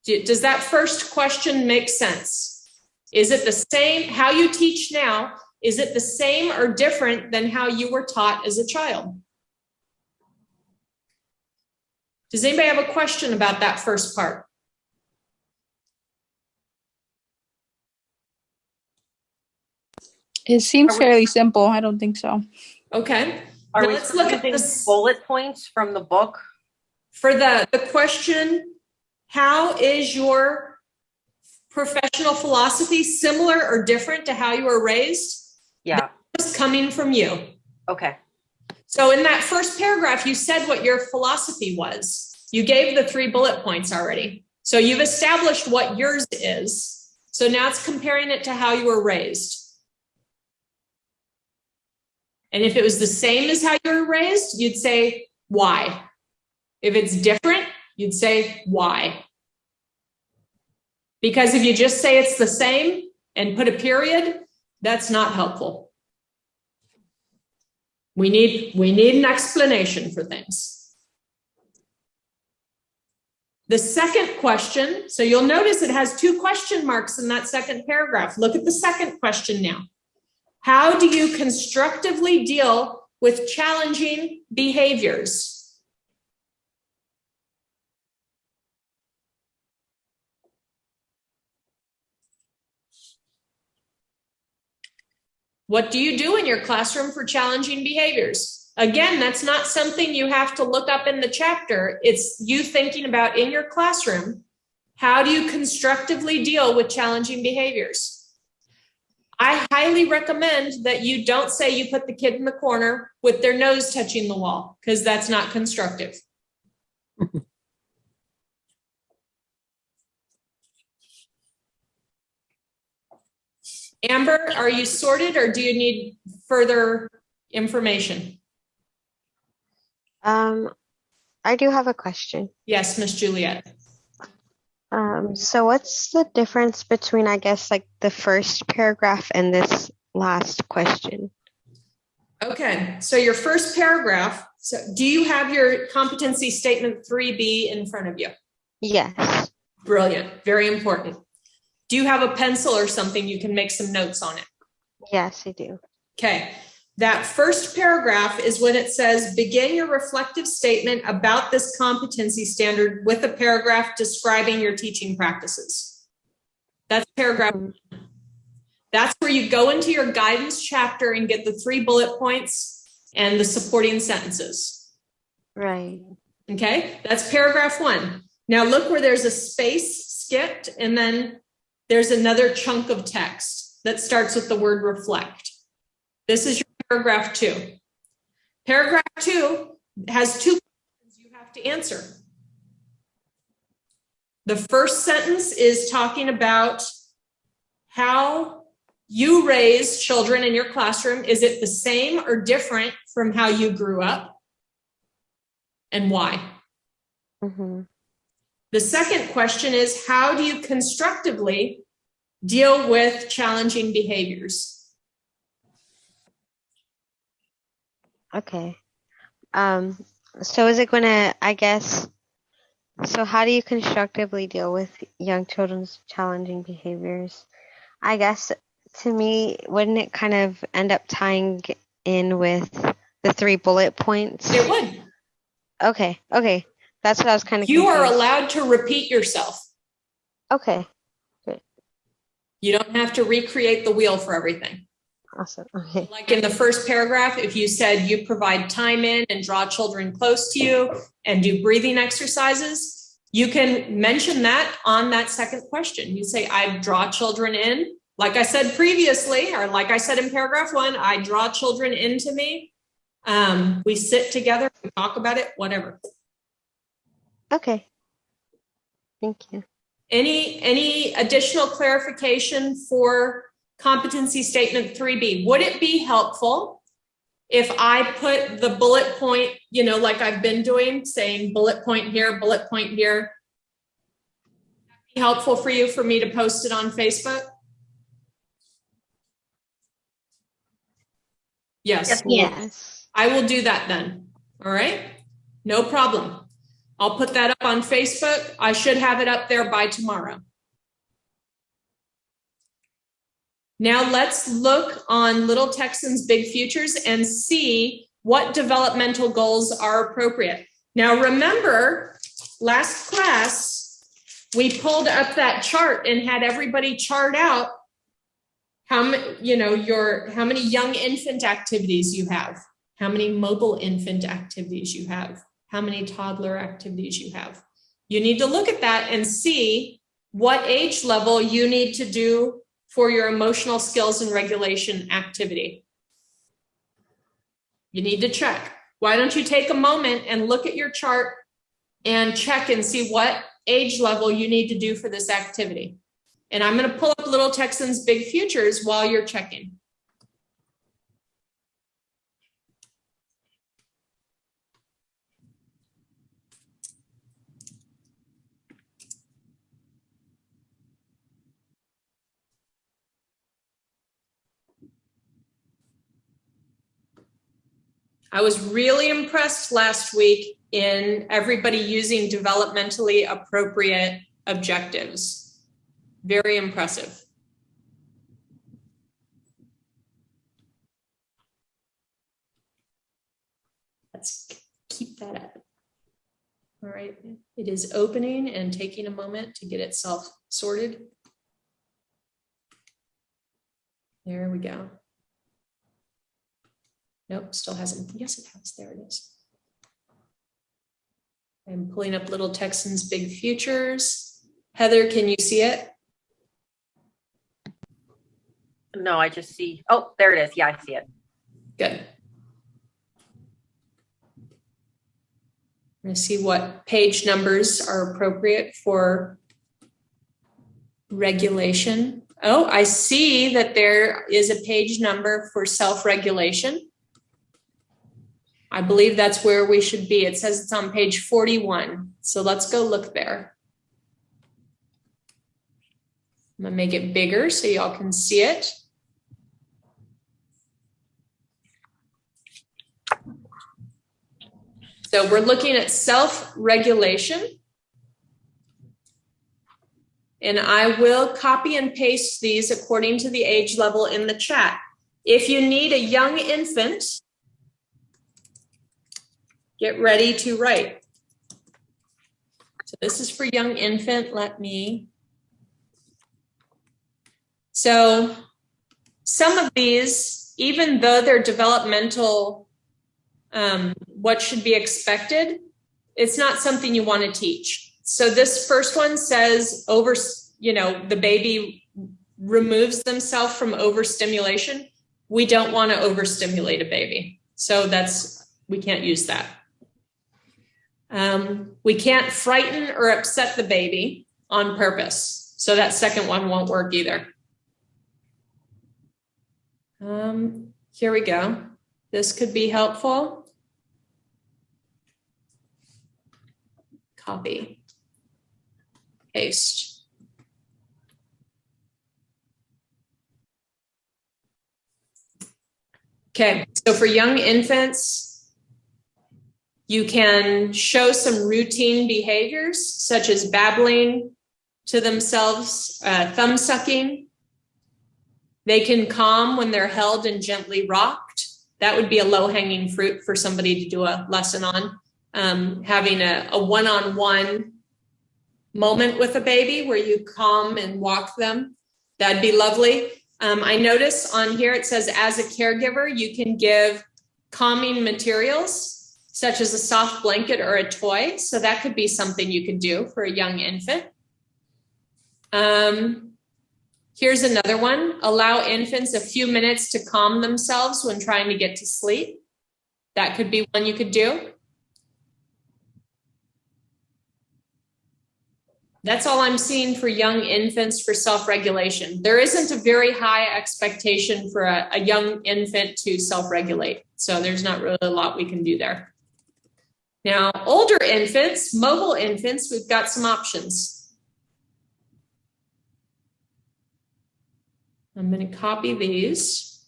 Does that first question make sense? Is it the same, how you teach now, is it the same or different than how you were taught as a child? Does anybody have a question about that first part? It seems fairly simple. I don't think so. Okay. Are now we let's look at using this bullet points from the book? For the question, how is your professional philosophy similar or different to how you were raised? Yeah. That's coming from you. Okay. So in that first paragraph, you said what your philosophy was. You gave the 3 bullet points already. So you've established what yours is. So now it's comparing it to how you were raised. And if it was the same as how you were raised, you'd say, why? If it's different, you'd say, why? Because if you just say it's the same and put a period, that's not helpful. We need an explanation for things. The second question, so you'll notice it has 2 question marks in that second paragraph. Look at the second question now. How do you constructively deal with challenging behaviors? What do you do in your classroom for challenging behaviors? Again, that's not something you have to look up in the chapter. It's you thinking about in your classroom, how do you constructively deal with challenging behaviors? I highly recommend that you don't say you put the kid in the corner with their nose touching the wall, because that's not constructive. Amber, are you sorted or do you need further information? I do have a question. Yes, Miss Juliet. So what's the difference between, I guess, like the first paragraph and this last question? Okay, so your first paragraph. So do you have your competency statement 3B in front of you? Yes. Brilliant, very important. Do you have a pencil or something you can make some notes on it? Yes, I do. Okay, that first paragraph is when it says, begin your reflective statement about this competency standard with a paragraph describing your teaching practices. That's paragraph. That's where you go into your guidance chapter and get the 3 bullet points and the supporting sentences. Right. Okay, that's paragraph 1. Now look where there's a space skipped and then there's another chunk of text that starts with the word reflect. This is your paragraph 2. Paragraph 2 has 2 questions you have to answer. The first sentence is talking about how you raise children in your classroom. Is it the same or different from how you grew up? And why? Mm-hmm. The second question is, how do you constructively deal with challenging behaviors? Okay. So is it going to, I guess, so how do you constructively deal with young children's challenging behaviors? I guess to me, wouldn't it kind of end up tying in with the 3 bullet points? It would. Okay. That's what I was kind of You confused. are allowed to repeat yourself. Okay. You don't have to recreate the wheel for everything. Awesome. Okay. Like in the first paragraph, if you said you provide time in and draw children close to you and do breathing exercises, you can mention that on that second question. You say, I draw children in. Like I said previously, or like I said in paragraph 1, I draw children into me. We sit together, we talk about it, whatever. Okay. Thank you. Any additional clarification for competency statement 3B? Would it be helpful if I put the bullet point, like I've been doing, saying bullet point here, bullet point here? Would that be helpful for you for me to post it on Facebook? Yes. Yes. I will do that then. All right. No problem. I'll put that up on Facebook. I should have it up there by tomorrow. Now let's look on Little Texans Big Futures and see what developmental goals are appropriate. Now remember, last class, we pulled up that chart and had everybody chart out how many young infant activities you have, how many mobile infant activities you have, how many toddler activities you have. You need to look at that and see what age level you need to do for your emotional skills and regulation activity. You need to check. Why don't you take a moment and look at your chart and check and see what age level you need to do for this activity. And I'm going to pull up Little Texans Big Futures while you're checking. I was really impressed last week in everybody using developmentally appropriate objectives. Very impressive. Let's keep that up. All right, it is opening and taking a moment to get itself sorted. There we go. Nope, still hasn't. Yes, it has. There it is. I'm pulling up Little Texans Big Futures. Heather, can you see it? No, I just see. Oh, there it is. Yeah, I see it. Good. I'm going to see what page numbers are appropriate for regulation. Oh, I see that there is a page number for self-regulation. I believe that's where we should be. It says it's on page 41. So let's go look there. I'm gonna make it bigger so y'all can see it. So we're looking at self-regulation. And I will copy and paste these according to the age level in the chat. If you need a young infant, get ready to write. So this is for young infant. So some of these, even though they're developmental, what should be expected, it's not something you want to teach. So this first one says the baby removes themselves from overstimulation. We don't want to overstimulate a baby. So we can't use that. We can't frighten or upset the baby on purpose. So that second one won't work either. Here we go. This could be helpful. Copy. Paste. Okay, so for young infants, you can show some routine behaviors such as babbling to themselves, thumb sucking. They can calm when they're held and gently rocked. That would be a low-hanging fruit for somebody to do a lesson on. Having a one-on-one moment with a baby where you calm and walk them. That'd be lovely. I notice on here it says as a caregiver, you can give calming materials such as a soft blanket or a toy. So that could be something you could do for a young infant. Here's another one. Allow infants a few minutes to calm themselves when trying to get to sleep. That could be one you could do. That's all I'm seeing for young infants for self-regulation. There isn't a very high expectation for a young infant to self-regulate. So there's not really a lot we can do there. Now, older infants, mobile infants, we've got some options. I'm going to copy these.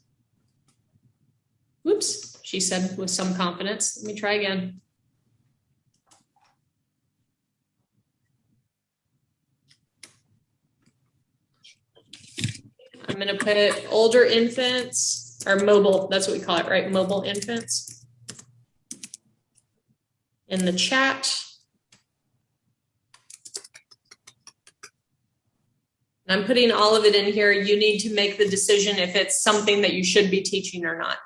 Whoops, she said with some confidence. Let me try again. I'm going to put older infants, or mobile, that's what we call it, right? Mobile infants in the chat. I'm putting all of it in here. You need to make the decision if it's something that you should be teaching or not.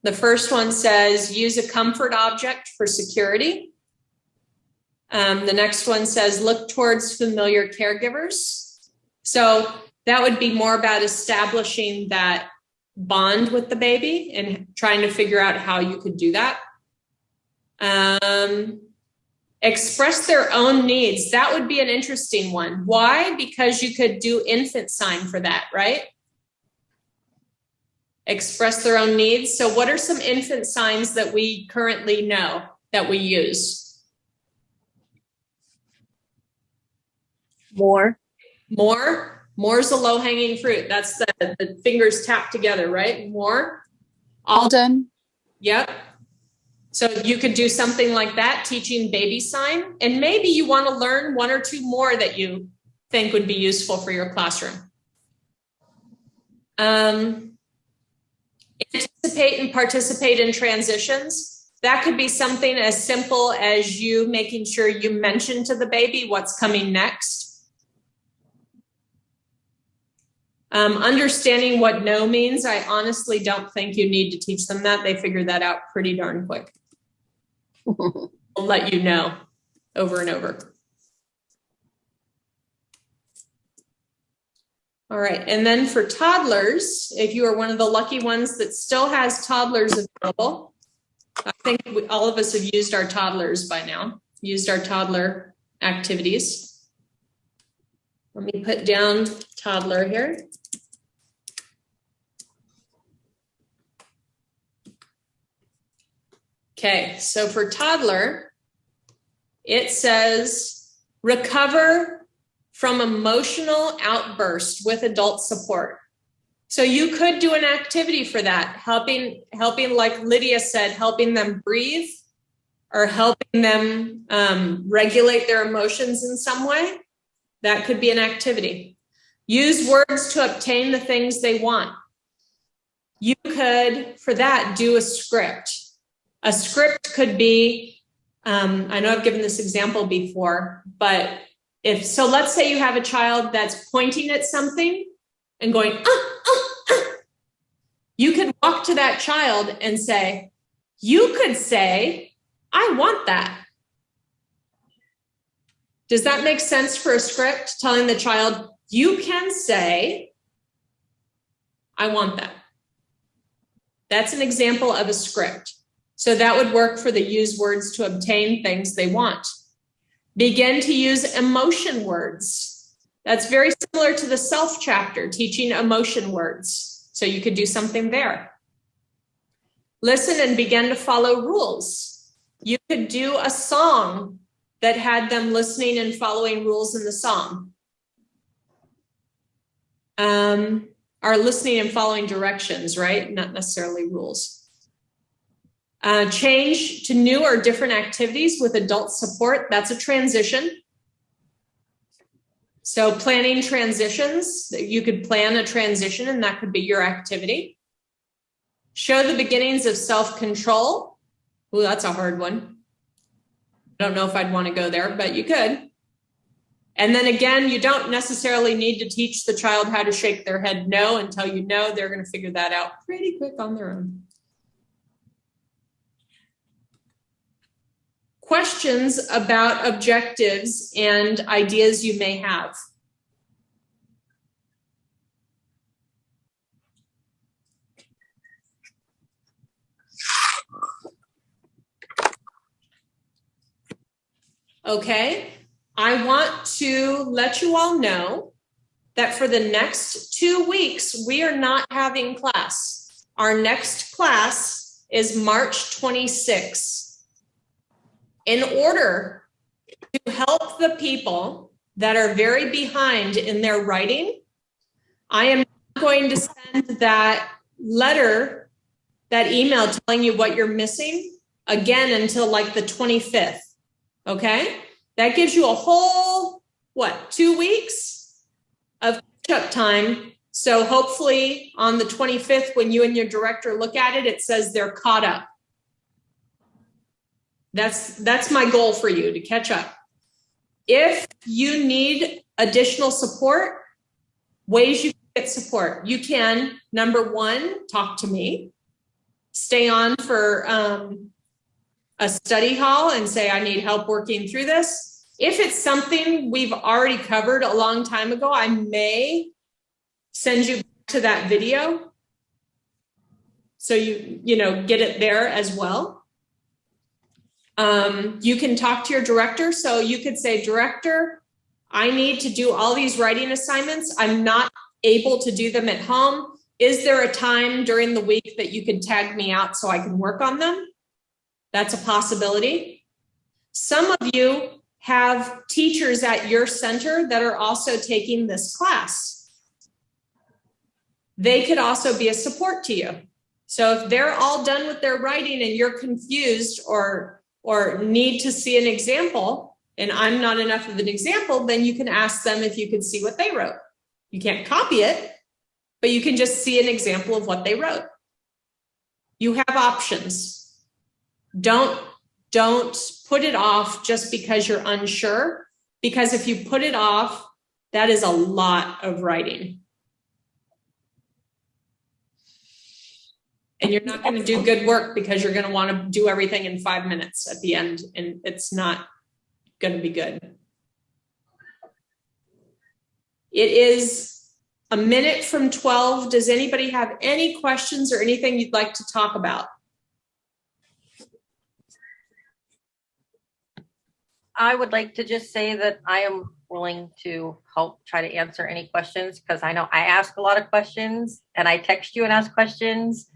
The first one says use a comfort object for security. The next one says look towards familiar caregivers. So that would be more about establishing that bond with the baby and trying to figure out how you could do that. Express their own needs. That would be an interesting one. Why? Because you could do infant sign for that, right? Express their own needs. So what are some infant signs that we currently know that we use? More. More's a low-hanging fruit. That's the fingers tapped together, right? More. All done. Yep. So you could do something like that, teaching baby sign, and maybe you want to learn one or two more that you think would be useful for your classroom. Anticipate and participate in transitions. That could be something as simple as you making sure you mention to the baby what's coming next. Understanding what no means, I honestly don't think you need to teach them that. They figure that out pretty darn quick. We'll let you know over and over. All right, and then for toddlers, if you are one of the lucky ones that still has toddlers available, I think all of us have used our toddlers by now, used our toddler activities. Let me put down toddler here. Okay, so for toddler, it says recover from emotional outburst with adult support. So you could do an activity for that, helping, like Lydia said, helping them breathe or helping them regulate their emotions in some way. That could be an activity. Use words to obtain the things they want. You could, for that, do a script. A script could be, I know I've given this example before, but let's say you have a child that's pointing at something and going, you could walk to that child and say, you could say, I want that. Does that make sense for a script? Telling the child, you can say, I want that. That's an example of a script. So that would work for the use words to obtain things they want. Begin to use emotion words. That's very similar to the self chapter, teaching emotion words. So you could do something there. Listen and begin to follow rules. You could do a song that had them listening and following rules in the song. Are listening and following directions, right? Not necessarily rules. Change to new or different activities with adult support. That's a transition. So planning transitions, you could plan a transition and that could be your activity. Show the beginnings of self-control. Ooh, that's a hard one. I don't know if I'd want to go there, but you could. And then again, you don't necessarily need to teach the child how to shake their head no until you know they're going to figure that out pretty quick on their own. Questions about objectives and ideas you may have. Okay, I want to let you all know that for the next 2 weeks, we are not having class. Our next class is March 26th. In order to help the people that are very behind in their writing, I am not going to send that letter, that email telling you what you're missing again until like the 25th. Okay? That gives you a whole, 2 weeks of catch-up time. So hopefully on the 25th, when you and your director look at it, it says they're caught up. That's my goal for you, to catch up. If you need additional support, ways you can get support. You can, number one, talk to me. Stay on for a study hall and say, I need help working through this. If it's something we've already covered a long time ago, I may send you back to that video. So you get it there as well. You can talk to your director. So you could say, director, I need to do all these writing assignments. I'm not able to do them at home. Is there a time during the week that you could tag me out so I can work on them? That's a possibility. Some of you have teachers at your center that are also taking this class. They could also be a support to you. So if they're all done with their writing and you're confused or need to see an example, and I'm not enough of an example, then you can ask them if you could see what they wrote. You can't copy it, but you can just see an example of what they wrote. You have options. Don't put it off just because you're unsure, because if you put it off, that is a lot of writing. And you're not going to do good work because you're going to want to do everything in 5 minutes at the end, and it's not going to be good. It is a minute from 12. Does anybody have any questions or anything you'd like to talk about? I would like to just say that I am willing to help try to answer any questions, because I know I ask a lot of questions and I text you and ask questions.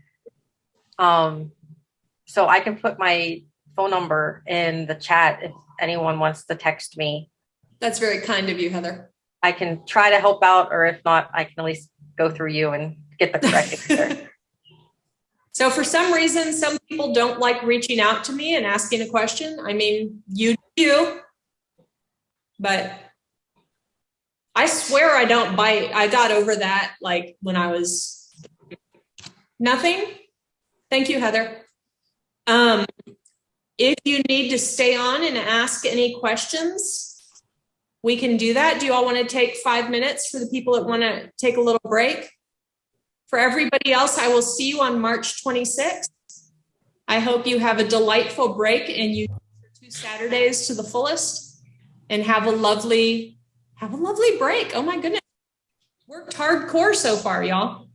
So I can put my phone number in the chat if anyone wants to text me. That's very kind of you, Heather. I can try to help out, or if not, I can at least go through you and get the correct answer. So for some reason, some people don't like reaching out to me and asking a question. I mean, you do, but I swear I don't bite. I got over that like when I was nothing. Thank you, Heather. If you need to stay on and ask any questions, we can do that. Do you all want to take 5 minutes for the people that want to take a little break? For everybody else, I will see you on March 26th. I hope you have a delightful break and you use 2 Saturdays to the fullest and have a lovely break. Oh my goodness. Worked hardcore so far, y'all.